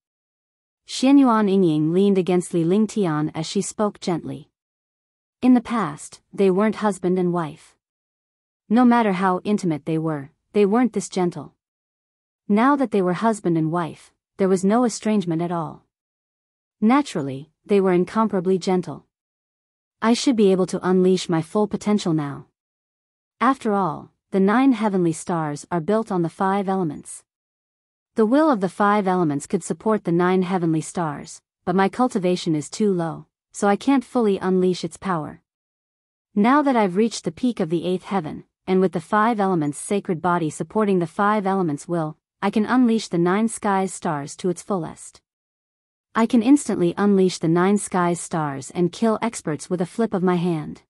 Xianyuan Yingying leaned against Li Lingtian as she spoke gently. In the past, they weren't husband and wife. No matter how intimate they weren't this gentle. Now that they were husband and wife, there was no estrangement at all. Naturally, they were incomparably gentle. I should be able to unleash my full potential now. After all, the 9 heavenly stars are built on the 5 elements. The will of the 5 elements could support the 9 heavenly stars, but my cultivation is too low, so I can't fully unleash its power. Now that I've reached the peak of the 8th heaven, and with the 5 elements sacred body supporting the 5 elements will, I can unleash the 9 skies stars to its fullest. I can instantly unleash the 9 skies stars and kill experts with a flip of my hand.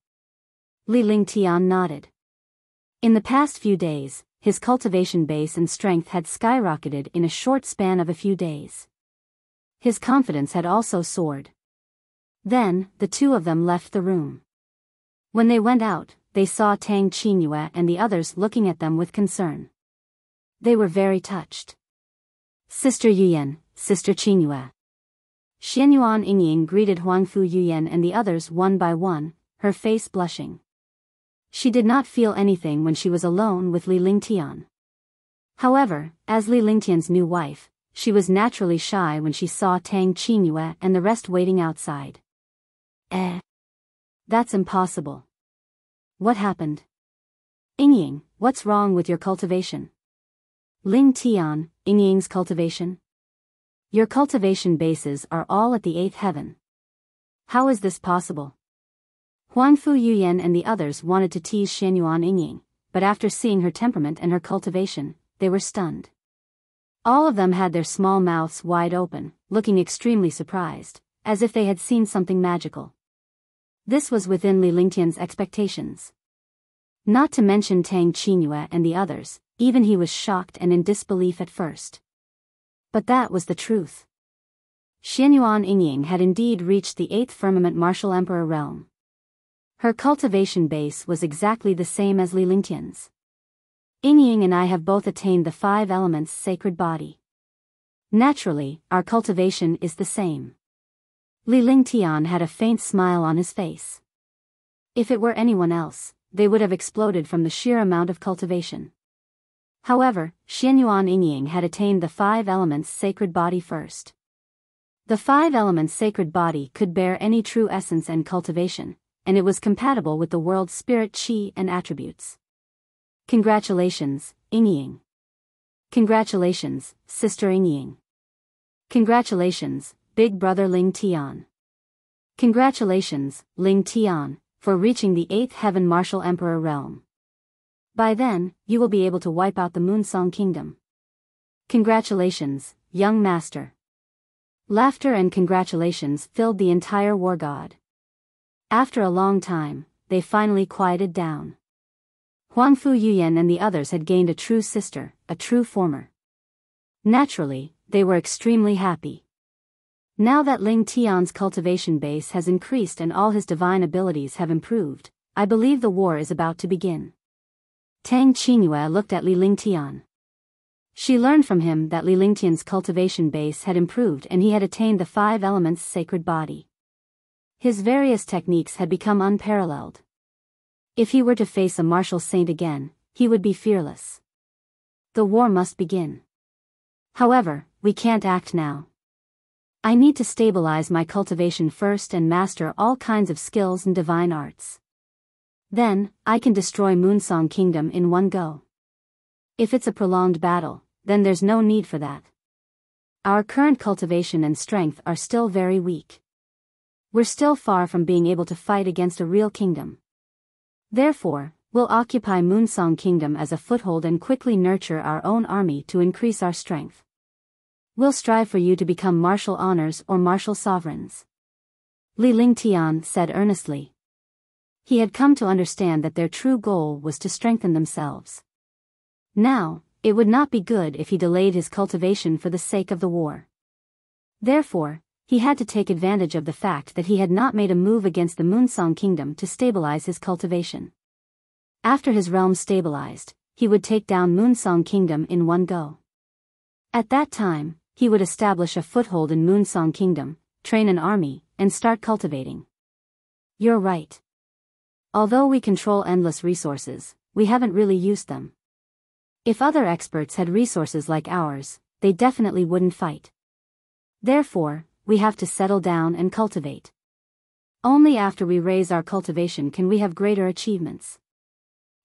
Li Lingtian nodded. In the past few days, his cultivation base and strength had skyrocketed in a short span of a few days. His confidence had also soared. Then, the two of them left the room. When they went out, they saw Tang Qingyue and the others looking at them with concern. They were very touched. Sister Yuyan, Sister Qingyue. Xianyuan Yingying greeted Huangfu Yuyan and the others one by one, her face blushing. She did not feel anything when she was alone with Li Lingtian. However, as Li Lingtian's new wife, she was naturally shy when she saw Tang Qingyue and the rest waiting outside. That's impossible. What happened? Yingying, what's wrong with your cultivation? Ling Tian, Yingying's cultivation? Your cultivation bases are all at the 8th heaven. How is this possible? Huangfu Yuyan and the others wanted to tease Xianyuan Yingying, but after seeing her temperament and her cultivation, they were stunned. All of them had their small mouths wide open, looking extremely surprised, as if they had seen something magical. This was within Li Lingtian's expectations. Not to mention Tang Qingyue and the others, even he was shocked and in disbelief at first. But that was the truth. Xianyuan Yingying had indeed reached the 8th firmament martial emperor realm. Her cultivation base was exactly the same as Li Lingtian's. Yingying and I have both attained the 5 elements sacred body. Naturally, our cultivation is the same. Li Lingtian had a faint smile on his face. If it were anyone else, they would have exploded from the sheer amount of cultivation. However, Xianyuan Yingying had attained the 5 elements sacred body first. The 5 elements sacred body could bear any true essence and cultivation, and it was compatible with the world's spirit qi and attributes. Congratulations, Yingying. Congratulations, Sister Yingying. Congratulations, Big Brother Ling Tian. Congratulations, Ling Tian, for reaching the 8th heaven martial emperor realm. By then, you will be able to wipe out the Moonsong Kingdom. Congratulations, young master. Laughter and congratulations filled the entire war god. After a long time, they finally quieted down. Huangfu Yuyan and the others had gained a true sister, a true former. Naturally, they were extremely happy. Now that Ling Tian's cultivation base has increased and all his divine abilities have improved, I believe the war is about to begin. Tang Qingyue looked at Li Lingtian. She learned from him that Li Lingtian's cultivation base had improved and he had attained the 5 elements sacred body. His various techniques had become unparalleled. If he were to face a martial saint again, he would be fearless. The war must begin. However, we can't act now. I need to stabilize my cultivation first and master all kinds of skills and divine arts. Then, I can destroy Moonsong Kingdom in one go. If it's a prolonged battle, then there's no need for that. Our current cultivation and strength are still very weak. We're still far from being able to fight against a real kingdom. Therefore, we'll occupy Moonsong Kingdom as a foothold and quickly nurture our own army to increase our strength. We'll strive for you to become martial honors or martial sovereigns. Li Lingtian said earnestly. He had come to understand that their true goal was to strengthen themselves. Now, it would not be good if he delayed his cultivation for the sake of the war. Therefore, he had to take advantage of the fact that he had not made a move against the Moonsong Kingdom to stabilize his cultivation. After his realm stabilized, he would take down Moonsong Kingdom in one go. At that time, he would establish a foothold in Moonsong Kingdom, train an army, and start cultivating. You're right. Although we control endless resources, we haven't really used them. If other experts had resources like ours, they definitely wouldn't fight. Therefore, we have to settle down and cultivate. Only after we raise our cultivation can we have greater achievements.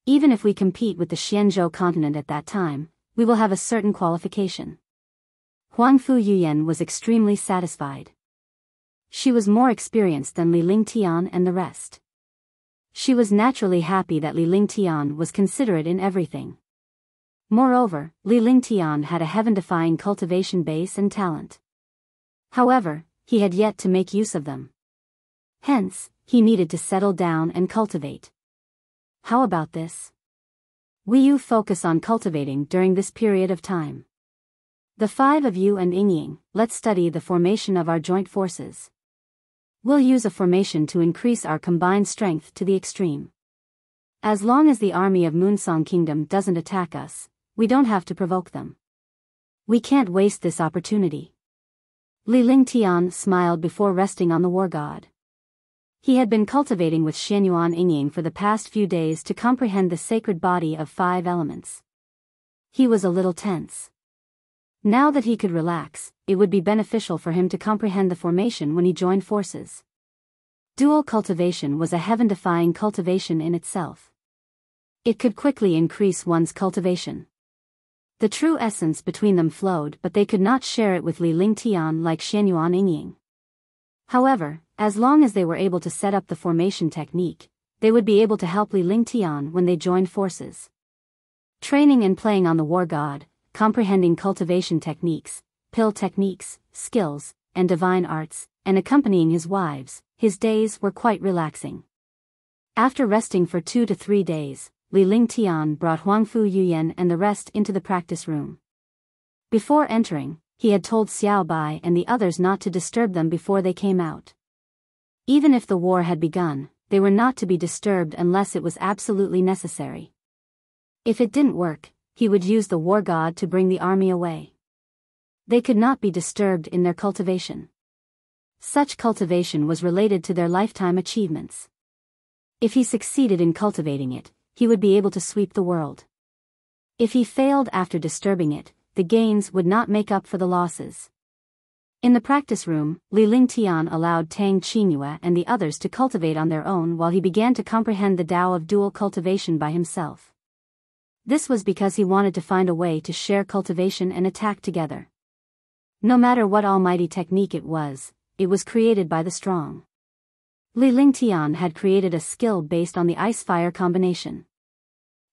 Even if we compete with the Xianzhou continent at that time, we will have a certain qualification. Huangfu Yuyan was extremely satisfied. She was more experienced than Li Lingtian and the rest. She was naturally happy that Li Lingtian was considerate in everything. Moreover, Li Lingtian had a heaven-defying cultivation base and talent. However, he had yet to make use of them. Hence, he needed to settle down and cultivate. How about this? Will you focus on cultivating during this period of time? The 5 of you and Yingying, let's study the formation of our joint forces. We'll use a formation to increase our combined strength to the extreme. As long as the army of Moonsong Kingdom doesn't attack us, we don't have to provoke them. We can't waste this opportunity. Li Lingtian smiled before resting on the war god. He had been cultivating with Xianyuan Yingying for the past few days to comprehend the sacred body of 5 elements. He was a little tense. Now that he could relax, it would be beneficial for him to comprehend the formation when he joined forces. Dual cultivation was a heaven-defying cultivation in itself. It could quickly increase one's cultivation. The true essence between them flowed, but they could not share it with Li Lingtian like Xianyuan Yingying. However, as long as they were able to set up the formation technique, they would be able to help Li Lingtian when they joined forces. Training and playing on the war god, comprehending cultivation techniques, pill techniques, skills, and divine arts, and accompanying his wives, his days were quite relaxing. After resting for 2 to 3 days, Li Lingtian brought Huangfu Yuyan and the rest into the practice room. Before entering, he had told Xiao Bai and the others not to disturb them before they came out. Even if the war had begun, they were not to be disturbed unless it was absolutely necessary. If it didn't work, he would use the war god to bring the army away. They could not be disturbed in their cultivation. Such cultivation was related to their lifetime achievements. If he succeeded in cultivating it, he would be able to sweep the world. If he failed after disturbing it, the gains would not make up for the losses. In the practice room, Li Lingtian allowed Tang Qingyue and the others to cultivate on their own while he began to comprehend the Tao of dual cultivation by himself. This was because he wanted to find a way to share cultivation and attack together. No matter what almighty technique it was created by the strong. Li Lingtian had created a skill based on the ice-fire combination.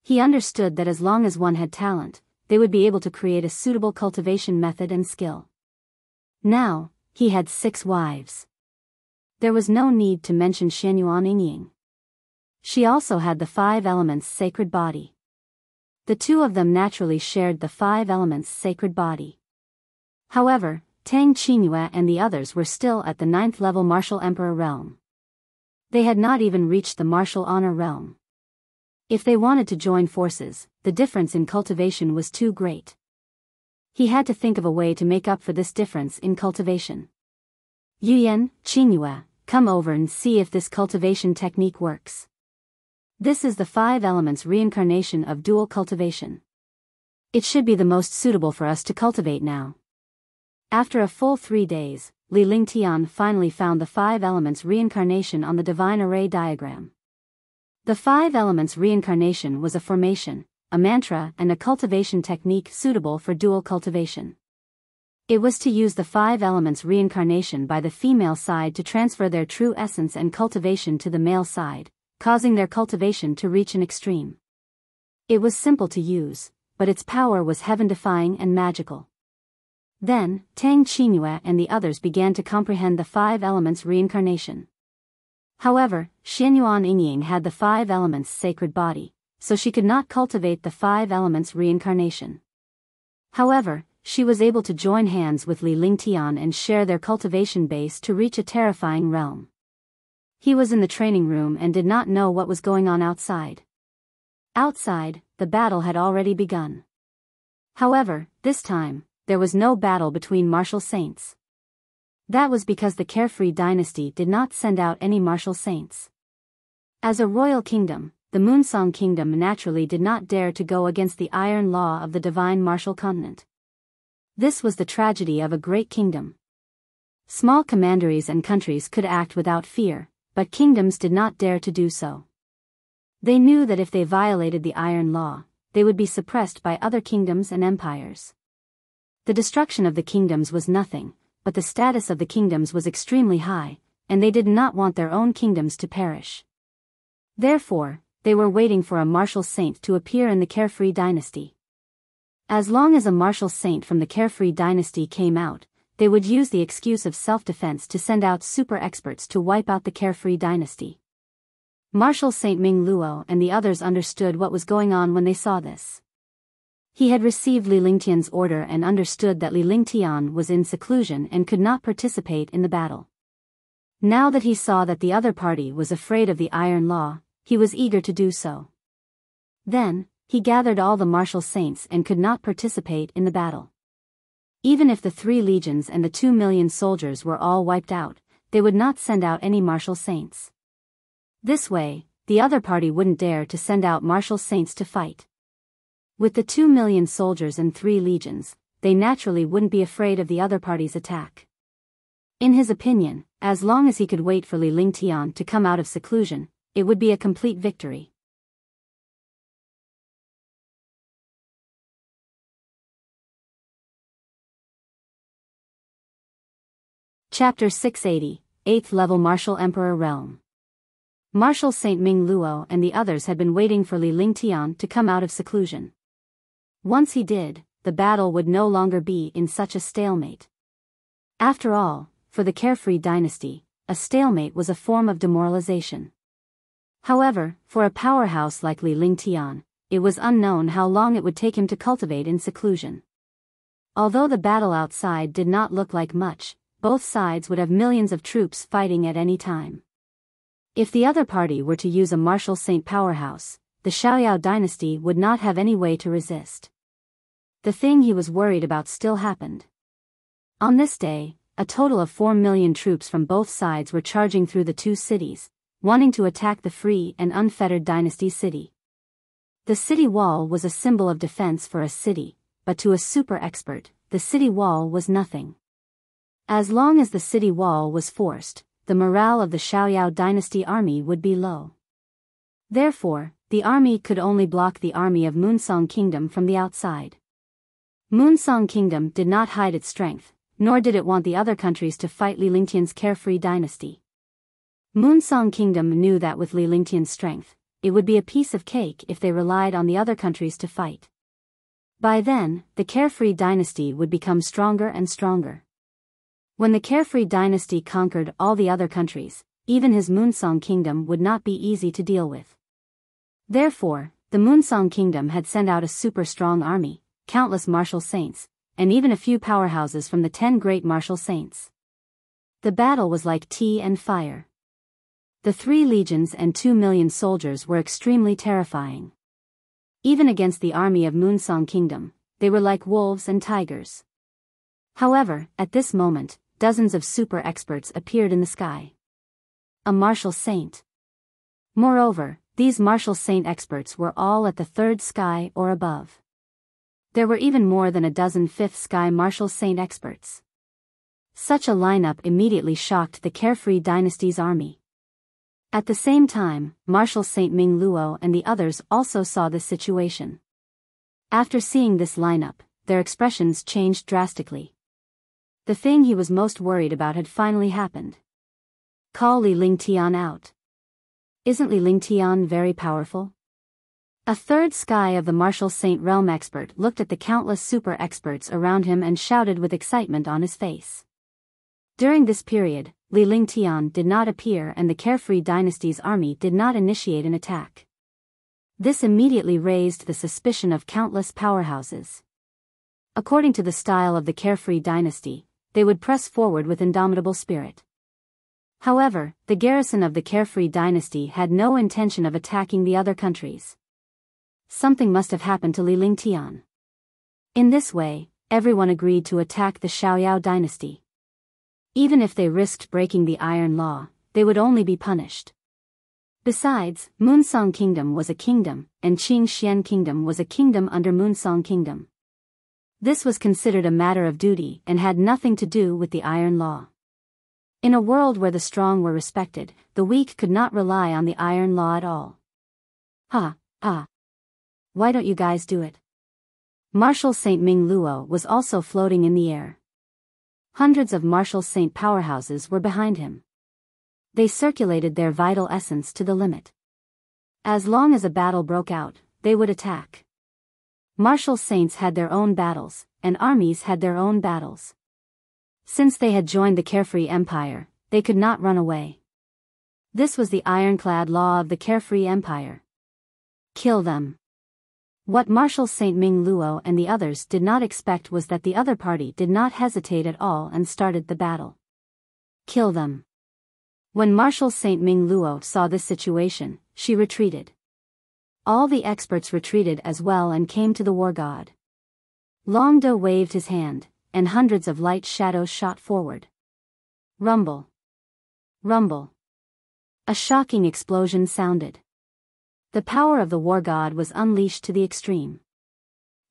He understood that as long as one had talent, they would be able to create a suitable cultivation method and skill. Now, he had 6 wives. There was no need to mention Xianyuan Yingying. She also had the 5 elements sacred body. The 2 of them naturally shared the 5 elements sacred body. However, Tang Qingyue and the others were still at the 9th level martial emperor realm. They had not even reached the martial honor realm. If they wanted to join forces, the difference in cultivation was too great. He had to think of a way to make up for this difference in cultivation. Yuyan, Qingyue, come over and see if this cultivation technique works. This is the 5 elements reincarnation of dual cultivation. It should be the most suitable for us to cultivate now. After a full 3 days, Li Lingtian finally found the 5 elements reincarnation on the divine array diagram. The 5 elements reincarnation was a formation, a mantra and a cultivation technique suitable for dual cultivation. It was to use the 5 elements reincarnation by the female side to transfer their true essence and cultivation to the male side, causing their cultivation to reach an extreme. It was simple to use, but its power was heaven-defying and magical. Then, Tang Qingyue and the others began to comprehend the 5 elements reincarnation. However, Xianyuan Yingying had the 5 elements sacred body, so she could not cultivate the 5 elements reincarnation. However, she was able to join hands with Li Lingtian and share their cultivation base to reach a terrifying realm. He was in the training room and did not know what was going on outside. Outside, the battle had already begun. However, this time, there was no battle between martial saints. That was because the Carefree dynasty did not send out any martial saints. As a royal kingdom, the Moonsong kingdom naturally did not dare to go against the iron law of the divine martial continent. This was the tragedy of a great kingdom. Small commanderies and countries could act without fear, but kingdoms did not dare to do so. They knew that if they violated the iron law, they would be suppressed by other kingdoms and empires. The destruction of the kingdoms was nothing, but the status of the kingdoms was extremely high, and they did not want their own kingdoms to perish. Therefore, they were waiting for a martial saint to appear in the Carefree dynasty. As long as a martial saint from the Carefree dynasty came out, they would use the excuse of self-defense to send out super experts to wipe out the Carefree dynasty. Martial Saint Ming Luo and the others understood what was going on when they saw this. He had received Li Lingtian's order and understood that Li Lingtian was in seclusion and could not participate in the battle. Now that he saw that the other party was afraid of the iron law, he was eager to do so. Then, he gathered all the martial saints and could not participate in the battle. Even if the 3 legions and the 2 million soldiers were all wiped out, they would not send out any martial saints. This way, the other party wouldn't dare to send out martial saints to fight. With the 2 million soldiers and 3 legions, they naturally wouldn't be afraid of the other party's attack. In his opinion, as long as he could wait for Li Lingtian to come out of seclusion, it would be a complete victory. Chapter 680, 8th Level Martial Emperor Realm. Marshal Saint Ming Luo and the others had been waiting for Li Lingtian to come out of seclusion. Once he did, the battle would no longer be in such a stalemate. After all, for the Carefree dynasty, a stalemate was a form of demoralization. However, for a powerhouse like Li Lingtian, it was unknown how long it would take him to cultivate in seclusion. Although the battle outside did not look like much, both sides would have millions of troops fighting at any time. If the other party were to use a martial saint powerhouse, the Xiaoyao dynasty would not have any way to resist. The thing he was worried about still happened. On this day, a total of 4 million troops from both sides were charging through the two cities, wanting to attack the free and unfettered dynasty city. The city wall was a symbol of defense for a city, but to a super expert, the city wall was nothing. As long as the city wall was forced, the morale of the Xiaoyao dynasty army would be low. Therefore, the army could only block the army of Moonsong Kingdom from the outside. Moonsong Kingdom did not hide its strength, nor did it want the other countries to fight Li Lingtian's Carefree dynasty. Moonsong Kingdom knew that with Li Lingtian's strength, it would be a piece of cake if they relied on the other countries to fight. By then, the Carefree dynasty would become stronger and stronger. When the Carefree dynasty conquered all the other countries, even his Moonsong Kingdom would not be easy to deal with. Therefore, the Moonsong Kingdom had sent out a super strong army, countless martial saints, and even a few powerhouses from the 10 great martial saints. The battle was like tea and fire. The 3 legions and 2 million soldiers were extremely terrifying. Even against the army of Moonsong Kingdom, they were like wolves and tigers. However, at this moment, dozens of super experts appeared in the sky. A martial saint. Moreover, these martial saint experts were all at the 3rd sky or above. There were even more than a dozen 5th sky martial saint experts. Such a lineup immediately shocked the Carefree dynasty's army. At the same time, Marshal Saint Ming Luo and the others also saw this situation. After seeing this lineup, their expressions changed drastically. The thing he was most worried about had finally happened. Call Li Lingtian out. Isn't Li Lingtian very powerful? A 3rd sky of the martial saint realm expert looked at the countless super experts around him and shouted with excitement on his face. During this period, Li Lingtian did not appear and the Carefree dynasty's army did not initiate an attack. This immediately raised the suspicion of countless powerhouses. According to the style of the Carefree dynasty, they would press forward with indomitable spirit. However, the garrison of the Carefree dynasty had no intention of attacking the other countries. Something must have happened to Li Lingtian. In this way, everyone agreed to attack the Xiaoyao dynasty. Even if they risked breaking the Iron Law, they would only be punished. Besides, Moonsong Kingdom was a kingdom, and Qingxian Kingdom was a kingdom under Moonsong Kingdom. This was considered a matter of duty and had nothing to do with the Iron Law. In a world where the strong were respected, the weak could not rely on the Iron Law at all. Why don't you guys do it? Marshal Saint Ming Luo was also floating in the air. Hundreds of martial saint powerhouses were behind him. They circulated their vital essence to the limit. As long as a battle broke out, they would attack. Martial saints had their own battles, and armies had their own battles. Since they had joined the Carefree Empire, they could not run away. This was the ironclad law of the Carefree Empire. Kill them. What Marshal Saint Ming Luo and the others did not expect was that the other party did not hesitate at all and started the battle. Kill them. When Marshal Saint Ming Luo saw this situation, she retreated. All the experts retreated as well and came to the war god. Long Do waved his hand, and hundreds of light shadows shot forward. Rumble. Rumble. A shocking explosion sounded. The power of the war god was unleashed to the extreme.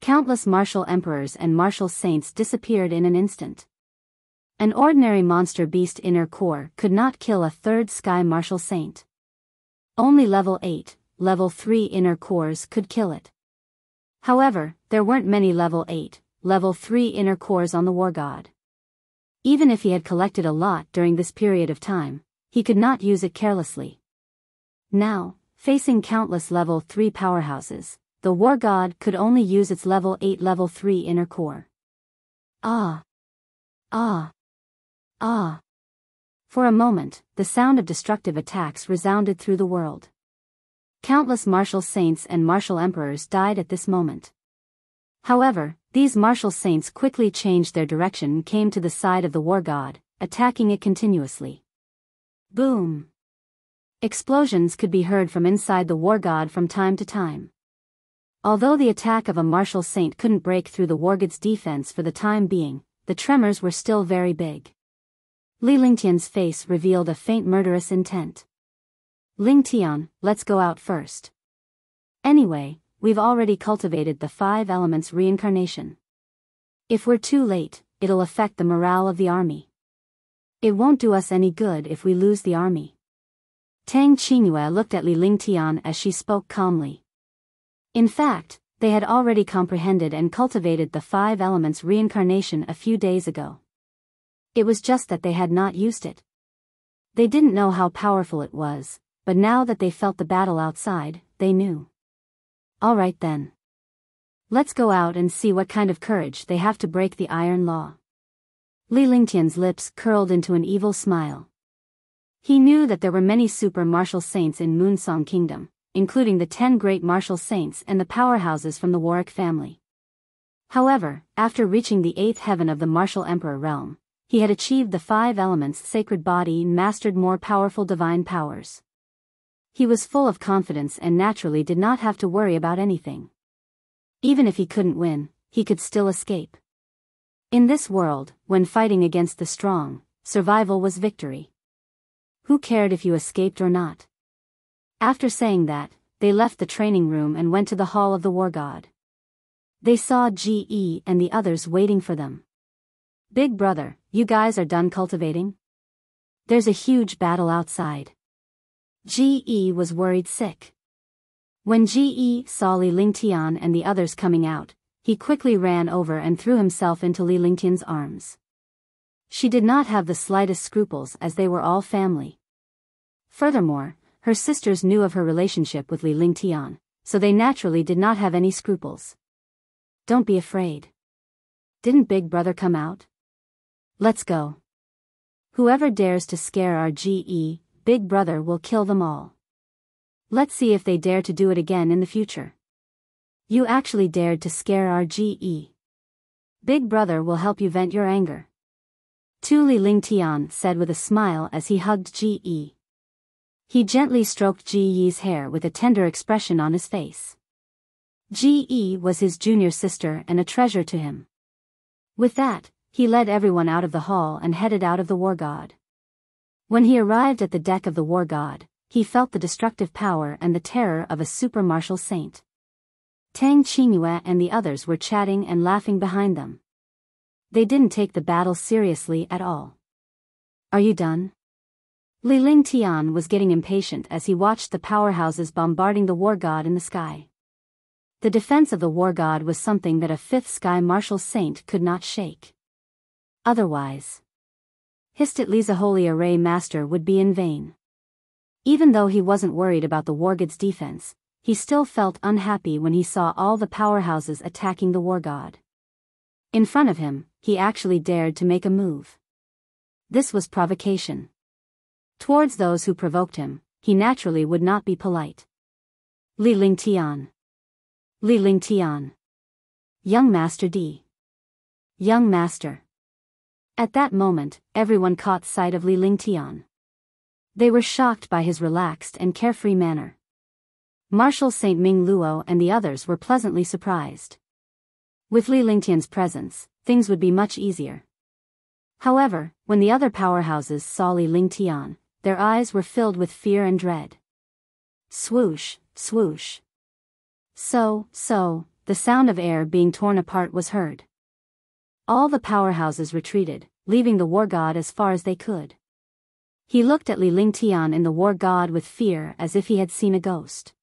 Countless martial emperors and martial saints disappeared in an instant. An ordinary monster beast inner core could not kill a third sky martial saint. Only level 8, level 3 inner cores could kill it. However, there weren't many level 8, level 3 inner cores on the war god. Even if he had collected a lot during this period of time, he could not use it carelessly. Now, facing countless level 3 powerhouses, the war god could only use its level 8 level 3 inner core. Ah! Ah! Ah! For a moment, the sound of destructive attacks resounded through the world. Countless martial saints and martial emperors died at this moment. However, these martial saints quickly changed their direction and came to the side of the war god, attacking it continuously. Boom! Explosions could be heard from inside the war god from time to time. Although the attack of a martial saint couldn't break through the war god's defense for the time being, the tremors were still very big. Li Lingtian's face revealed a faint murderous intent. Ling Tian, let's go out first. Anyway, we've already cultivated the 5 elements reincarnation. If we're too late, it'll affect the morale of the army. It won't do us any good if we lose the army. Tang Qingmi looked at Li Lingtian as she spoke calmly. In fact, they had already comprehended and cultivated the 5 elements reincarnation a few days ago. It was just that they had not used it. They didn't know how powerful it was, but now that they felt the battle outside, they knew. Alright then. Let's go out and see what kind of courage they have to break the iron law. Li Lingtian's lips curled into an evil smile. He knew that there were many super martial saints in Moonsong Kingdom, including the 10 great martial saints and the powerhouses from the Warwick family. However, after reaching the 8th heaven of the martial emperor realm, he had achieved the 5 elements sacred body and mastered more powerful divine powers. He was full of confidence and naturally did not have to worry about anything. Even if he couldn't win, he could still escape. In this world, when fighting against the strong, survival was victory. Who cared if you escaped or not? After saying that, they left the training room and went to the hall of the war god. They saw GE and the others waiting for them. Big brother, you guys are done cultivating? There's a huge battle outside. GE was worried sick. When GE saw Li Lingtian and the others coming out, he quickly ran over and threw himself into Li Lingtian's arms. She did not have the slightest scruples as they were all family. Furthermore, her sisters knew of her relationship with Li Lingtian, so they naturally did not have any scruples. Don't be afraid. Didn't Big Brother come out? Let's go. Whoever dares to scare our GE, Big Brother will kill them all. Let's see if they dare to do it again in the future. You actually dared to scare our GE. Big Brother will help you vent your anger. Tu Li Lingtian said with a smile as he hugged GE. He gently stroked GE's hair with a tender expression on his face. GE was his junior sister and a treasure to him. With that, he led everyone out of the hall and headed out of the war god. When he arrived at the deck of the war god, he felt the destructive power and the terror of a super martial saint. Tang Qingmi and the others were chatting and laughing behind them. They didn't take the battle seriously at all. Are you done? Li Lingtian was getting impatient as he watched the powerhouses bombarding the war god in the sky. The defense of the war god was something that a 5th sky martial saint could not shake. Otherwise, Histit Li's holy array master would be in vain. Even though he wasn't worried about the war god's defense, he still felt unhappy when he saw all the powerhouses attacking the war god. In front of him, he actually dared to make a move. This was provocation. Towards those who provoked him, he naturally would not be polite. Li Lingtian. Li Lingtian. Young Master D. Young Master. At that moment, everyone caught sight of Li Lingtian. They were shocked by his relaxed and carefree manner. Marshal Saint Ming Luo and the others were pleasantly surprised. With Li Lingtian's presence, things would be much easier. However, when the other powerhouses saw Li Lingtian, their eyes were filled with fear and dread. Swoosh, swoosh. So, the sound of air being torn apart was heard. All the powerhouses retreated, leaving the war god as far as they could. He looked at Li Lingtian in the war god with fear as if he had seen a ghost.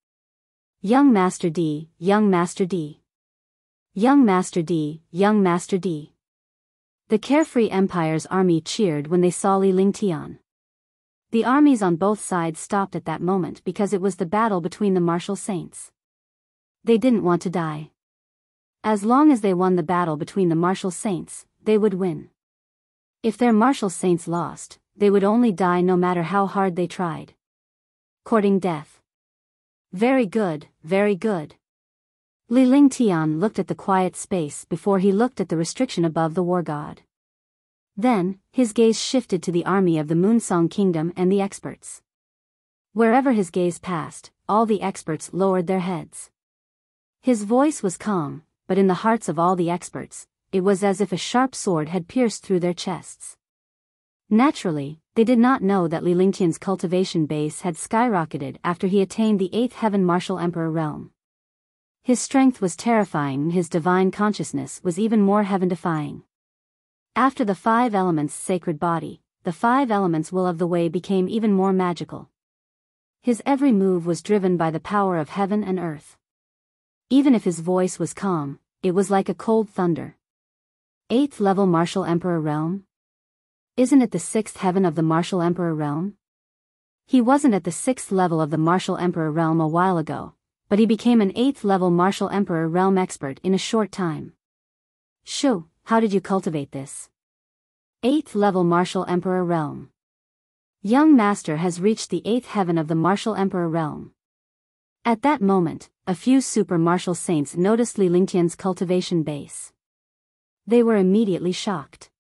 Young Master D, young Master D. Young Master D, young Master D. The carefree Empire's army cheered when they saw Li Lingtian. The armies on both sides stopped at that moment because it was the battle between the martial saints. They didn't want to die. As long as they won the battle between the martial saints, they would win. If their martial saints lost, they would only die no matter how hard they tried. Courting death. Very good, very good. Li Lingtian looked at the quiet space before he looked at the restriction above the war god. Then, his gaze shifted to the army of the Moonsong Kingdom and the experts. Wherever his gaze passed, all the experts lowered their heads. His voice was calm, but in the hearts of all the experts, it was as if a sharp sword had pierced through their chests. Naturally, they did not know that Li Lingtian's cultivation base had skyrocketed after he attained the 8th Heaven Martial Emperor realm. His strength was terrifying and his divine consciousness was even more heaven-defying. After the 5 elements' sacred body, the 5 elements' will of the way became even more magical. His every move was driven by the power of heaven and earth. Even if his voice was calm, it was like a cold thunder. 8th level Martial Emperor realm? Isn't it the 6th heaven of the Martial Emperor realm? He wasn't at the 6th level of the Martial Emperor realm a while ago, but he became an 8th level Martial Emperor realm expert in a short time. Shoo, how did you cultivate this? 8th level Martial Emperor realm. Young Master has reached the 8th heaven of the Martial Emperor realm. At that moment, a few super martial saints noticed Li Lingtian's cultivation base. They were immediately shocked.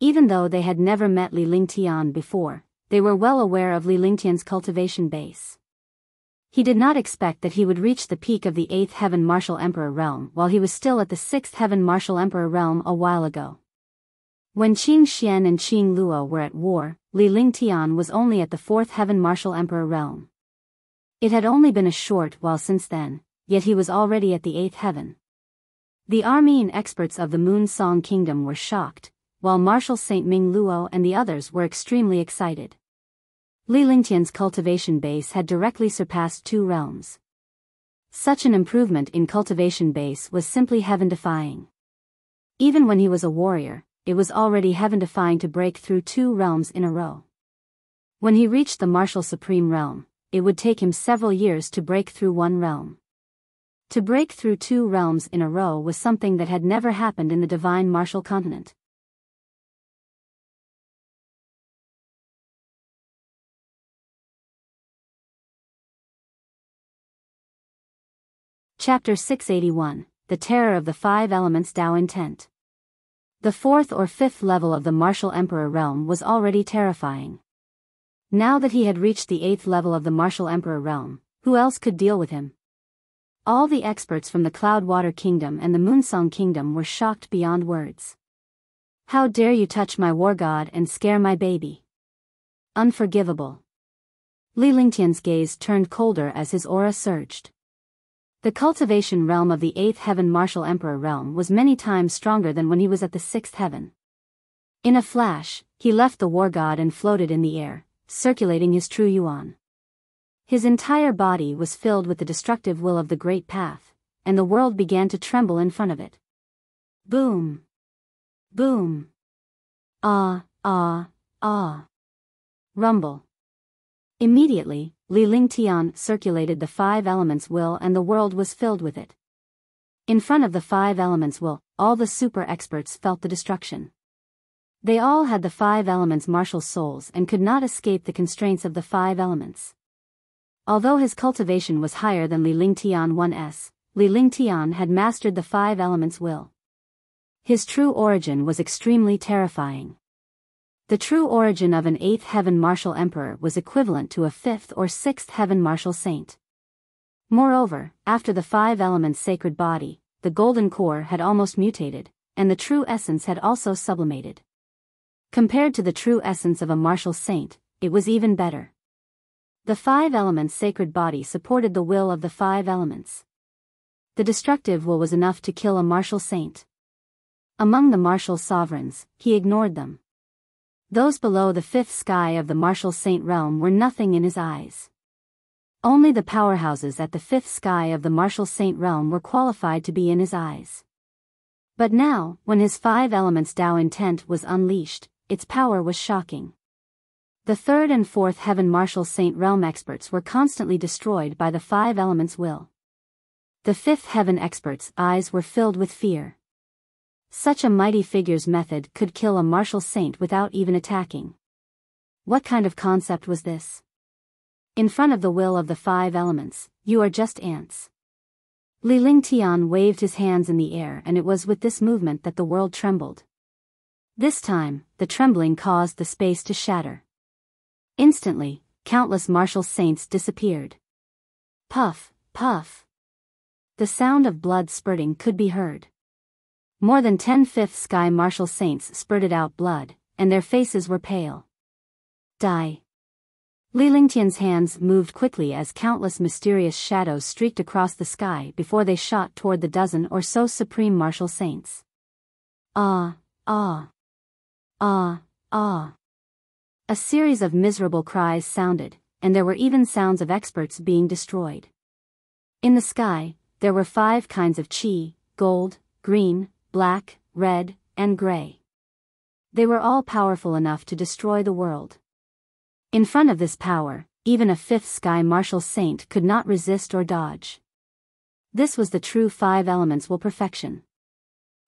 Even though they had never met Li Lingtian before, they were well aware of Li Lingtian's cultivation base. He did not expect that he would reach the peak of the 8th Heaven Martial Emperor realm while he was still at the 6th Heaven Martial Emperor realm a while ago. When Qing Xian and Qing Luo were at war, Li Lingtian was only at the 4th Heaven Martial Emperor realm. It had only been a short while since then, yet he was already at the 8th Heaven. The army and experts of the Moon Song Kingdom were shocked, while Martial Saint Ming Luo and the others were extremely excited. Li Lingtian's cultivation base had directly surpassed 2 realms. Such an improvement in cultivation base was simply heaven-defying. Even when he was a warrior, it was already heaven-defying to break through 2 realms in a row. When he reached the Martial Supreme realm, it would take him several years to break through 1 realm. To break through 2 realms in a row was something that had never happened in the divine martial continent. Chapter 681, The Terror of the 5 Elements Tao Intent. The 4th or 5th level of the Martial Emperor realm was already terrifying. Now that he had reached the 8th level of the Martial Emperor realm, who else could deal with him? All the experts from the Cloudwater Kingdom and the Moonsong Kingdom were shocked beyond words. How dare you touch my war god and scare my baby? Unforgivable. Li Lingtian's gaze turned colder as his aura surged. The cultivation realm of the 8th Heaven Martial Emperor realm was many times stronger than when he was at the 6th heaven. In a flash, he left the war god and floated in the air, circulating his true yuan. His entire body was filled with the destructive will of the Great Path, and the world began to tremble in front of it. Boom! Boom! Ah, ah, ah! Rumble. Immediately, Li Lingtian circulated the 5 elements will and the world was filled with it. In front of the 5 elements will, all the super experts felt the destruction. They all had the 5 elements martial souls and could not escape the constraints of the 5 elements. Although his cultivation was higher than Li Lingtian 1's, Li Lingtian had mastered the 5 elements will. His true origin was extremely terrifying. The true origin of an 8th Heaven Martial Emperor was equivalent to a 5th or 6th Heaven Martial Saint. Moreover, after the 5 elements sacred body, the golden core had almost mutated, and the true essence had also sublimated. Compared to the true essence of a martial saint, it was even better. The 5 elements sacred body supported the will of the 5 elements. The destructive will was enough to kill a martial saint. Among the martial sovereigns, he ignored them. Those below the fifth sky of the martial saint realm were nothing in his eyes. Only the powerhouses at the fifth sky of the martial saint realm were qualified to be in his eyes. But now, when his five elements Tao intent was unleashed, its power was shocking. The third and fourth heaven martial saint realm experts were constantly destroyed by the five elements' will. The fifth heaven experts' eyes were filled with fear. Such a mighty figure's method could kill a martial saint without even attacking. What kind of concept was this? In front of the will of the five elements, you are just ants. Tian waved his hands in the air, and it was with this movement that the world trembled. This time, the trembling caused the space to shatter. Instantly, countless martial saints disappeared. Puff, puff. The sound of blood spurting could be heard. More than 10 fifth sky martial saints spurted out blood, and their faces were pale. Die. Tian's hands moved quickly as countless mysterious shadows streaked across the sky before they shot toward the dozen or so supreme martial saints. Ah, ah. Ah, ah. A series of miserable cries sounded, and there were even sounds of experts being destroyed. In the sky, there were 5 kinds of qi: gold, green, black, red, and gray. They were all powerful enough to destroy the world. In front of this power, even a fifth sky martial saint could not resist or dodge. This was the true five elements will perfection.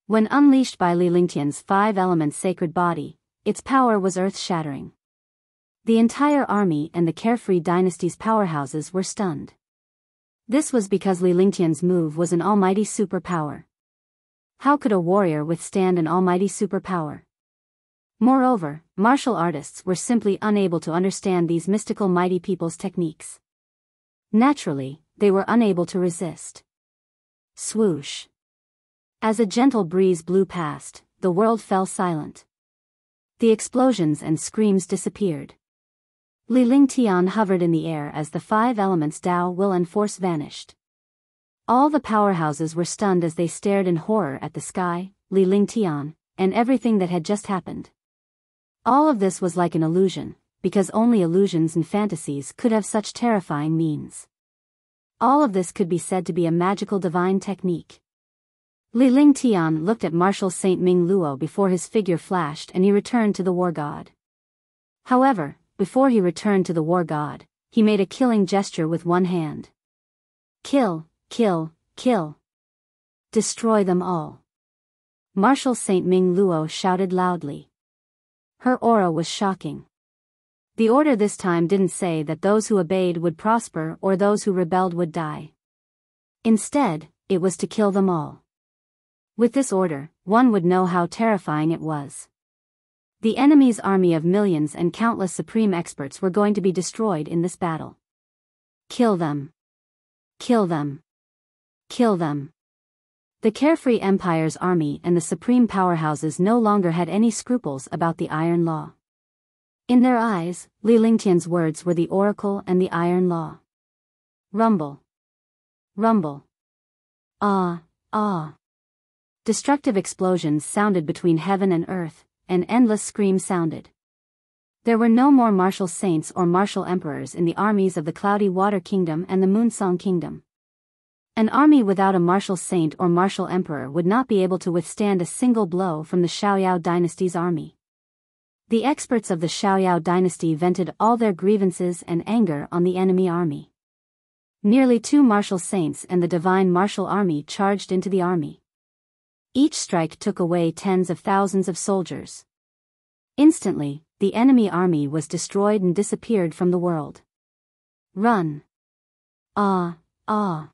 When unleashed by Tian's five elements sacred body, its power was earth-shattering. The entire army and the carefree dynasty's powerhouses were stunned. This was because Tian's move was an almighty superpower. How could a warrior withstand an almighty superpower? Moreover, martial artists were simply unable to understand these mystical mighty people's techniques. Naturally, they were unable to resist. Swoosh. As a gentle breeze blew past, the world fell silent. The explosions and screams disappeared. Tian hovered in the air as the 5 elements Tao, will and force vanished. All the powerhouses were stunned as they stared in horror at the sky, Tian, and everything that had just happened. All of this was like an illusion, because only illusions and fantasies could have such terrifying means. All of this could be said to be a magical divine technique. Tian looked at Martial Saint Ming Luo before his figure flashed and he returned to the war god. However, before he returned to the war god, he made a killing gesture with one hand. Kill, kill, kill. Destroy them all. Martial Saint Ming Luo shouted loudly. Her aura was shocking. The order this time didn't say that those who obeyed would prosper or those who rebelled would die. Instead, it was to kill them all. With this order, one would know how terrifying it was. The enemy's army of millions and countless supreme experts were going to be destroyed in this battle. Kill them. Kill them. Kill them. The carefree empire's army and the supreme powerhouses no longer had any scruples about the iron law. In their eyes, Tian's words were the oracle and the iron law. Rumble. Rumble. Ah, ah. Destructive explosions sounded between heaven and earth, and endless screams sounded. There were no more martial saints or martial emperors in the armies of the Cloudy Water Kingdom and the Moonsong Kingdom. An army without a martial saint or martial emperor would not be able to withstand a single blow from the Xiaoyao dynasty's army. The experts of the Xiaoyao dynasty vented all their grievances and anger on the enemy army. Nearly 2 martial saints and the divine martial army charged into the army. Each strike took away tens of thousands of soldiers. Instantly, the enemy army was destroyed and disappeared from the world. Run. Ah, ah.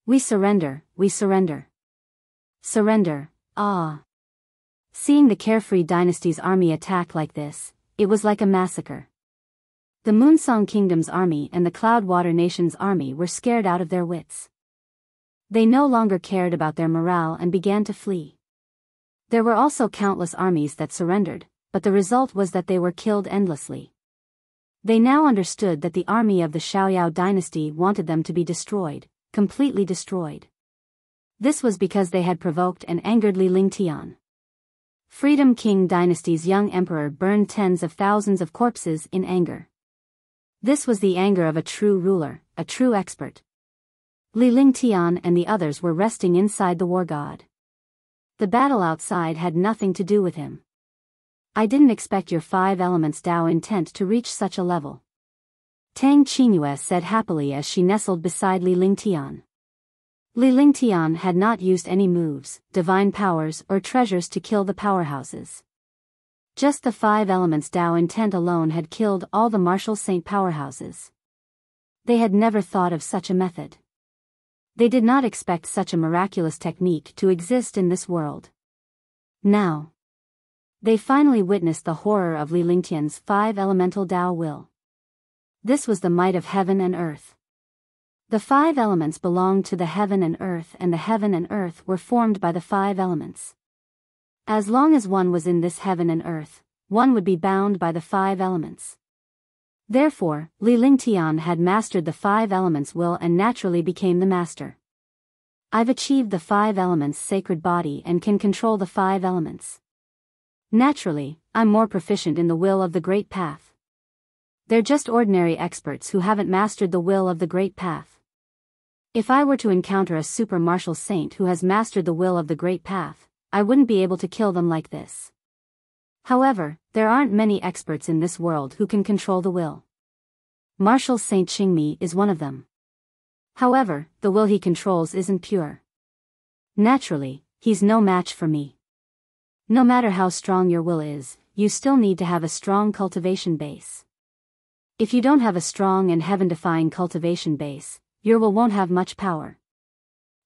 We surrender, we surrender. Surrender, ah. Seeing the carefree dynasty's army attack like this, it was like a massacre. The Moonsong Kingdom's army and the Cloudwater Nation's army were scared out of their wits. They no longer cared about their morale and began to flee. There were also countless armies that surrendered, but the result was that they were killed endlessly. They now understood that the army of the Xiaoyao dynasty wanted them to be destroyed, completely destroyed. This was because they had provoked and angered Tian. Freedom Qing Dynasty's young emperor burned tens of thousands of corpses in anger. This was the anger of a true ruler, a true expert. Tian and the others were resting inside the war god. The battle outside had nothing to do with him. I didn't expect your 5 elements Dao intent to reach such a level. Tang Qingyue said happily as she nestled beside Tian. Tian had not used any moves, divine powers or treasures to kill the powerhouses. Just the 5 elements Dao intent alone had killed all the martial saint powerhouses. They had never thought of such a method. They did not expect such a miraculous technique to exist in this world. Now, they finally witnessed the horror of Tian's 5 elemental Dao will. This was the might of heaven and earth. The 5 elements belonged to the heaven and the heaven and earth were formed by the 5 elements. As long as one was in this heaven and earth, one would be bound by the 5 elements. Therefore, Tian had mastered the 5 elements will and naturally became the master. I've achieved the 5 elements sacred body and can control the 5 elements. Naturally, I'm more proficient in the will of the great path. They're just ordinary experts who haven't mastered the will of the great path. If I were to encounter a super martial saint who has mastered the will of the great path, I wouldn't be able to kill them like this. However, there aren't many experts in this world who can control the will. Martial Saint Qingmi is one of them. However, the will he controls isn't pure. Naturally, he's no match for me. No matter how strong your will is, you still need to have a strong cultivation base. If you don't have a strong and heaven-defying cultivation base, your will won't have much power.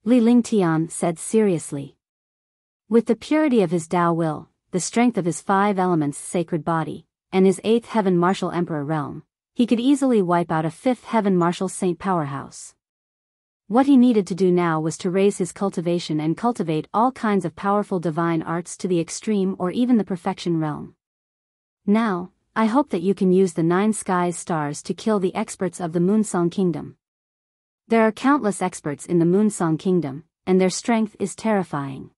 Tian said seriously. With the purity of his Tao will, the strength of his 5 elements sacred body, and his 8th heaven martial emperor realm, he could easily wipe out a 5th heaven martial saint powerhouse. What he needed to do now was to raise his cultivation and cultivate all kinds of powerful divine arts to the extreme or even the perfection realm. Now, I hope that you can use the 9 skies stars to kill the experts of the Moonsong Kingdom. There are countless experts in the Moonsong Kingdom, and their strength is terrifying.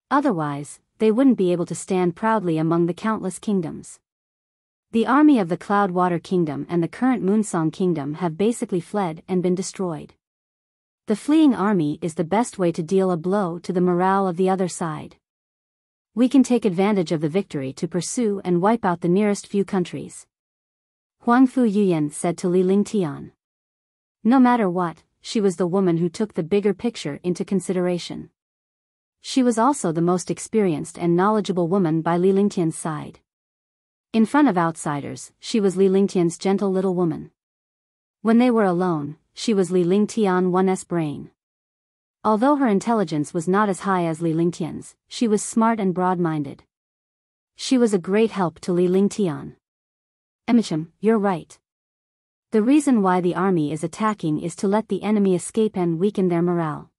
Otherwise, they wouldn't be able to stand proudly among the countless kingdoms. The army of the Cloudwater Kingdom and the current Moonsong Kingdom have basically fled and been destroyed. The fleeing army is the best way to deal a blow to the morale of the other side. We can take advantage of the victory to pursue and wipe out the nearest few countries. Huangfu Yuyan said to Tian. No matter what, she was the woman who took the bigger picture into consideration. She was also the most experienced and knowledgeable woman by Tian's side. In front of outsiders, she was Tian's gentle little woman. When they were alone, she was Tian one's brain. Although her intelligence was not as high as Tian's, she was smart and broad-minded. She was a great help to Tian. Emicham, you're right. The reason why the army is attacking is to let the enemy escape and weaken their morale.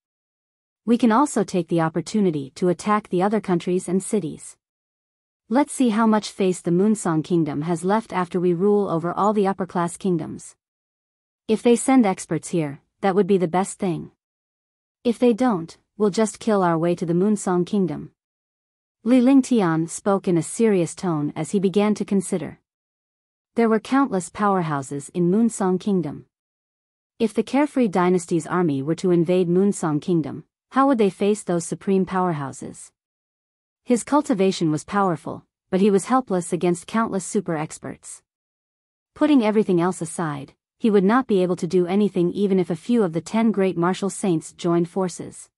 We can also take the opportunity to attack the other countries and cities. Let's see how much face the Moonsong Kingdom has left after we rule over all the upper-class kingdoms. If they send experts here, that would be the best thing. If they don't, we'll just kill our way to the Moonsong Kingdom. Tian spoke in a serious tone as he began to consider. There were countless powerhouses in Moonsong Kingdom. If the Carefree Dynasty's army were to invade Moonsong Kingdom, how would they face those supreme powerhouses? His cultivation was powerful, but he was helpless against countless super experts. Putting everything else aside, he would not be able to do anything even if a few of the 10 great martial saints joined forces.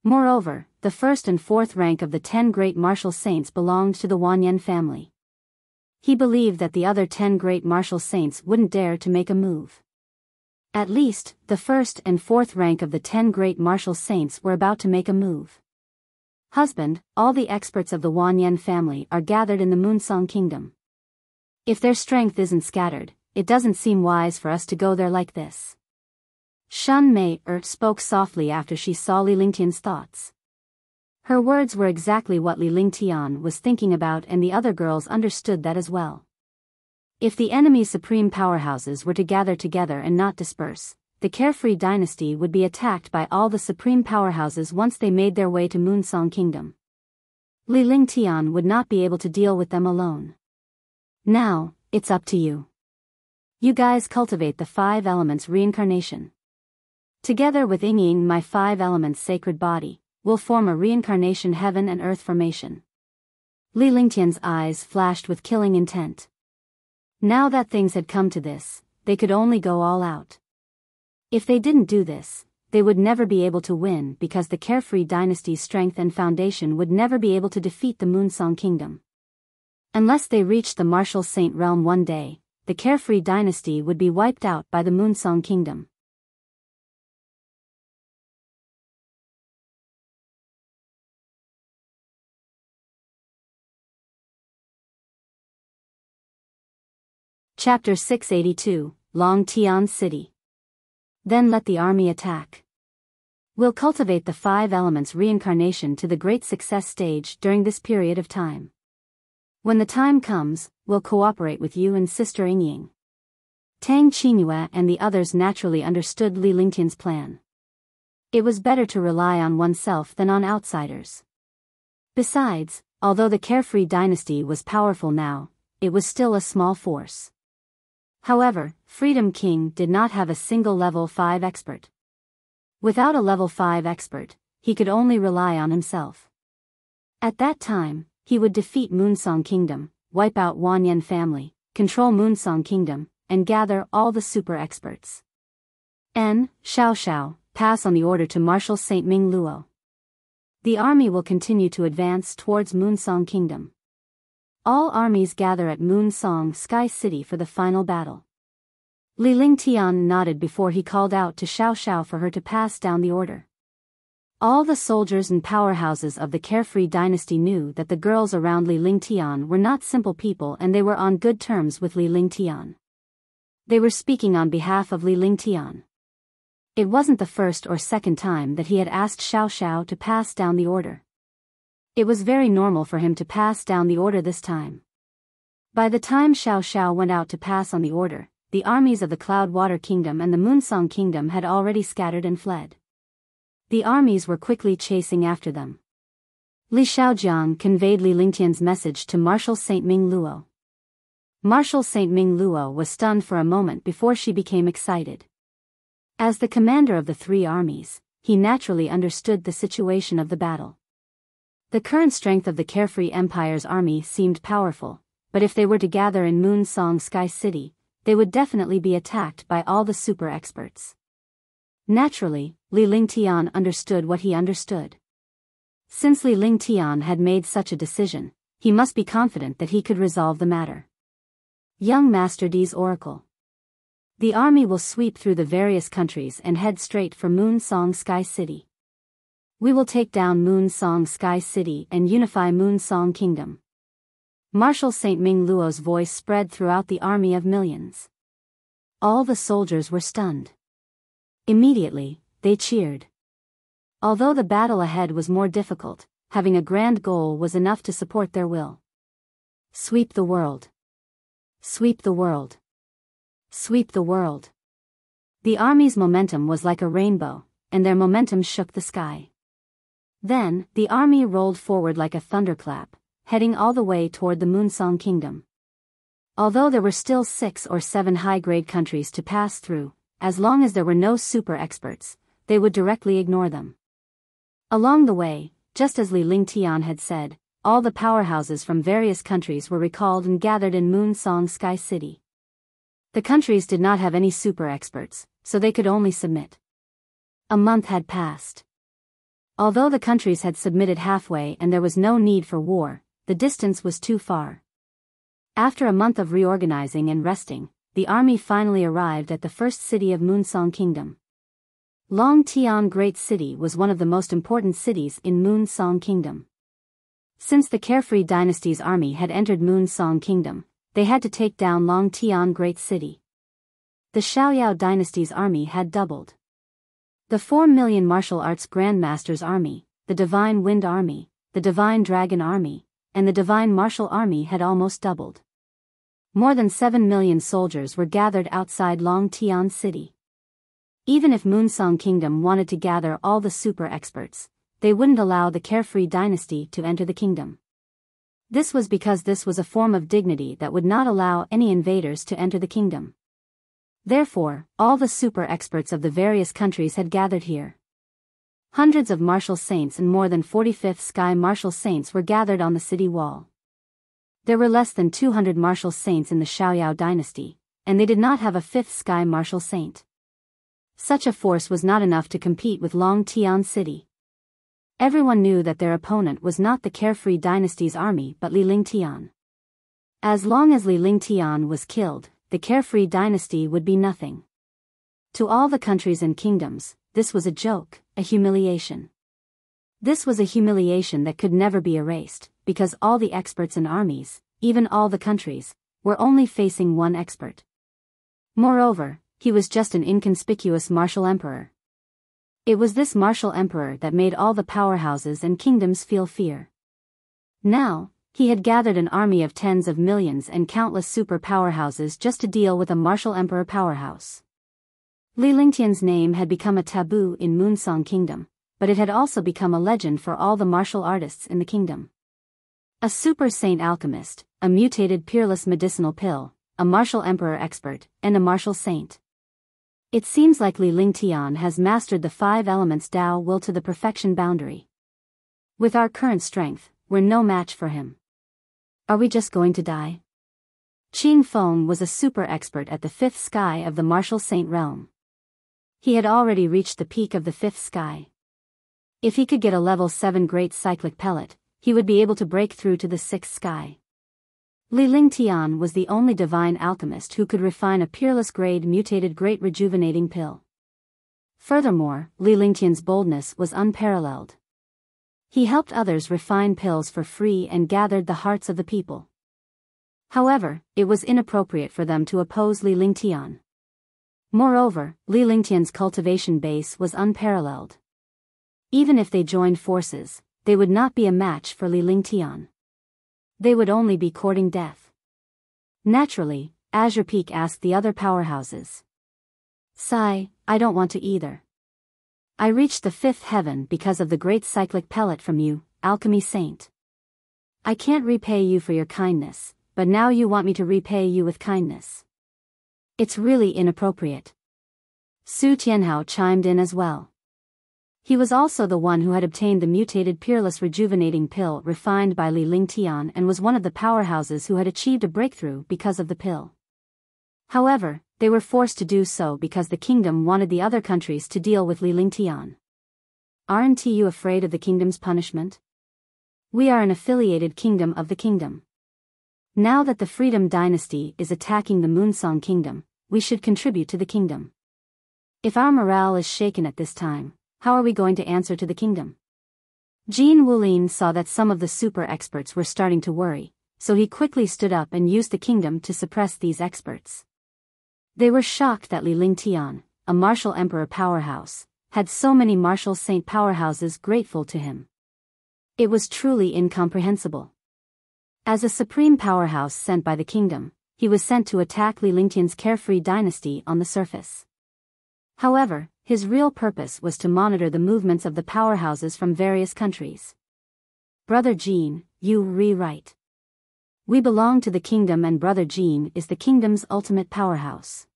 Moreover, the 1st and 4th rank of the 10 great martial saints belonged to the Wanyan family. He believed that the other 10 great martial saints wouldn't dare to make a move. At least, the 1st and 4th rank of the 10 great martial saints were about to make a move. Husband, all the experts of the Wanyan family are gathered in the Moonsong Kingdom. If their strength isn't scattered, it doesn't seem wise for us to go there like this. Shun Mei spoke softly after she saw Tian's thoughts. Her words were exactly what Tian was thinking about, and the other girls understood that as well. If the enemy's supreme powerhouses were to gather together and not disperse, the Carefree Dynasty would be attacked by all the supreme powerhouses once they made their way to Moonsong Kingdom. Li Lingtian would not be able to deal with them alone. Now, it's up to you. You guys cultivate the 5 elements reincarnation. Together with Yingying, my 5 elements sacred body, will form a reincarnation heaven and earth formation. Li Lingtian's eyes flashed with killing intent. Now that things had come to this, they could only go all out. If they didn't do this, they would never be able to win because the Carefree Dynasty's strength and foundation would never be able to defeat the Moonsong Kingdom. Unless they reached the Martial Saint realm one day, the Carefree Dynasty would be wiped out by the Moonsong Kingdom. Chapter 682, Long Tian City. Then let the army attack. We'll cultivate the 5 elements reincarnation to the great success stage during this period of time. When the time comes, we'll cooperate with you and Sister Yingying. Tang Qingyue and the others naturally understood Li Lingtian's plan. It was better to rely on oneself than on outsiders. Besides, although the Carefree Dynasty was powerful now, it was still a small force. However, Freedom King did not have a single level 5 expert. Without a level 5 expert, he could only rely on himself. At that time, he would defeat Moonsong Kingdom, wipe out Wanyan family, control Moonsong Kingdom, and gather all the super experts. Xiao, pass on the order to Marshal Saint Ming Luo. The army will continue to advance towards Moonsong Kingdom. All armies gather at Moonsong Sky City for the final battle. Li Lingtian nodded before he called out to Xiao for her to pass down the order. All the soldiers and powerhouses of the Carefree Dynasty knew that the girls around Li Lingtian were not simple people and they were on good terms with Li Lingtian. They were speaking on behalf of Li Lingtian. It wasn't the first or second time that he had asked Xiao to pass down the order. It was very normal for him to pass down the order this time. By the time Xiao went out to pass on the order, the armies of the Cloudwater Kingdom and the Moonsong Kingdom had already scattered and fled. The armies were quickly chasing after them. Li Xiaojiang conveyed Li Lingtian's message to Marshal Saint Ming Luo. Marshal Saint Ming Luo was stunned for a moment before she became excited. As the commander of the 3 armies, he naturally understood the situation of the battle. The current strength of the Carefree Empire's army seemed powerful, but if they were to gather in Moonsong Sky City, they would definitely be attacked by all the super experts. Naturally, Li Lingtian understood what he understood. Since Li Lingtian had made such a decision, he must be confident that he could resolve the matter. Young Master D's Oracle. The army will sweep through the various countries and head straight for Moonsong Sky City. We will take down Moonsong Sky City and unify Moonsong Kingdom. Marshal Saint Ming Luo's voice spread throughout the army of millions. All the soldiers were stunned. Immediately, they cheered. Although the battle ahead was more difficult, having a grand goal was enough to support their will. Sweep the world. Sweep the world. Sweep the world. The army's momentum was like a rainbow, and their momentum shook the sky. Then, the army rolled forward like a thunderclap, heading all the way toward the Moonsong Kingdom. Although there were still 6 or 7 high-grade countries to pass through, as long as there were no super experts, they would directly ignore them. Along the way, just as Li Lingtian had said, all the powerhouses from various countries were recalled and gathered in Moonsong Sky City. The countries did not have any super experts, so they could only submit. A month had passed. Although the countries had submitted halfway and there was no need for war, the distance was too far. After a month of reorganizing and resting, the army finally arrived at the first city of Moonsong Kingdom. Long Tian Great City was one of the most important cities in Moonsong Kingdom. Since the Carefree Dynasty's army had entered Moonsong Kingdom, they had to take down Long Tian Great City. The Xiaoyao Dynasty's army had doubled. The 4 million martial arts grandmasters' army, the Divine Wind Army, the Divine Dragon Army, and the Divine Martial Army had almost doubled. More than 7 million soldiers were gathered outside Long Tian City. Even if Moonsong Kingdom wanted to gather all the super experts, they wouldn't allow the Carefree dynasty to enter the kingdom. This was because this was a form of dignity that would not allow any invaders to enter the kingdom. Therefore, all the super experts of the various countries had gathered here. Hundreds of martial saints and more than 45th Sky martial saints were gathered on the city wall. There were less than 200 martial saints in the Xiaoyao dynasty, and they did not have a 5th Sky martial saint. Such a force was not enough to compete with Long Tian City. Everyone knew that their opponent was not the Carefree dynasty's army but Li Tian. As long as Li Tian was killed, the Carefree dynasty would be nothing. To all the countries and kingdoms, this was a joke, a humiliation. This was a humiliation that could never be erased, because all the experts and armies, even all the countries, were only facing one expert. Moreover, he was just an inconspicuous martial emperor. It was this martial emperor that made all the powerhouses and kingdoms feel fear. Now, he had gathered an army of tens of millions and countless super powerhouses just to deal with a martial emperor powerhouse. Li Lingtian's name had become a taboo in Moonsong Kingdom, but it had also become a legend for all the martial artists in the kingdom. A super saint alchemist, a mutated peerless medicinal pill, a martial emperor expert, and a martial saint. It seems like Li Lingtian has mastered the 5 elements Tao will to the perfection boundary. With our current strength, we're no match for him. Are we just going to die? Qing Feng was a super expert at the 5th Sky of the martial saint realm. He had already reached the peak of the 5th Sky. If he could get a level 7 great cyclic pellet, he would be able to break through to the 6th Sky. Li Lingtian was the only divine alchemist who could refine a peerless grade mutated great rejuvenating pill. Furthermore, Li Lingtian's boldness was unparalleled. He helped others refine pills for free and gathered the hearts of the people. However, it was inappropriate for them to oppose Li Lingtian. Moreover, Li Lingtian's cultivation base was unparalleled. Even if they joined forces, they would not be a match for Li Lingtian. They would only be courting death. Naturally, Azure Peak asked the other powerhouses. Sigh, I don't want to either. I reached the 5th heaven because of the great cyclic pellet from you, Alchemy Saint. I can't repay you for your kindness, but now you want me to repay you with kindness. It's really inappropriate. Su Tianhao chimed in as well. He was also the one who had obtained the mutated peerless rejuvenating pill refined by Li Lingtian and was one of the powerhouses who had achieved a breakthrough because of the pill. However, they were forced to do so because the kingdom wanted the other countries to deal with Li Lingtian. Aren't you afraid of the kingdom's punishment? We are an affiliated kingdom of the kingdom. Now that the Freedom Dynasty is attacking the Moonsong Kingdom, we should contribute to the kingdom. If our morale is shaken at this time, how are we going to answer to the kingdom? Jean Wulin saw that some of the super experts were starting to worry, so he quickly stood up and used the kingdom to suppress these experts. They were shocked that Li Lingtian, a martial emperor powerhouse, had so many martial saint powerhouses grateful to him. It was truly incomprehensible. As a supreme powerhouse sent by the kingdom, he was sent to attack Li Lingtian's Carefree dynasty on the surface. However, his real purpose was to monitor the movements of the powerhouses from various countries. Brother Jean, you rewrite. We belong to the kingdom and Brother Jean is the kingdom's ultimate powerhouse.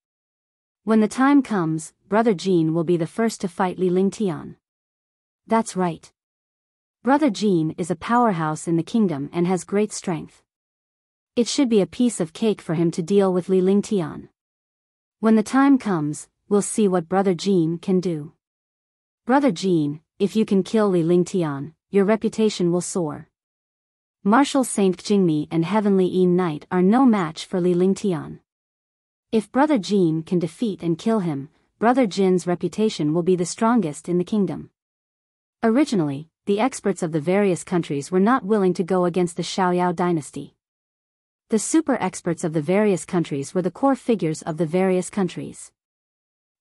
When the time comes, Brother Jean will be the first to fight Li Lingtian. That's right. Brother Jean is a powerhouse in the kingdom and has great strength. It should be a piece of cake for him to deal with Li Lingtian. When the time comes, we'll see what Brother Jean can do. Brother Jean, if you can kill Li Lingtian, your reputation will soar. Martial Saint Qingmi and Heavenly Yin Knight are no match for Li Lingtian. If Brother Jean can defeat and kill him, Brother Jin's reputation will be the strongest in the kingdom. Originally, the experts of the various countries were not willing to go against the Xiaoyao dynasty. The super experts of the various countries were the core figures of the various countries.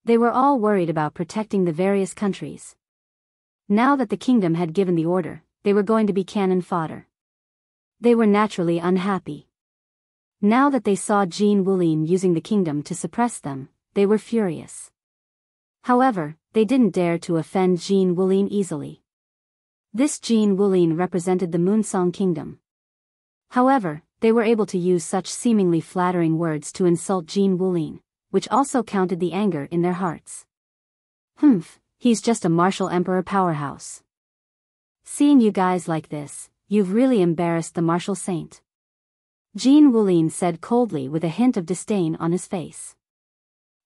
They were all worried about protecting the various countries. Now that the kingdom had given the order, they were going to be cannon fodder. They were naturally unhappy. Now that they saw Jean Wulin using the kingdom to suppress them, they were furious. However, they didn't dare to offend Jean Wulin easily. This Jin Wulin represented the Moonsong Kingdom. However, they were able to use such seemingly flattering words to insult Jin Wulin, which also counted the anger in their hearts. Humph, he's just a martial emperor powerhouse. Seeing you guys like this, you've really embarrassed the martial saint. Jin Wulin said coldly with a hint of disdain on his face.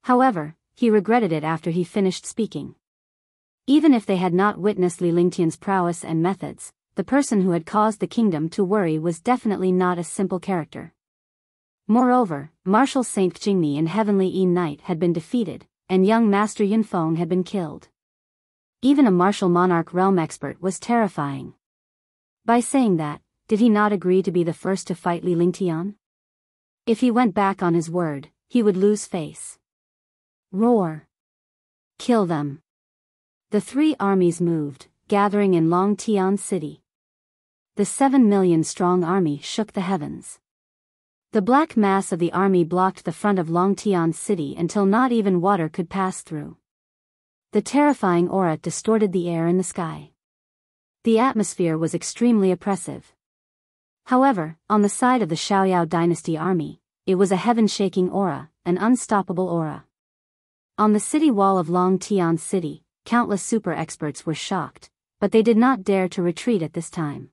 However, he regretted it after he finished speaking. Even if they had not witnessed Li Lingtian's prowess and methods, the person who had caused the kingdom to worry was definitely not a simple character. Moreover, Martial Saint Qingmi and Heavenly Yin Knight had been defeated, and young Master Yunfeng had been killed. Even a martial monarch realm expert was terrifying. By saying that, did he not agree to be the first to fight Li Lingtian? If he went back on his word, he would lose face. Roar! Kill them! The three armies moved, gathering in Long Tian City. The 7 million strong army shook the heavens. The black mass of the army blocked the front of Long Tian City until not even water could pass through. The terrifying aura distorted the air in the sky. The atmosphere was extremely oppressive. However, on the side of the Xiaoyao dynasty army, it was a heaven-shaking aura, an unstoppable aura. On the city wall of Long Tian City, countless super experts were shocked, but they did not dare to retreat at this time.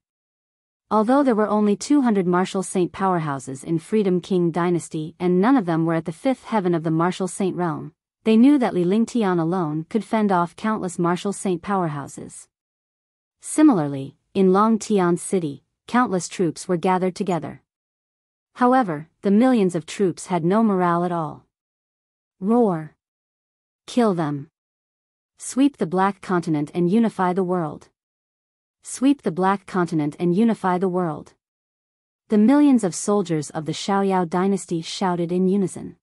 Although there were only 200 martial saint powerhouses in Freedom King dynasty and none of them were at the fifth heaven of the martial saint realm, they knew that Li Lingtian alone could fend off countless martial saint powerhouses. Similarly, in Long Tian City, countless troops were gathered together. However, the millions of troops had no morale at all. Roar! Kill them! Sweep the Black Continent and unify the world. Sweep the Black Continent and unify the world. The millions of soldiers of the Xiaoyao dynasty shouted in unison.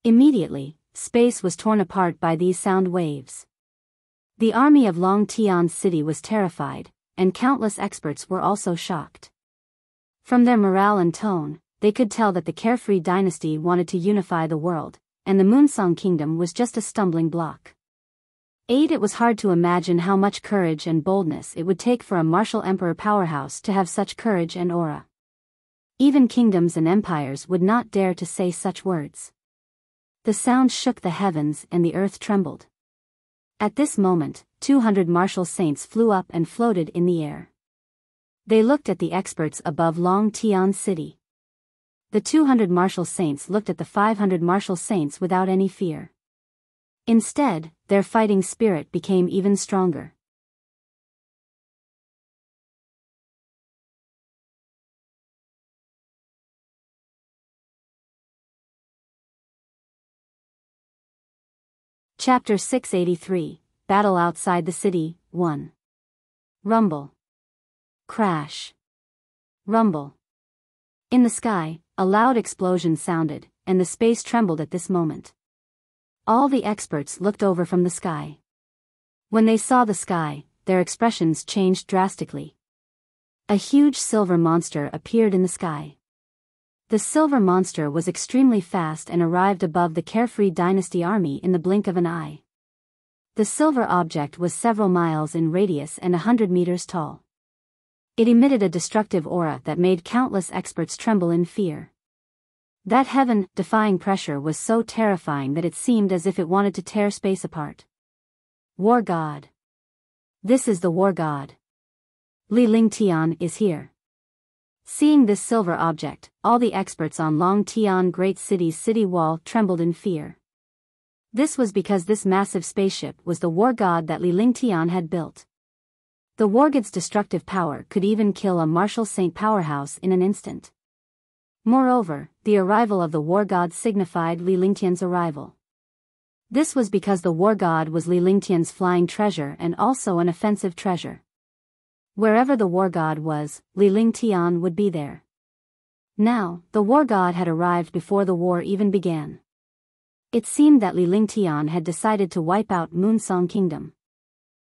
Immediately, space was torn apart by these sound waves. The army of Long Tian City was terrified, and countless experts were also shocked. From their morale and tone, they could tell that the Carefree dynasty wanted to unify the world, and the Moonsong Kingdom was just a stumbling block. It was hard to imagine how much courage and boldness it would take for a martial emperor powerhouse to have such courage and aura. Even kingdoms and empires would not dare to say such words. The sound shook the heavens and the earth trembled. At this moment, 200 martial saints flew up and floated in the air. They looked at the experts above Long Tian City. The 200 martial saints looked at the 500 martial saints without any fear. Instead, their fighting spirit became even stronger. Chapter 683, Battle Outside the City, 1. Rumble. Crash. Rumble. In the sky, a loud explosion sounded, and the space trembled at this moment. All the experts looked over from the sky. When they saw the sky, their expressions changed drastically. A huge silver monster appeared in the sky. The silver monster was extremely fast and arrived above the Carefree dynasty army in the blink of an eye. The silver object was several miles in radius and 100 meters tall. It emitted a destructive aura that made countless experts tremble in fear. That heaven-defying pressure was so terrifying that it seemed as if it wanted to tear space apart. War God. This is the War God. Li Lingtian is here. Seeing this silver object, all the experts on Long Tian Great City's city wall trembled in fear. This was because this massive spaceship was the War God that Li Lingtian had built. The War God's destructive power could even kill a martial saint powerhouse in an instant. Moreover, the arrival of the War God signified Li Lingtian's arrival. This was because the War God was Li Lingtian's flying treasure and also an offensive treasure. Wherever the War God was, Li Lingtian would be there. Now, the War God had arrived before the war even began. It seemed that Li Lingtian had decided to wipe out Moonsong Kingdom.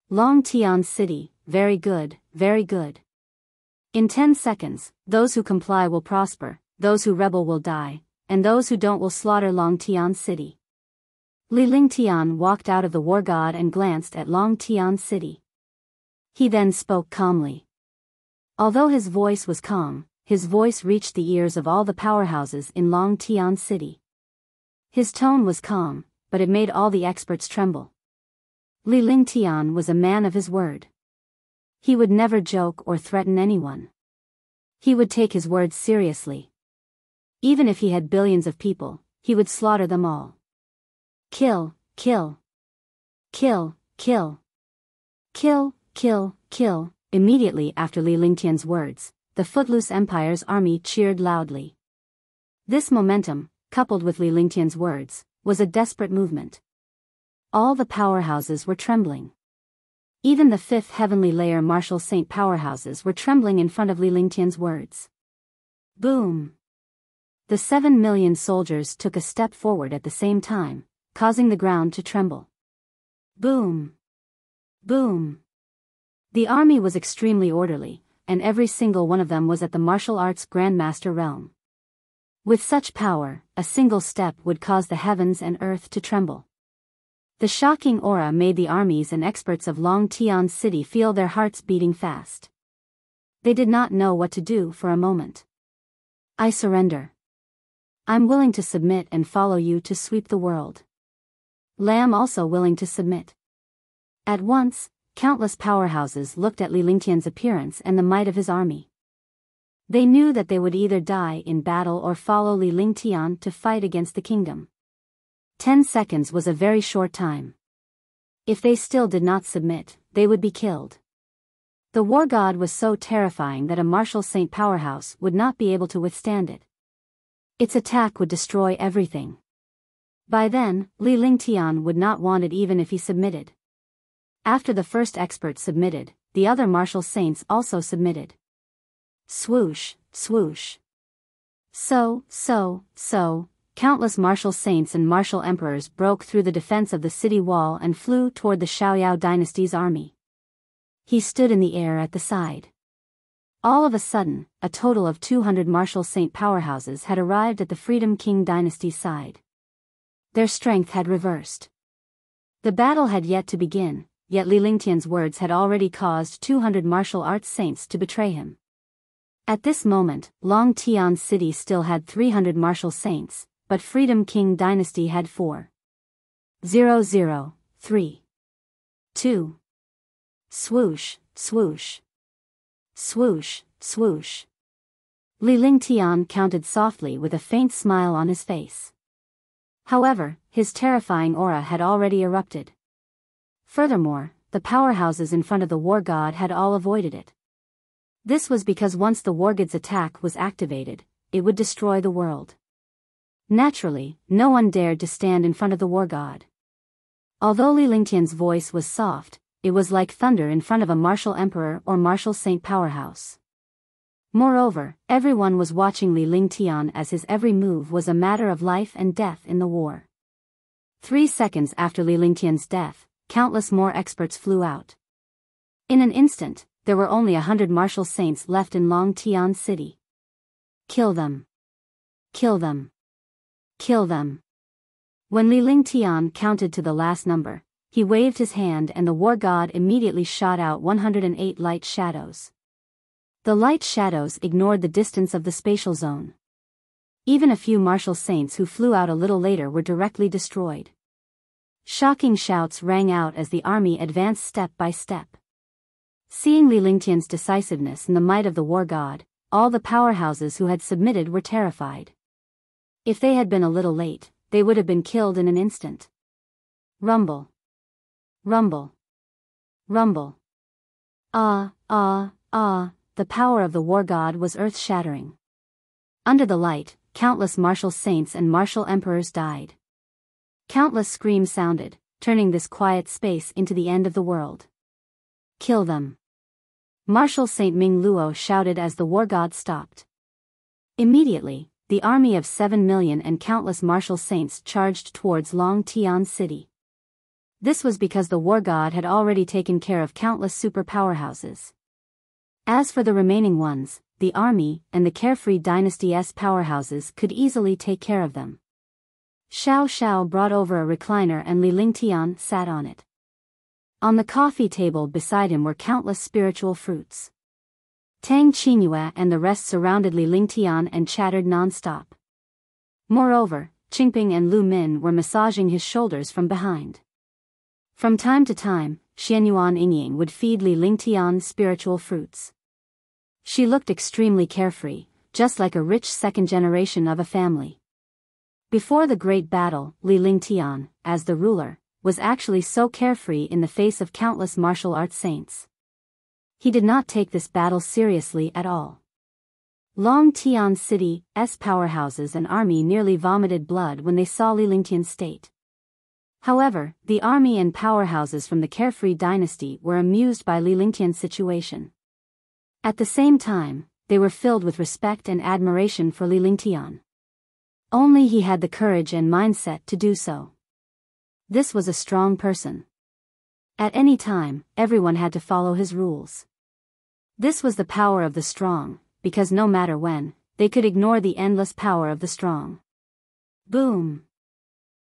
Long Tian City, very good, very good. In 10 seconds, those who comply will prosper, those who rebel will die, and those who don't will slaughter Long Tian City. Li Lingtian walked out of the War God and glanced at Long Tian City. He then spoke calmly. Although his voice was calm, his voice reached the ears of all the powerhouses in Long Tian City. His tone was calm, but it made all the experts tremble. Li Lingtian was a man of his word. He would never joke or threaten anyone. He would take his words seriously. Even if he had billions of people, he would slaughter them all. Kill, kill. Kill, kill. Kill, kill, kill. Immediately after Li Lingtian's words, the Footloose Empire's army cheered loudly. This momentum, coupled with Li Lingtian's words, was a desperate movement. All the powerhouses were trembling. Even the fifth heavenly layer martial saint powerhouses were trembling in front of Li Lingtian's words. Boom! The 7 million soldiers took a step forward at the same time, causing the ground to tremble. Boom! Boom! The army was extremely orderly, and every single one of them was at the martial arts grandmaster realm. With such power, a single step would cause the heavens and earth to tremble. The shocking aura made the armies and experts of Long Tian City feel their hearts beating fast. They did not know what to do for a moment. I surrender. I'm willing to submit and follow you to sweep the world. Lam also willing to submit. At once, countless powerhouses looked at Li Lingtian's appearance and the might of his army. They knew that they would either die in battle or follow Li Lingtian to fight against the kingdom. 10 seconds was a very short time. If they still did not submit, they would be killed. The war god was so terrifying that a martial saint powerhouse would not be able to withstand it. Its attack would destroy everything. By then, Li Lingtian would not want it even if he submitted. After the first expert submitted, the other martial saints also submitted. Swoosh, swoosh. So, countless martial saints and martial emperors broke through the defense of the city wall and flew toward the Xiaoyao dynasty's army. He stood in the air at the side. All of a sudden, a total of 200 martial saint powerhouses had arrived at the Freedom King dynasty's side. Their strength had reversed. The battle had yet to begin, yet Li Lingtian's words had already caused 200 martial arts saints to betray him. At this moment, Long Tian City still had 300 martial saints, but Freedom King Dynasty had 4. 0, 3. 2. Swoosh, swoosh. Swoosh, swoosh. Li Lingtian counted softly with a faint smile on his face. However, his terrifying aura had already erupted. Furthermore, the powerhouses in front of the war god had all avoided it. This was because once the war god's attack was activated, it would destroy the world. Naturally, no one dared to stand in front of the war god. Although Li Lingtian's voice was soft, it was like thunder in front of a martial emperor or martial saint powerhouse. Moreover, everyone was watching Li Lingtian as his every move was a matter of life and death in the war. 3 seconds after Li Lingtian's death, countless more experts flew out. In an instant, there were only 100 martial saints left in Long Tian City. Kill them. Kill them. Kill them. When Li Lingtian counted to the last number, he waved his hand and the war god immediately shot out 108 light shadows. The light shadows ignored the distance of the spatial zone. Even a few martial saints who flew out a little later were directly destroyed. Shocking shouts rang out as the army advanced step by step. Seeing Li Lingtian's decisiveness and the might of the war god, all the powerhouses who had submitted were terrified. If they had been a little late, they would have been killed in an instant. Rumble. Rumble. Rumble. Ah, the power of the war god was earth-shattering. Under the light, countless martial saints and martial emperors died. Countless screams sounded, turning this quiet space into the end of the world. Kill them. Martial Saint Ming Luo shouted as the war god stopped. Immediately, the army of 7 million and countless martial saints charged towards Long Tian City. This was because the war god had already taken care of countless super powerhouses. As for the remaining ones, the army and the carefree dynasty's powerhouses could easily take care of them. Xiao Xiao brought over a recliner and Li Lingtian sat on it. On the coffee table beside him were countless spiritual fruits. Tang Qingyue and the rest surrounded Li Lingtian and chattered non-stop. Moreover, Qingping and Lu Min were massaging his shoulders from behind. From time to time, Xianyuan Yingying would feed Li Lingtian spiritual fruits. She looked extremely carefree, just like a rich second generation of a family. Before the great battle, Li Lingtian, as the ruler, was actually so carefree in the face of countless martial arts saints. He did not take this battle seriously at all. Long Tian City's powerhouses and army nearly vomited blood when they saw Li Lingtian's state. However, the army and powerhouses from the carefree dynasty were amused by Li Lingtian's situation. At the same time, they were filled with respect and admiration for Li Lingtian. Only he had the courage and mindset to do so. This was a strong person. At any time, everyone had to follow his rules. This was the power of the strong, because no matter when, they could ignore the endless power of the strong. Boom!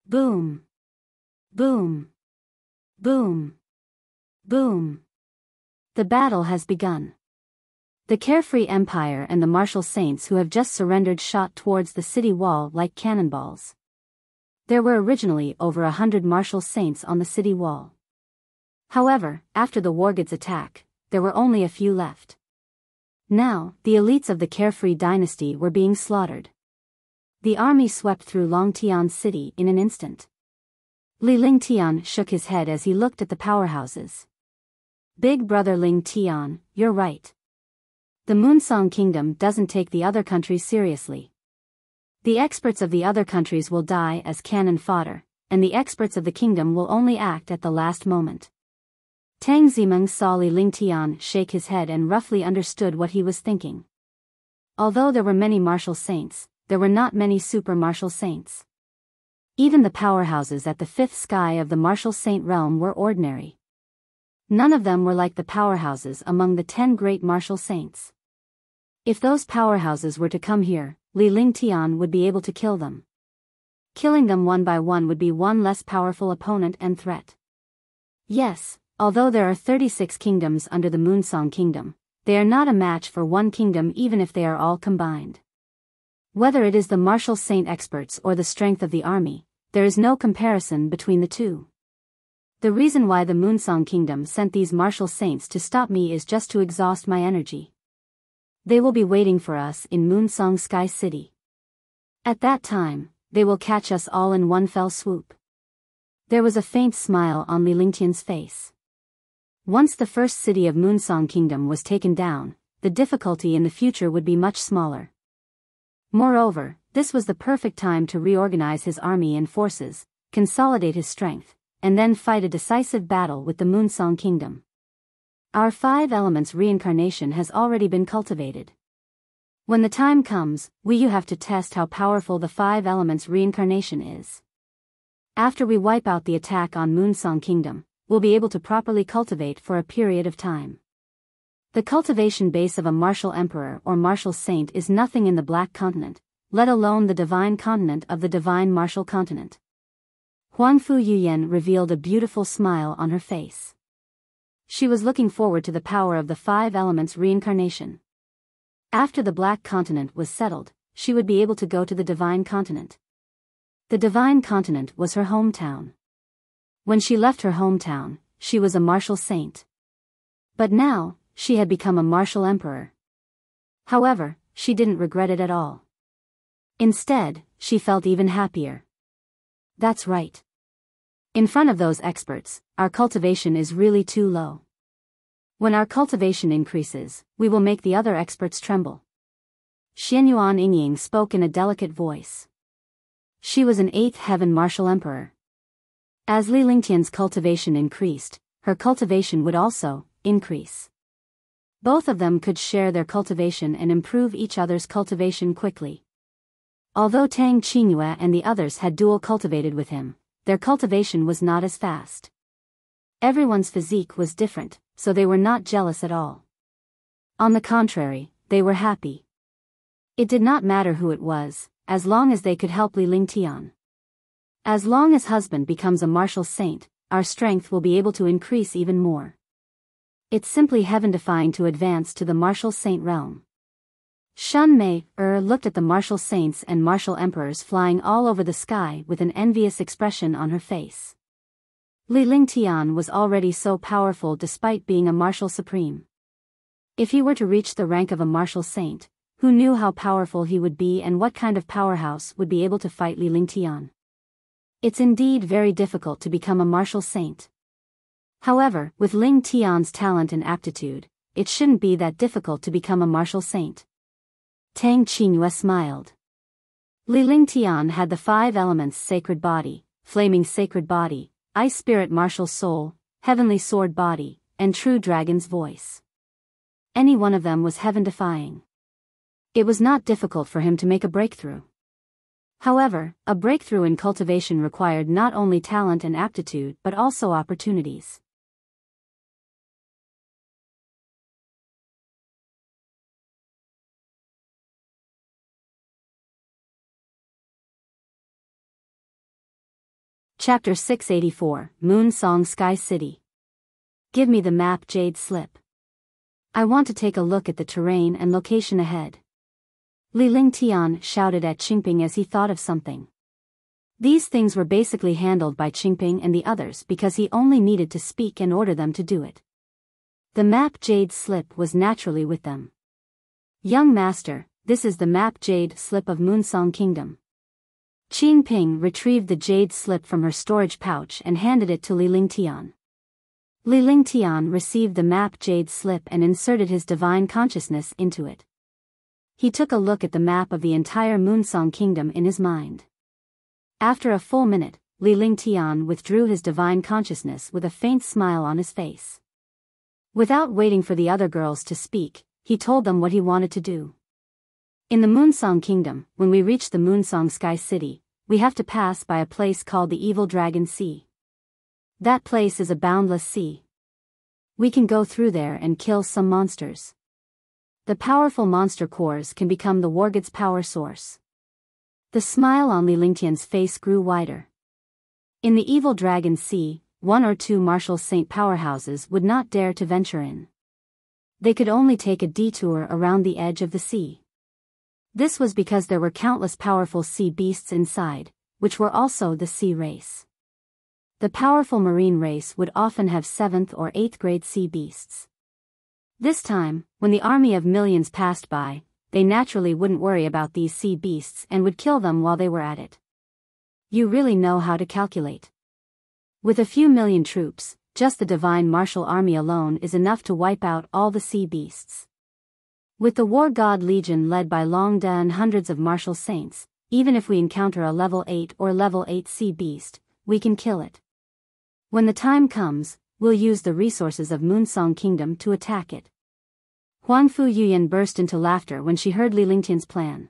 Boom! Boom! Boom! Boom! The battle has begun. The carefree empire and the martial saints who have just surrendered shot towards the city wall like cannonballs. There were originally over 100 martial saints on the city wall. However, after the Wargods' attack, there were only a few left. Now, the elites of the carefree dynasty were being slaughtered. The army swept through Longtian City in an instant. Li Lingtian shook his head as he looked at the powerhouses. Big brother Lingtian, you're right. The Moonsong Kingdom doesn't take the other countries seriously. The experts of the other countries will die as cannon fodder, and the experts of the kingdom will only act at the last moment. Tang Zimeng saw Li Lingtian shake his head and roughly understood what he was thinking. Although there were many martial saints, there were not many super martial saints. Even the powerhouses at the fifth sky of the martial saint realm were ordinary. None of them were like the powerhouses among the 10 great martial saints. If those powerhouses were to come here, Li Lingtian would be able to kill them. Killing them one by one would be one less powerful opponent and threat. Yes, although there are 36 kingdoms under the Moonsong Kingdom, they are not a match for one kingdom even if they are all combined. Whether it is the martial saint experts or the strength of the army, there is no comparison between the two. The reason why the Moonsong Kingdom sent these martial saints to stop me is just to exhaust my energy. They will be waiting for us in Moonsong Sky City. At that time, they will catch us all in one fell swoop. There was a faint smile on Li Lingtian's face. Once the first city of Moonsong Kingdom was taken down, the difficulty in the future would be much smaller. Moreover, this was the perfect time to reorganize his army and forces, consolidate his strength, and then fight a decisive battle with the Moonsong Kingdom. Our 5 elements reincarnation has already been cultivated. When the time comes, we have to test how powerful the 5 elements reincarnation is. After we wipe out the attack on Moonsong Kingdom, we'll be able to properly cultivate for a period of time. The cultivation base of a martial emperor or martial saint is nothing in the Black Continent, let alone the divine continent of the divine martial continent. Huangfu Yuyan revealed a beautiful smile on her face. She was looking forward to the power of the 5 elements reincarnation. After the Black Continent was settled, she would be able to go to the divine continent. The divine continent was her hometown. When she left her hometown, she was a martial saint. But now, she had become a martial emperor. However, she didn't regret it at all. Instead, she felt even happier. That's right. In front of those experts, our cultivation is really too low. When our cultivation increases, we will make the other experts tremble. Xianyuan Yingying spoke in a delicate voice. She was an 8th heaven martial emperor. As Li Lingtian's cultivation increased, her cultivation would also increase. Both of them could share their cultivation and improve each other's cultivation quickly. Although Tang Qingyue and the others had dual cultivated with him, their cultivation was not as fast. Everyone's physique was different, so they were not jealous at all. On the contrary, they were happy. It did not matter who it was, as long as they could help Li Lingtian. As long as husband becomes a martial saint, our strength will be able to increase even more. It's simply heaven-defying to advance to the martial saint realm. Shun Mei looked at the martial saints and martial emperors flying all over the sky with an envious expression on her face. Li Lingtian was already so powerful despite being a martial supreme. If he were to reach the rank of a martial saint, who knew how powerful he would be and what kind of powerhouse would be able to fight Li Lingtian? It's indeed very difficult to become a martial saint. However, with Ling Tian's talent and aptitude, it shouldn't be that difficult to become a martial saint. Tang Qingyue smiled. Li Lingtian had the 5 elements: sacred body, flaming sacred body, ice spirit martial soul, heavenly sword body, and true dragon's voice. Any one of them was heaven-defying. It was not difficult for him to make a breakthrough. However, a breakthrough in cultivation required not only talent and aptitude but also opportunities. Chapter 684, Moon Song Sky City. Give me the map, Jade Slip. I want to take a look at the terrain and location ahead. Li Lingtian shouted at Qingping as he thought of something. These things were basically handled by Qingping and the others because he only needed to speak and order them to do it. The map Jade Slip was naturally with them. Young master, this is the map Jade Slip of Moonsong Kingdom. Qingping retrieved the jade slip from her storage pouch and handed it to Li Lingtian. Li Lingtian received the map jade slip and inserted his divine consciousness into it. He took a look at the map of the entire Moonsong Kingdom in his mind. After a full minute, Li Lingtian withdrew his divine consciousness with a faint smile on his face. Without waiting for the other girls to speak, he told them what he wanted to do. In the Moonsong Kingdom, when we reach the Moonsong Sky City, we have to pass by a place called the Evil Dragon Sea. That place is a boundless sea. We can go through there and kill some monsters. The powerful monster cores can become the Wargod's power source. The smile on Li Lingtian's face grew wider. In the Evil Dragon Sea, 1 or 2 martial saint powerhouses would not dare to venture in. They could only take a detour around the edge of the sea. This was because there were countless powerful sea beasts inside, which were also the sea race. The powerful marine race would often have 7th or 8th grade sea beasts. This time, when the army of millions passed by, they naturally wouldn't worry about these sea beasts and would kill them while they were at it. You really know how to calculate. With a few million troops, just the divine martial army alone is enough to wipe out all the sea beasts. With the War God Legion led by Long Da and hundreds of martial saints, even if we encounter a level 8 or level 8 sea beast, we can kill it. When the time comes, we'll use the resources of Moonsong Kingdom to attack it. Huangfu Yuyan burst into laughter when she heard Li Lingtian's plan.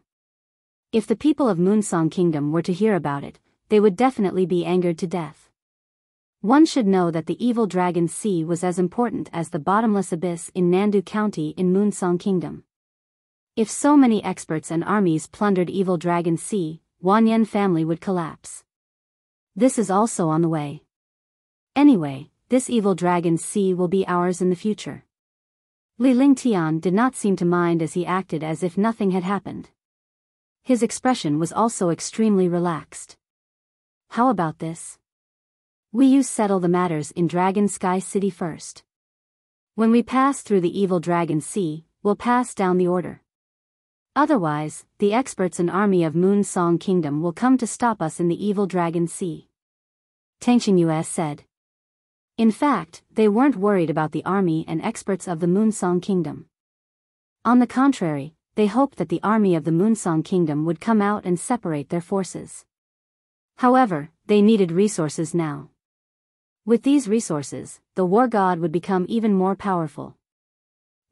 If the people of Moonsong Kingdom were to hear about it, they would definitely be angered to death. One should know that the Evil Dragon Sea was as important as the bottomless abyss in Nandu County in Moonsong Kingdom. If so many experts and armies plundered Evil Dragon Sea, Wanyan family would collapse. This is also on the way. Anyway, this Evil Dragon Sea will be ours in the future. Li Lingtian did not seem to mind as he acted as if nothing had happened. His expression was also extremely relaxed. How about this? We settle the matters in Dragon Sky City first. When we pass through the Evil Dragon Sea, we'll pass down the order. Otherwise, the experts and army of Moonsong Kingdom will come to stop us in the Evil Dragon Sea. Tang Qingyue said. In fact, they weren't worried about the army and experts of the Moonsong Kingdom. On the contrary, they hoped that the army of the Moonsong Kingdom would come out and separate their forces. However, they needed resources now. With these resources, the war god would become even more powerful.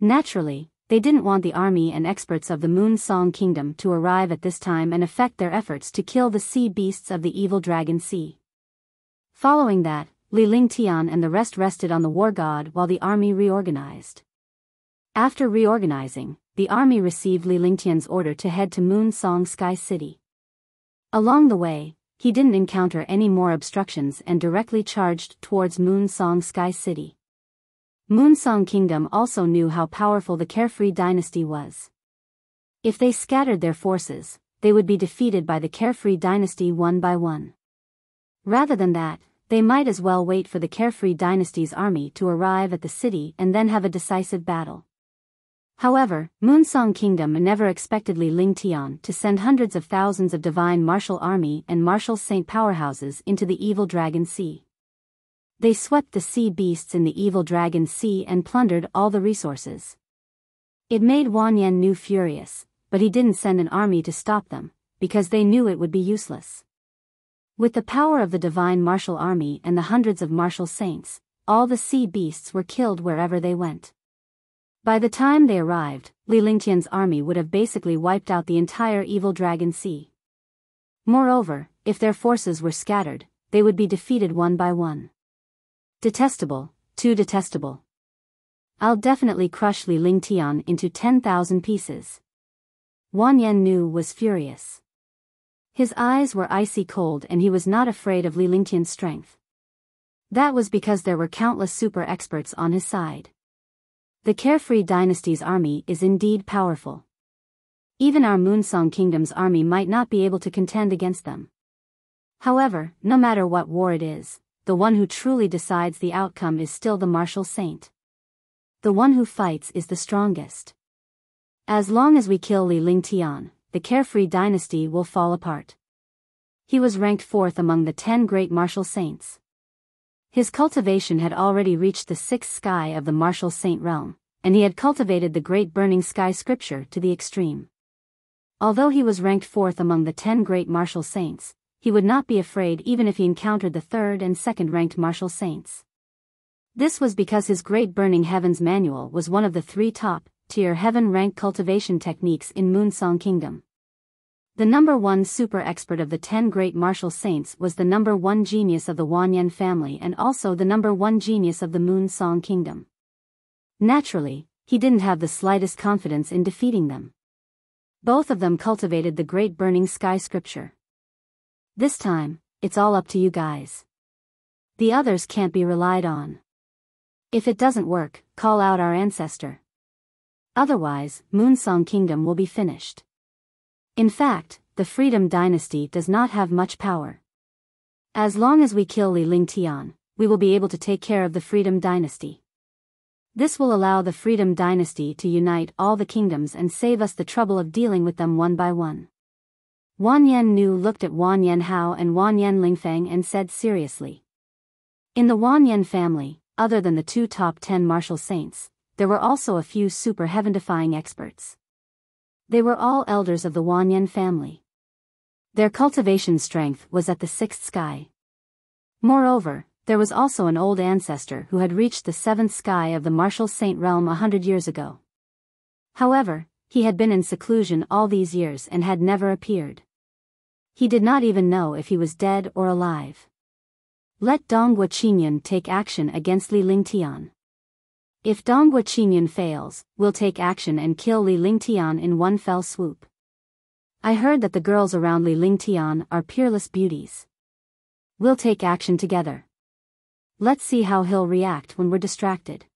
Naturally, they didn't want the army and experts of the Moonsong Kingdom to arrive at this time and affect their efforts to kill the sea beasts of the Evil Dragon Sea. Following that, Li Lingtian and the rest rested on the war god while the army reorganized. After reorganizing, the army received Li Lingtian's order to head to Moonsong Sky City. Along the way, he didn't encounter any more obstructions and directly charged towards Moonsong Sky City. Moonsong Kingdom also knew how powerful the Carefree Dynasty was. If they scattered their forces, they would be defeated by the Carefree Dynasty one by one. Rather than that, they might as well wait for the Carefree Dynasty's army to arrive at the city and then have a decisive battle. However, Moonsong Kingdom never expected Li Lingtian to send hundreds of thousands of divine martial army and martial saint powerhouses into the evil Dragon Sea. They swept the sea beasts in the evil Dragon Sea and plundered all the resources. It made Wan Yannu furious, but he didn't send an army to stop them, because they knew it would be useless. With the power of the divine martial army and the hundreds of martial saints, all the sea beasts were killed wherever they went. By the time they arrived, Li Lingtian's army would have basically wiped out the entire evil Dragon Sea. Moreover, if their forces were scattered, they would be defeated one by one. Detestable, too detestable. I'll definitely crush Li Lingtian into 10,000 pieces. Wan Yannu was furious. His eyes were icy cold and he was not afraid of Li Lingtian's strength. That was because there were countless super experts on his side. The Carefree Dynasty's army is indeed powerful. Even our Moonsong Kingdom's army might not be able to contend against them. However, no matter what war it is, the one who truly decides the outcome is still the martial saint. The one who fights is the strongest. As long as we kill Li Lingtian, the Carefree Dynasty will fall apart. He was ranked 4th among the 10 great martial saints. His cultivation had already reached the 6th sky of the martial saint realm, and he had cultivated the great burning sky scripture to the extreme. Although he was ranked 4th among the 10 great martial saints, he would not be afraid even if he encountered the 3rd and 2nd ranked martial saints. This was because his Great Burning Heavens manual was one of the 3 top-tier heaven-ranked cultivation techniques in Moonsong Kingdom. The number 1 super expert of the 10 great martial saints was the number 1 genius of the Wanyan family and also the number 1 genius of the Moonsong Kingdom. Naturally, he didn't have the slightest confidence in defeating them. Both of them cultivated the Great Burning Sky Scripture. This time, it's all up to you guys. The others can't be relied on. If it doesn't work, call out our ancestor. Otherwise, Moonsong Kingdom will be finished. In fact, the Freedom Dynasty does not have much power. As long as we kill Li Lingtian, we will be able to take care of the Freedom Dynasty. This will allow the Freedom Dynasty to unite all the kingdoms and save us the trouble of dealing with them one by one. Wan Yannu looked at Wan Yanhao and Wan Yanlingfeng and said seriously. In the Wan Yan family, other than the 2 top 10 martial saints, there were also a few super heaven-defying experts. They were all elders of the Wan Yan family. Their cultivation strength was at the 6th sky. Moreover, there was also an old ancestor who had reached the 7th sky of the martial saint realm 100 years ago. However, he had been in seclusion all these years and had never appeared. He did not even know if he was dead or alive. Let Donghua Qingyun take action against Li Lingtian. If Donghua Qingyun fails, we'll take action and kill Li Lingtian in one fell swoop. I heard that the girls around Li Lingtian are peerless beauties. We'll take action together. Let's see how he'll react when we're distracted.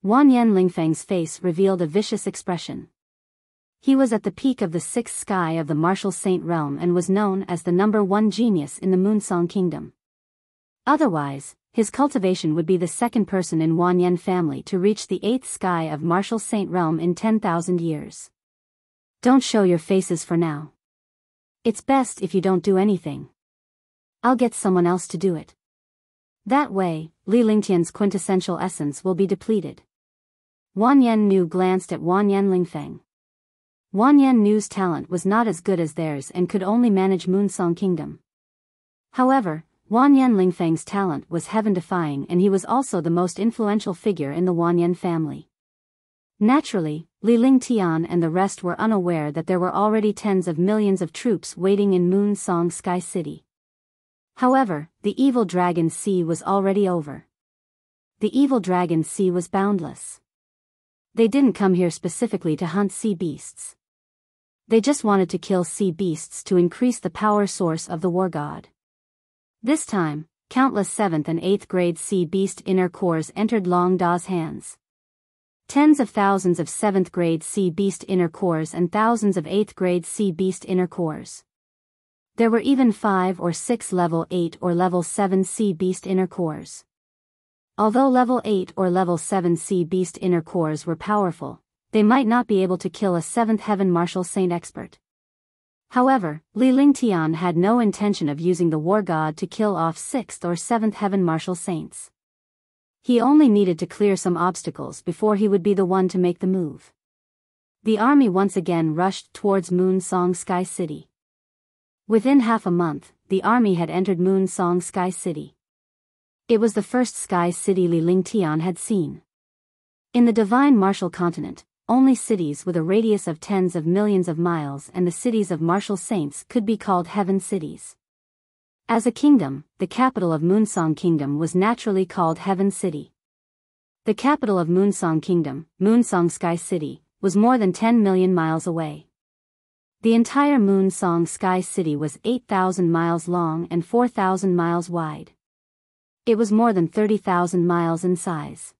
Wan Yanlingfeng's face revealed a vicious expression. He was at the peak of the 6th sky of the martial saint realm and was known as the number 1 genius in the Moonsong Kingdom. Otherwise, his cultivation would be the 2nd person in Wan Yan family to reach the 8th sky of martial saint realm in 10,000 years. Don't show your faces for now. It's best if you don't do anything. I'll get someone else to do it. That way, Li Lingtian's quintessential essence will be depleted. Wan Yannu glanced at Wan Yanlingfeng. Wan Yannu's talent was not as good as theirs and could only manage Moonsong Kingdom. However, Wan Yanlingfeng's talent was heaven-defying and he was also the most influential figure in the Wan Yan family. Naturally, Li Lingtian and the rest were unaware that there were already tens of millions of troops waiting in Moonsong Sky City. However, the evil Dragon Sea was already over. The evil Dragon Sea was boundless. They didn't come here specifically to hunt sea beasts. They just wanted to kill sea beasts to increase the power source of the war god. This time, countless 7th and 8th grade sea beast inner cores entered Long Da's hands. Tens of thousands of 7th grade sea beast inner cores and thousands of 8th grade sea beast inner cores. There were even 5 or 6 level 8 or level 7 sea beast inner cores. Although level 8 or level 7 sea beast inner cores were powerful, they might not be able to kill a 7th heaven martial saint expert. However, Tian had no intention of using the war god to kill off 6th or 7th heaven martial saints. He only needed to clear some obstacles before he would be the one to make the move. The army once again rushed towards Moon Song Sky City. Within half a month, the army had entered Moon Song Sky City. It was the first Sky City Tian had seen. In the Divine Martial Continent, only cities with a radius of tens of millions of miles and the cities of martial saints could be called heaven cities. As a kingdom, the capital of Moonsong Kingdom was naturally called Heaven City. The capital of Moonsong Kingdom, Moonsong Sky City, was more than 10 million miles away. The entire Moonsong Sky City was 8,000 miles long and 4,000 miles wide. It was more than 30,000 miles in size.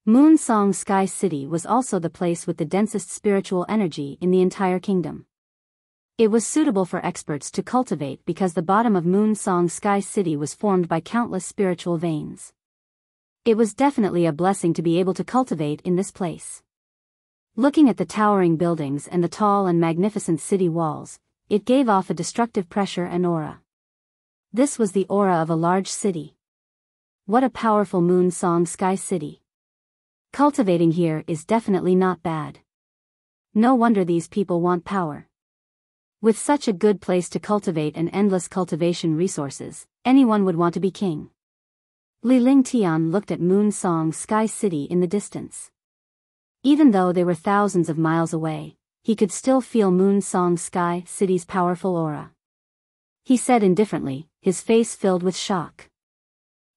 Moonsong Sky City was also the place with the densest spiritual energy in the entire kingdom. It was suitable for experts to cultivate because the bottom of Moonsong Sky City was formed by countless spiritual veins. It was definitely a blessing to be able to cultivate in this place. Looking at the towering buildings and the tall and magnificent city walls, it gave off a destructive pressure and aura. This was the aura of a large city. What a powerful Moonsong Sky City. Cultivating here is definitely not bad. No wonder these people want power. With such a good place to cultivate and endless cultivation resources, anyone would want to be king. Tian looked at Moonsong Sky City in the distance. Even though they were thousands of miles away, he could still feel Moonsong Sky City's powerful aura. He said indifferently, his face filled with shock.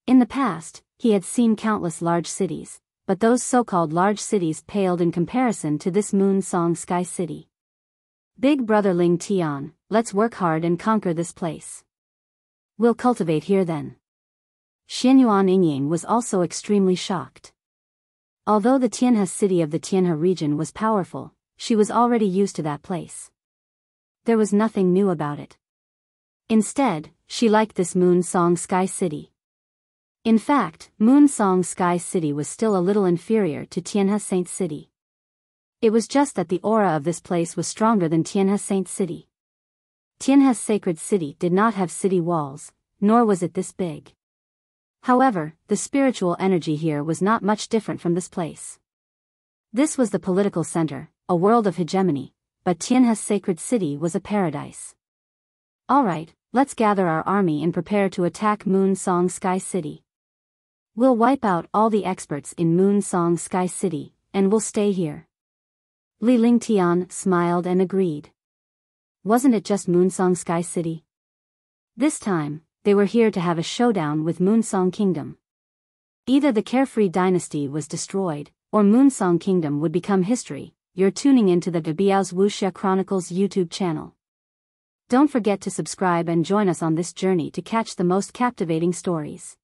In the past, he had seen countless large cities, but those so-called large cities paled in comparison to this Moonsong Sky City. Big brother Tian, let's work hard and conquer this place. We'll cultivate here then. Xianyuan Yingying was also extremely shocked. Although the Tianhe city of the Tianhe region was powerful, she was already used to that place. There was nothing new about it. Instead, she liked this Moonsong Sky City. In fact, Moonsong Sky City was still a little inferior to Tianhe Saint City. It was just that the aura of this place was stronger than Tianhe Saint City. Tianhe's sacred city did not have city walls, nor was it this big. However, the spiritual energy here was not much different from this place. This was the political center, a world of hegemony, but Tianhe's sacred city was a paradise. Alright, let's gather our army and prepare to attack Moonsong Sky City. We'll wipe out all the experts in Moonsong Sky City, and we'll stay here. Tian smiled and agreed. Wasn't it just Moonsong Sky City? This time, they were here to have a showdown with Moonsong Kingdom. Either the Carefree Dynasty was destroyed, or Moonsong Kingdom would become history. You're tuning into the Biyao's Wuxia Chronicles YouTube channel. Don't forget to subscribe and join us on this journey to catch the most captivating stories.